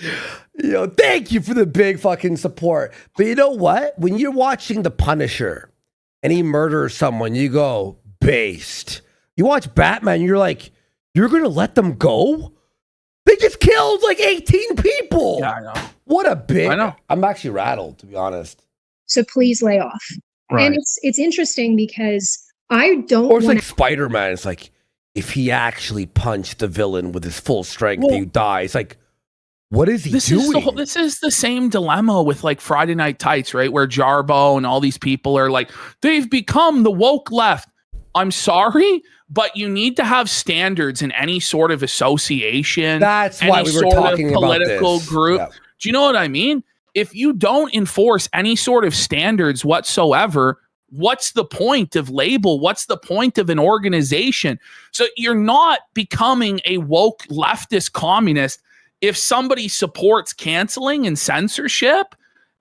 Yo, thank you for the big fucking support. But you know what? When you're watching The Punisher and he murders someone, you go, based. You watch Batman, you're like, you're going to let them go? They just killed like 18 people. Yeah, I know. What a big... I know. I'm actually rattled, to be honest. So please lay off. Right. And it's interesting because I don't Or it's wanna... like Spider-Man. It's like, if he actually punched the villain with his full strength, he dies. Like, what is he doing? This is the same dilemma with like Friday Night Tights, right? Where Jarbo and all these people are like, they've become the woke left. I'm sorry, but you need to have standards in any sort of association. That's why we were talking about political this. group. Yep. Do you know what I mean? If you don't enforce any sort of standards whatsoever, what's the point of label? What's the point of an organization? So you're not becoming a woke leftist communist if somebody supports canceling and censorship,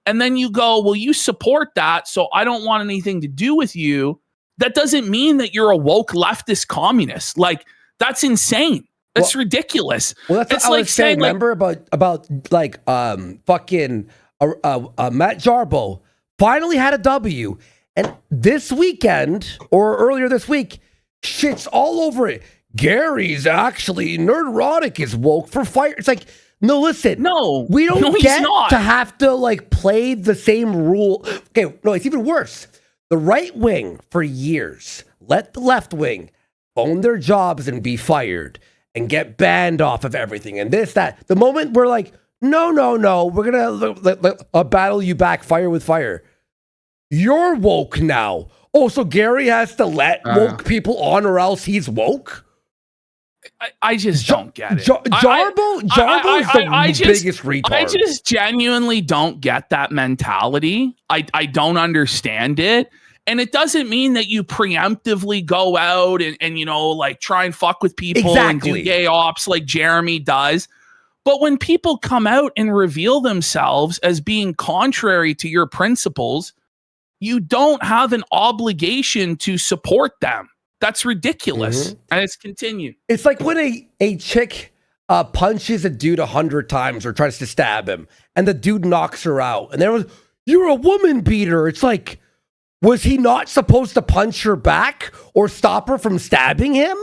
and then you go, well, you support that, so I don't want anything to do with you. That doesn't mean that you're a woke leftist communist. Like, that's insane. That's ridiculous. Well, that's it's what I like was saying. like, remember about like fucking Matt Jarbo finally had a W, and this weekend or earlier this week, shit's all over it. Gary's actually Nerdrotic is woke for fire. It's like, no, listen, we don't get to have to like play the same rule. Okay, no, it's even worse. The right wing for years let the left wing own their jobs and be fired and get banned off of everything and this, that. The moment we're like, no, we're gonna battle you back fire with fire. You're woke now. Oh, so Gary has to let woke people on or else he's woke? I just don't get it. Jarbo's the biggest retard. I just genuinely don't get that mentality. I don't understand it. And it doesn't mean that you preemptively go out and you know, like try and fuck with people and do gay ops like Jeremy does. But when people come out and reveal themselves as being contrary to your principles, you don't have an obligation to support them. That's ridiculous. Mm-hmm. And it's continue. It's like when a chick punches a dude 100 times or tries to stab him and the dude knocks her out. And there was, you're a woman beater. It's like, was he not supposed to punch her back or stop her from stabbing him?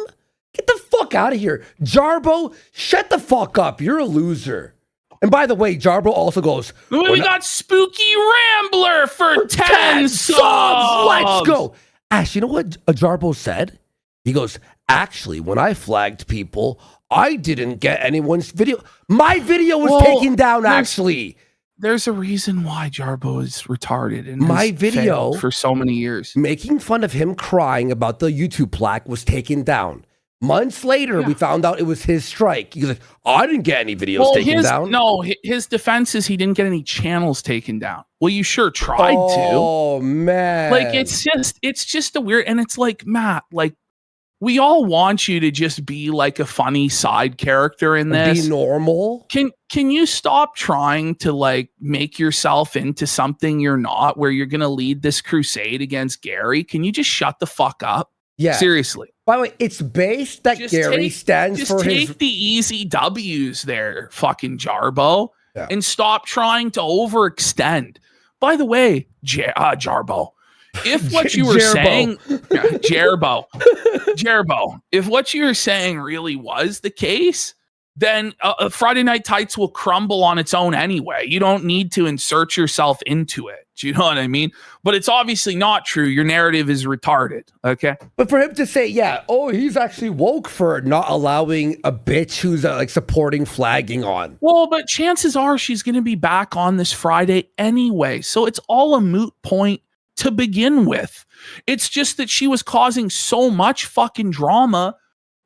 Get the fuck out of here. Jarbo, shut the fuck up. You're a loser. And by the way, Jarbo also goes, we got Spooky Rambler for 10 subs. Let's go. Ash, you know what Jarbo said? He goes, actually, when I flagged people, I didn't get anyone's video. My video was taken down, actually. There's a reason why Jarbo is retarded and my video for so many years. Making fun of him crying about the YouTube plaque was taken down. Months later, we found out it was his strike. He was like, I didn't get any videos taken down. No, his defense is he didn't get any channels taken down. Well, you sure tried to. Oh, man. Like, it's just a weird, and it's like, Matt, like, we all want you to just be like a funny side character in this. Be normal. Can you stop trying to like make yourself into something you're not, where you're going to lead this crusade against Gary? Can you just shut the fuck up? Yeah. Seriously. By the way, it's based that Gary stands for his... Just take the easy W's there, fucking Jarbo, and stop trying to overextend. By the way, Jarbo, if what you were saying... Jarbo, if what you were saying really was the case, then Friday Night Tights will crumble on its own anyway. You don't need to insert yourself into it. Do you know what I mean? But it's obviously not true. Your narrative is retarded. Okay. But for him to say, he's actually woke for not allowing a bitch who's like supporting flagging on. Well, but chances are she's going to be back on this Friday anyway. So it's all a moot point to begin with. It's just that she was causing so much fucking drama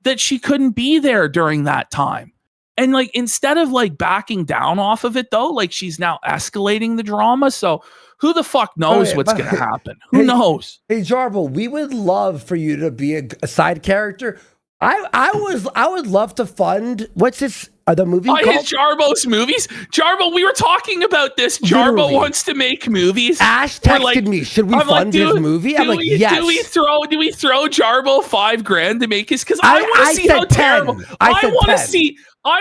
that she couldn't be there during that time. And like, instead of like backing down off of it though, like she's now escalating the drama. So who the fuck knows what's going to happen? Who knows? Hey, Jarbo, we would love for you to be a side character. I would love to fund, what's this, the movie called? His Jarbo's movies? Jarbo, we were talking about this. Jarbo wants to make movies. Ash texted me, should we fund his movie? I'm like, yes. Do we throw Jarbo $5,000 to make his? Because I want to see how terrible. I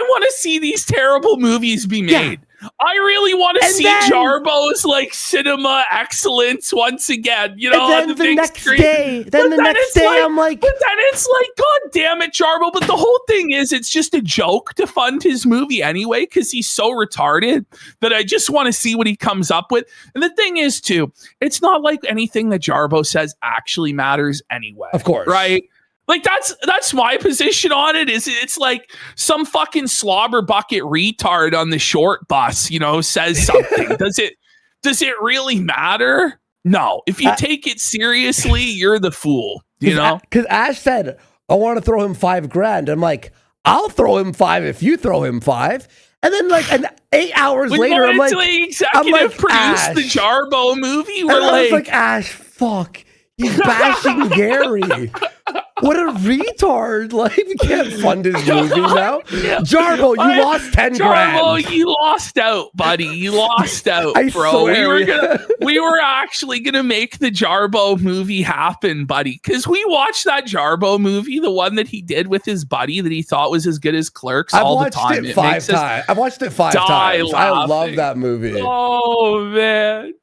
want to see these terrible movies be made. I really want to see Jarbo's like cinema excellence once again. You know, and then the next day, I'm like, but then it's like, God damn it, Jarbo. But the whole thing is, it's just a joke to fund his movie anyway, because he's so retarded that I just want to see what he comes up with. And the thing is, too, it's not like anything that Jarbo says actually matters anyway. Of course, right? Like that's my position on it. Is it's like some fucking slobber bucket retard on the short bus, you know, says something. Does it really matter? No. If you take it seriously, you're the fool. You know? Because Ash said, I want to throw him $5,000. I'm like, I'll throw him 5 if you throw him 5. And then like 8 hours later, I'm like, executive produce the Jarbo movie. I was like, Ash, fuck. He's bashing Gary. What a retard. Like, we can't fund his movie now. Jarbo, you lost $10,000. Jarbo, you lost out, buddy. You lost out, bro. We were actually gonna make the Jarbo movie happen, buddy. Because we watched that Jarbo movie, the one that he did with his buddy that he thought was as good as Clerks all the time. I've watched it 5 times. I love that movie. Oh, man.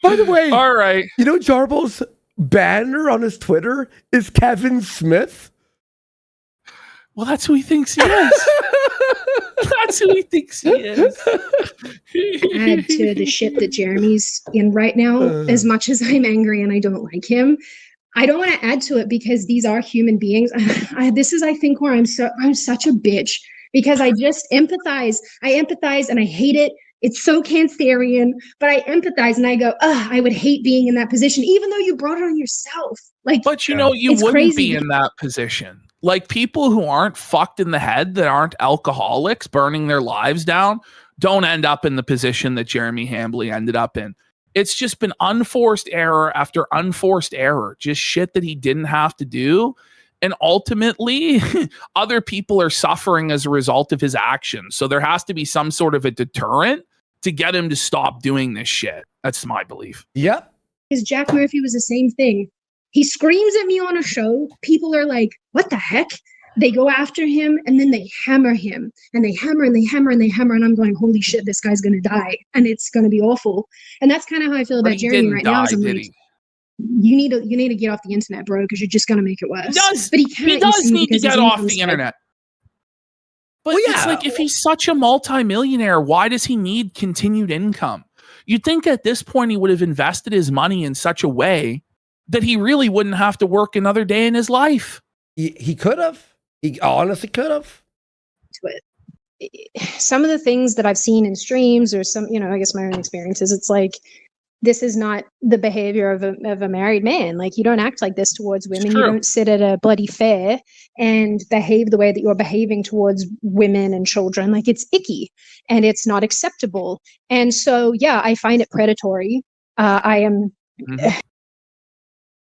By the way, all right. You know Jarbo's banner on his Twitter is Kevin Smith? Well, that's who he thinks he is. That's who he thinks he is. Add to the shit that Jeremy's in right now, as much as I'm angry and I don't like him, I don't want to add to it because these are human beings. This is, I think, where I'm such a bitch because I just empathize. I empathize and I hate it. It's so Cancerian, but I empathize and I go, I would hate being in that position, even though you brought it on yourself. Like, but you know, you wouldn't be in that position. Like people who aren't fucked in the head, that aren't alcoholics burning their lives down, don't end up in the position that Jeremy Hambly ended up in. It's just been unforced error after unforced error, just shit that he didn't have to do. And ultimately, other people are suffering as a result of his actions. So there has to be some sort of a deterrent to get him to stop doing this shit. That's my belief. Yep. Because Jack Murphy was the same thing. He screams at me on a show. People are like, what the heck? They go after him and then they hammer him. And they hammer and they hammer and they hammer. And I'm going, holy shit, this guy's going to die. And it's going to be awful. And that's kind of how I feel about Jeremy right now. I'm like, you need to get off the internet, bro, because you're just going to make it worse. But he does need to get off the internet. But it's like, if he's such a multimillionaire, why does he need continued income? You'd think at this point he would have invested his money in such a way that he really wouldn't have to work another day in his life. He could have. He honestly could have. Some of the things that I've seen in streams or some, I guess my own experiences, it's like, this is not the behavior of a married man. Like, you don't act like this towards women. You don't sit at a bloody fair and behave the way that you're behaving towards women and children. Like, it's icky and it's not acceptable. And so, I find it predatory. I am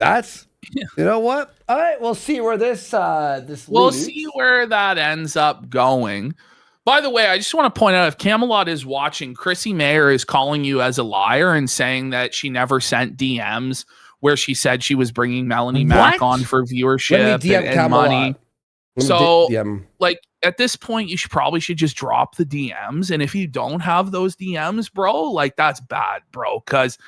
You know what? All right, we'll see where this We'll leads. see where that ends up going. By the way, I just want to point out, if Camelot is watching, Chrissy Mayer is calling you as a liar and saying that she never sent DMs where she said she was bringing Melanie Mack on for viewership and money. So, like, at this point, you probably should just drop the DMs. And if you don't have those DMs, bro, like, that's bad, bro. Because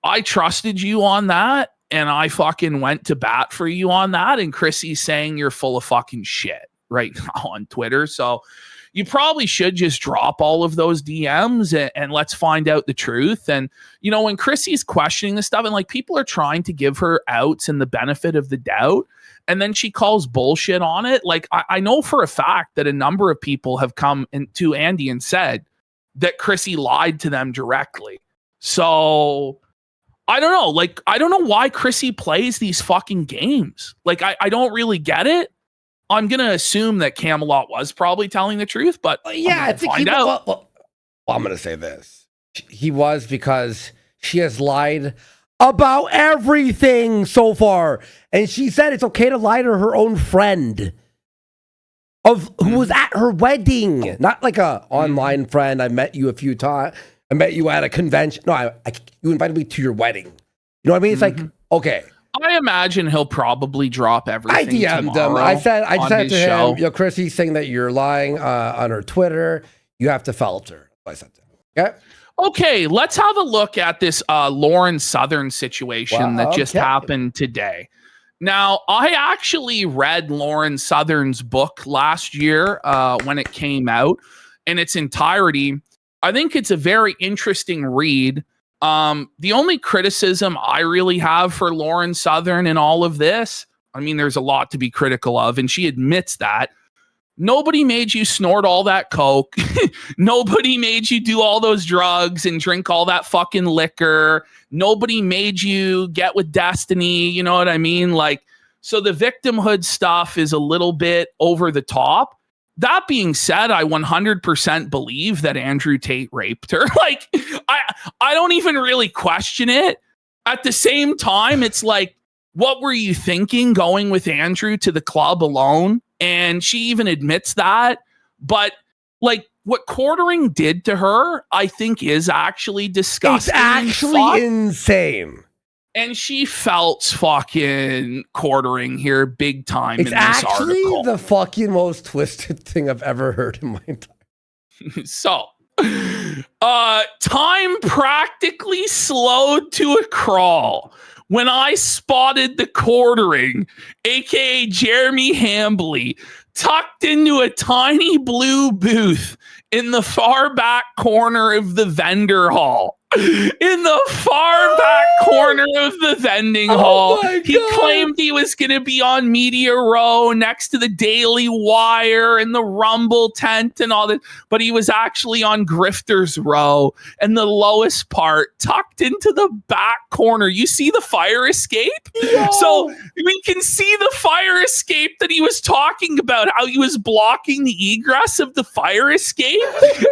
I trusted you on that, and I fucking went to bat for you on that. And Chrissy's saying you're full of fucking shit right now on Twitter. So you probably should just drop all of those DMs and let's find out the truth. And, you know, when Chrissy's questioning this stuff and like people are trying to give her outs and the benefit of the doubt, and then she calls bullshit on it. Like, I know for a fact that a number of people have come to Andy and said that Chrissy lied to them directly. So I don't know. Like, I don't know why Chrissy plays these fucking games. Like, I don't really get it. I'm going to assume that Camelot was probably telling the truth, but yeah, I think find out. Well, I'm going to say this. He was, because she has lied about everything so far. And she said it's okay to lie to her own friend who was at her wedding. Not like a online friend. I met you a few times. I met you at a convention. No, you invited me to your wedding. You know what I mean? It's like, okay. I imagine he'll probably drop everything. I DM'd him. I said to him, yo, Chrissy's saying that you're lying on her Twitter. You have to filter. I said to him. Okay. Okay, let's have a look at this Lauren Southern situation that just happened today. Now, I actually read Lauren Southern's book last year when it came out in its entirety. I think it's a very interesting read. The only criticism I really have for Lauren Southern in all of this, I mean, there's a lot to be critical of, and she admits that. Nobody made you snort all that coke. Nobody made you do all those drugs and drink all that fucking liquor. Nobody made you get with Destiny. You know what I mean? Like, so the victimhood stuff is a little bit over the top. That being said, I 100% believe that Andrew Tate raped her. Like, I don't even really question it. At the same time, it's like, what were you thinking going with Andrew to the club alone? And she even admits that. But like, what Quartering did to her, I think is actually disgusting. It's actually insane. And she felt fucking Quartering here big time in this article. It's actually the fucking most twisted thing I've ever heard in my entire. So, time practically slowed to a crawl when I spotted the Quartering, aka Jeremy Hambley, tucked into a tiny blue booth in the far back corner of the vendor hall. In the far back corner of the vending hall. He claimed he was going to be on Media Row next to the Daily Wire and the Rumble tent and all that, but he was actually on Grifters Row and the lowest part, tucked into the back corner. You see the fire escape? Yo. So we can see the fire escape that he was talking about, how he was blocking the egress of the fire escape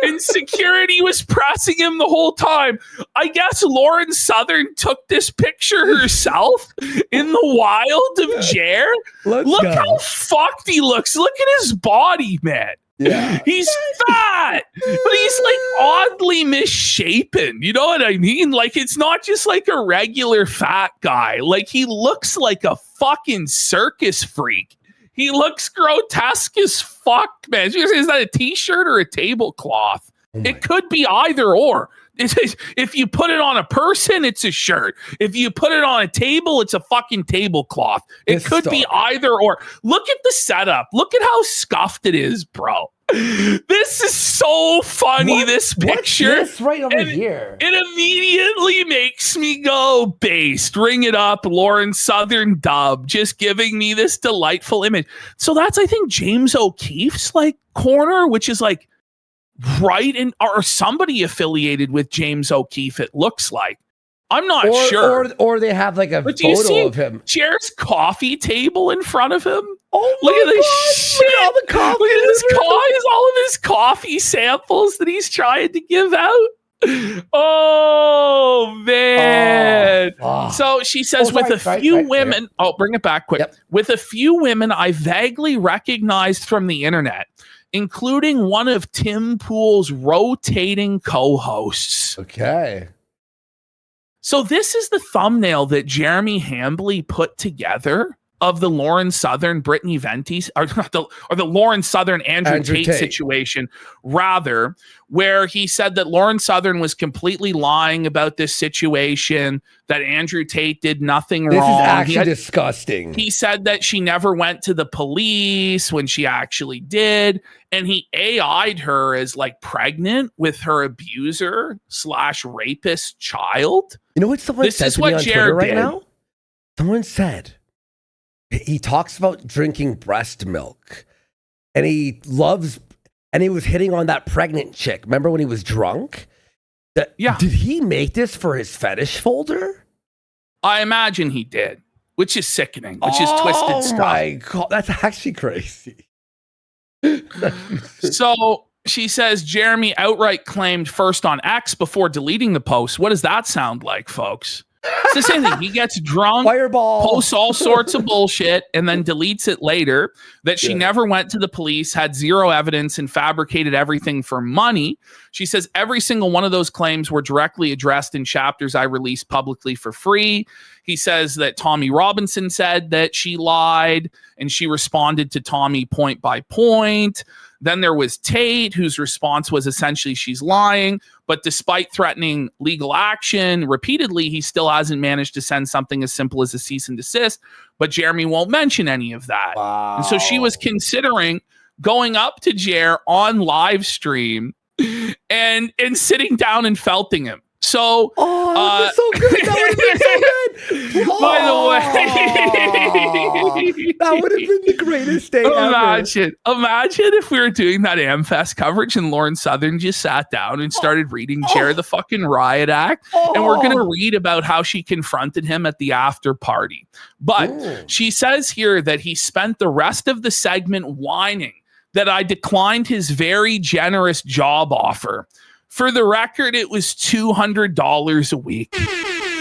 and security was pressing him the whole time. I guess Lauren Southern took this picture herself in the wild of Jer. Look how fucked he looks. Look at his body, man. Yeah. He's fat, but he's like oddly misshapen. You know what I mean? Like, it's not just like a regular fat guy. Like, he looks like a fucking circus freak. He looks grotesque as fuck, man. Is that a t-shirt or a tablecloth? It could be either or. If you put it on a person, it's a shirt. If you put it on a table, it's a fucking tablecloth. It could be either or. Look at the setup. Look at how scuffed it is, bro. This is so funny, this picture. What's this right over here? It immediately makes me go, based. Ring it up, Lauren Southern dub. Just giving me this delightful image. So that's, I think, James O'Keefe's like corner, which is like, right, and or somebody affiliated with James O'Keefe, it looks like. I'm not sure. Or they have like a photo of him. Jer's coffee table in front of him. Oh, look at this shit. Look at all the coffee. Look at this all of his coffee samples that he's trying to give out. Oh man. So she says, with a few women, bring it back quick. Yep. With a few women I vaguely recognized from the internet, including one of Tim Pool's rotating co-hosts. Okay. So this is the thumbnail that Jeremy Hambly put together of the Lauren Southern, Brittany Venti, or the Lauren Southern, Andrew Tate situation, rather, where he said that Lauren Southern was completely lying about this situation, that Andrew Tate did nothing wrong. This is actually disgusting. He said that she never went to the police when she actually did, and he AI'd her as like pregnant with her abuser / rapist child. You know what someone said to me on Twitter right now? Someone said, he talks about drinking breast milk and he was hitting on that pregnant chick. Remember when he was drunk? Yeah. Did he make this for his fetish folder? I imagine he did, which is sickening, which is twisted stuff. Oh my God, that's actually crazy. So she says Jeremy outright claimed first on X before deleting the post. What does that sound like, folks? It's the same thing. He gets drunk, posts all sorts of bullshit, and then deletes it later. That she never went to the police, had zero evidence, and fabricated everything for money. She says every single one of those claims were directly addressed in chapters I released publicly for free. He says that Tommy Robinson said that she lied, and she responded to Tommy point by point. Then there was Tate, whose response was essentially she's lying. But despite threatening legal action repeatedly, he still hasn't managed to send something as simple as a cease and desist. But Jeremy won't mention any of that. Wow. And so she was considering going up to Jer on live stream and sitting down and felting him. So, that was so good. That would have been so good. By the way, that would have been the greatest day Imagine if we were doing that AmFest coverage and Lauren Southern just sat down and started reading Jared the fucking riot act. And we're going to read about how she confronted him at the after party. But she says here that he spent the rest of the segment whining that I declined his very generous job offer. For the record, it was $200 a week,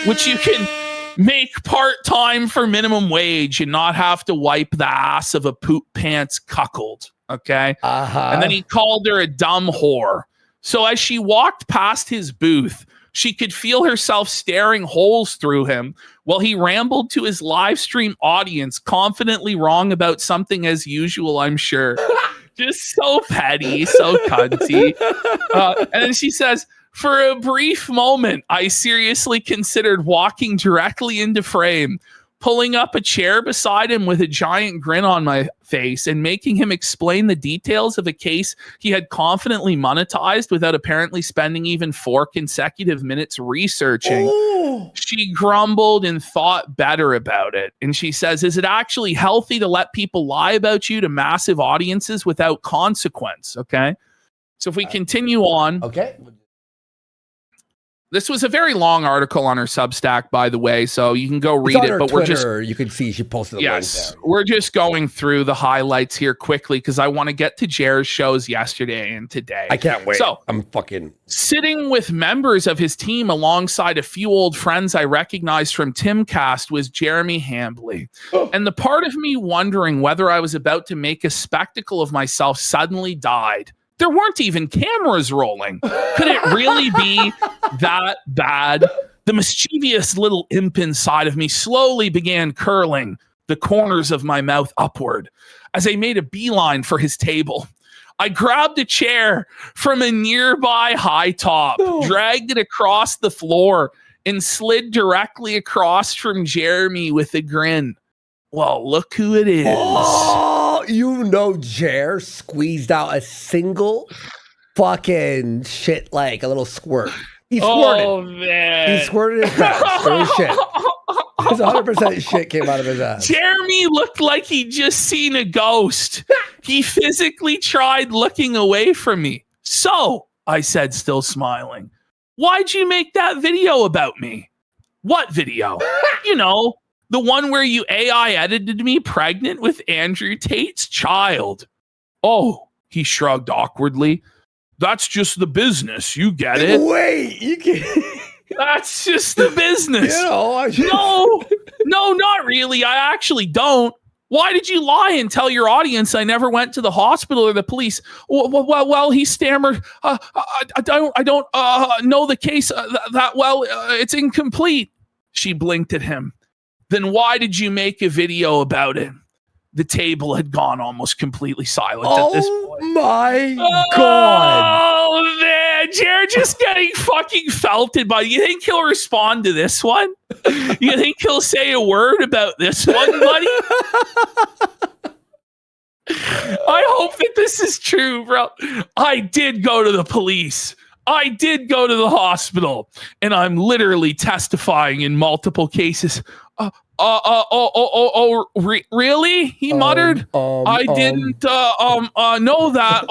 which you can make part-time for minimum wage and not have to wipe the ass of a poop pants cuckold, okay? And then he called her a dumb whore. So as she walked past his booth, she could feel herself staring holes through him while he rambled to his live stream audience, confidently wrong about something as usual, I'm sure. Just so petty, so cunty. And then she says, for a brief moment, I seriously considered walking directly into frame, pulling up a chair beside him with a giant grin on my face and making him explain the details of a case he had confidently monetized without apparently spending even 4 consecutive minutes researching. Ooh. She grumbled and thought better about it. And she says, is it actually healthy to let people lie about you to massive audiences without consequence? Okay. So if we continue on. Okay. This was a very long article on her Substack, by the way, so you can go read it. But Twitter, you can see she posted a link there. We're just going through the highlights here quickly because I want to get to Jared's shows yesterday and today. I can't wait. So I'm fucking sitting with members of his team alongside a few old friends I recognized from Timcast was Jeremy Hambly. And the part of me wondering whether I was about to make a spectacle of myself suddenly died. There weren't even cameras rolling. Could it really be that bad? The mischievous little imp inside of me slowly began curling the corners of my mouth upward as I made a beeline for his table. I grabbed a chair from a nearby high top, dragged it across the floor, and slid directly across from Jeremy with a grin. Well, look who it is. Oh, you know, Jer squeezed out a single fucking shit, like a little squirt. He squirted. Oh, man. He squirted his ass. It was shit. His 100% shit came out of his ass. Jeremy looked like he'd just seen a ghost. He physically tried looking away from me. So, I said, still smiling, why'd you make that video about me? What video? You know, the one where you AI edited me pregnant with Andrew Tate's child. Oh, he shrugged awkwardly. That's just the business. You get it. Wait, you can. That's just the business. You know, No, not really. I actually don't. Why did you lie and tell your audience I never went to the hospital or the police? Well, he stammered. I don't know the case that well. It's incomplete. She blinked at him. Then why did you make a video about it? The table had gone almost completely silent at this point. Oh my God. Oh man, Jared just getting fucking felted by. You think he'll respond to this one? You think he'll say a word about this one, buddy? I hope that this is true, bro. I did go to the police. I did go to the hospital, and I'm literally testifying in multiple cases. Really? He muttered. I didn't know that.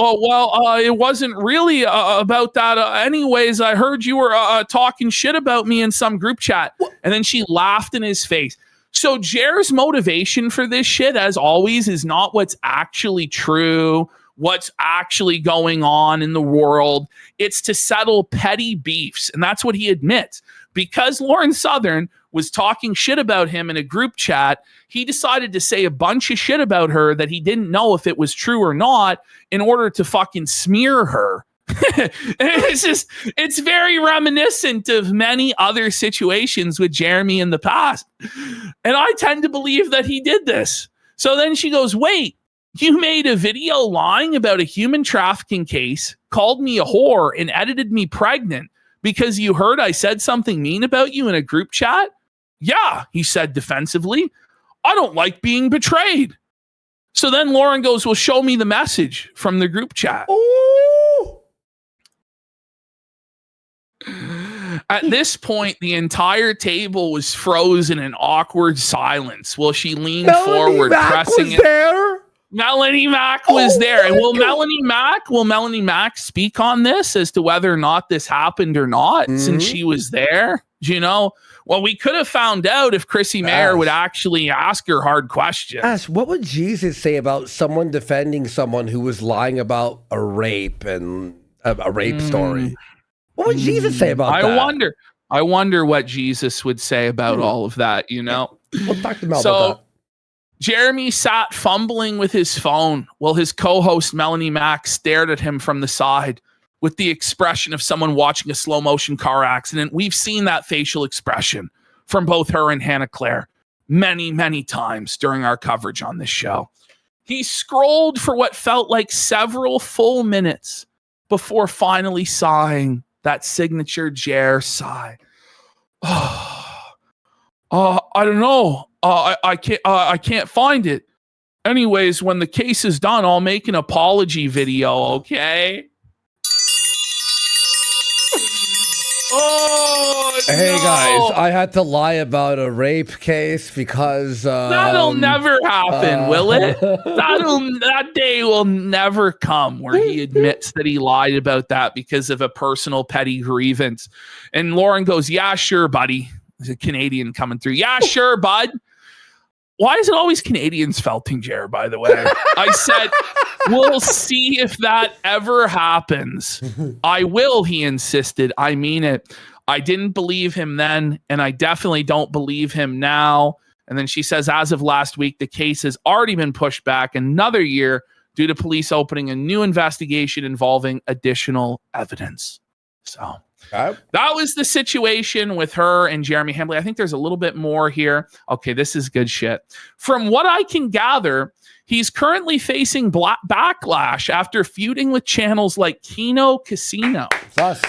It wasn't really about that. Anyways, I heard you were talking shit about me in some group chat. And then she laughed in his face. So Jer's motivation for this shit, as always, is not what's actually true, what's actually going on in the world. It's to settle petty beefs. And that's what he admits. Because Lauren Southern was talking shit about him in a group chat, he decided to say a bunch of shit about her that he didn't know if it was true or not in order to fucking smear her. It's very reminiscent of many other situations with Jeremy in the past. And I tend to believe that he did this. So then she goes, wait, you made a video lying about a human trafficking case, called me a whore, and edited me pregnant because you heard I said something mean about you in a group chat? Yeah, he said defensively. I don't like being betrayed. So then Lauren goes, well, show me the message from the group chat. Ooh. At this point, the entire table was frozen in awkward silence while she leaned forward, pressing it. There? Melanie Mack was there. And will Melanie Mack speak on this as to whether or not this happened or not, since she was there? Do you know? Well, we could have found out if Chrissy Mayer would actually ask her hard questions. Ash, what would Jesus say about someone defending someone who was lying about a rape and a rape story? What would Jesus say about that? I wonder what Jesus would say about all of that, you know? We'll talk to Mel about that. Jeremy sat fumbling with his phone while his co-host Melanie Mack stared at him from the side with the expression of someone watching a slow motion car accident. We've seen that facial expression from both her and Hannah Claire many, many times during our coverage on this show. He scrolled for what felt like several full minutes before finally sighing that signature Jer sigh. I don't know. I can't find it. Anyways, when the case is done, I'll make an apology video, okay? Hey guys, I had to lie about a rape case because that'll never happen, will it? That day will never come where he admits that he lied about that because of a personal petty grievance. And Lauren goes, "Yeah, sure, buddy." There's a Canadian coming through. "Yeah, sure, bud." Why is it always Canadians felting Jer, by the way? I said, we'll see if that ever happens. I will, he insisted. I mean it. I didn't believe him then, and I definitely don't believe him now. And then she says, as of last week, the case has already been pushed back another year due to police opening a new investigation involving additional evidence. So that was the situation with her and Jeremy Hambley. I think there's a little bit more here. Okay, this is good shit. From what I can gather, he's currently facing backlash after feuding with channels like Kino Casino. Thus,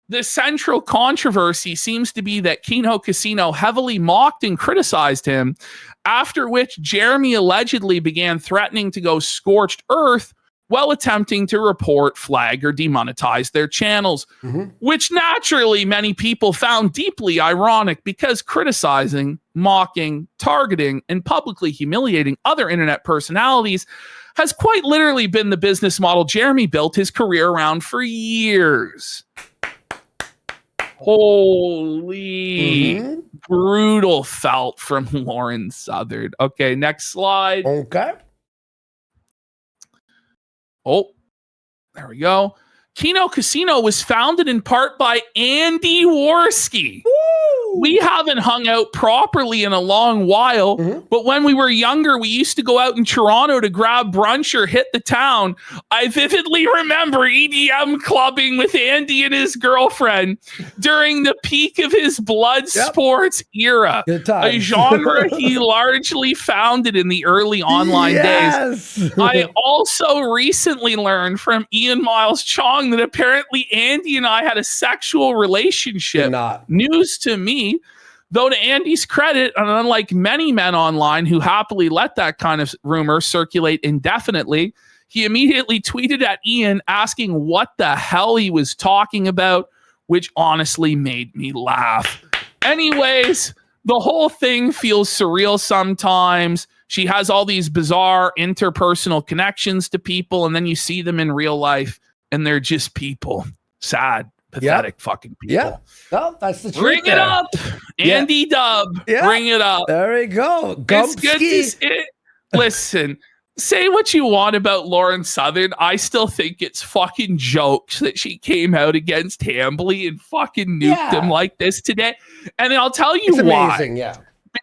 the central controversy seems to be that Kino Casino heavily mocked and criticized him, after which Jeremy allegedly began threatening to go scorched earth while attempting to report, flag, or demonetize their channels, which naturally many people found deeply ironic because criticizing, mocking, targeting, and publicly humiliating other internet personalities has quite literally been the business model Jeremy built his career around for years. Holy brutal felt from Lauren Southern. Okay, next slide. Okay. Oh, there we go. Kino Casino was founded in part by Andy Worski. Woo! We haven't hung out properly in a long while, but when we were younger, we used to go out in Toronto to grab brunch or hit the town. I vividly remember EDM clubbing with Andy and his girlfriend during the peak of his blood sports era, a genre he largely founded in the early online days. I also recently learned from Ian Miles Chong that apparently Andy and I had a sexual relationship. News to me, though to Andy's credit, and unlike many men online who happily let that kind of rumor circulate indefinitely, he immediately tweeted at Ian asking what the hell he was talking about, which honestly made me laugh. Anyways, the whole thing feels surreal sometimes. She has all these bizarre interpersonal connections to people, and then you see them in real life, and they're just people. Sad, pathetic fucking people. Yeah, no, that's the truth. Bring it up, Andy Dub. Bring it up. There we go. It's good to listen, say what you want about Lauren Southern. I still think it's fucking jokes that she came out against Hambly and fucking nuked him like this today. And I'll tell you why. Amazing,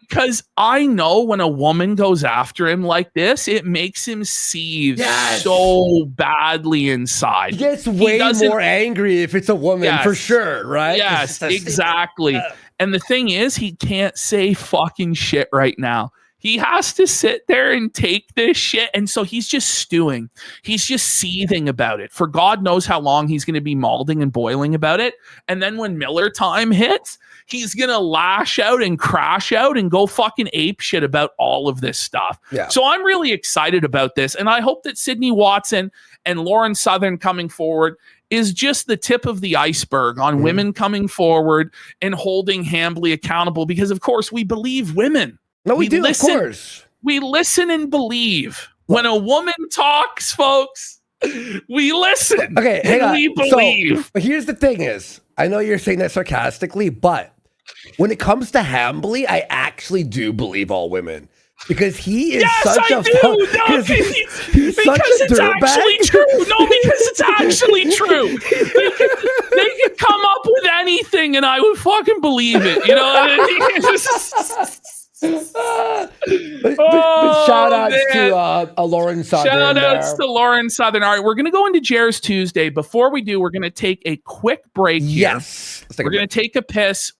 because I know when a woman goes after him like this, it makes him seethe so badly inside. He gets way more angry if it's a woman, for sure, right? Yes, exactly. And the thing is, he can't say fucking shit right now. He has to sit there and take this shit. And so he's just stewing. He's just seething about it. For God knows how long he's going to be malding and boiling about it. And then when Miller time hits, he's going to lash out and crash out and go fucking ape shit about all of this stuff. So I'm really excited about this. And I hope that Sydney Watson and Lauren Southern coming forward is just the tip of the iceberg on women coming forward and holding Hambly accountable. Because, of course, we believe women. No, we do, listen, of course. We listen and believe. When a woman talks, folks, we listen. Okay, hang on. We believe. So, here's the thing is, I know you're saying that sarcastically, but when it comes to Hambly, I actually do believe all women. Because he is such a... Because it's actually true. No, because it's actually true. They could come up with anything and I would fucking believe it. You know? but shout outs to Lauren Southern. Shout outs to Lauren Southern. All right, we're going to go into Jares Tuesday. Before we do, we're going to take a quick break here. Yes. We're going to take a piss.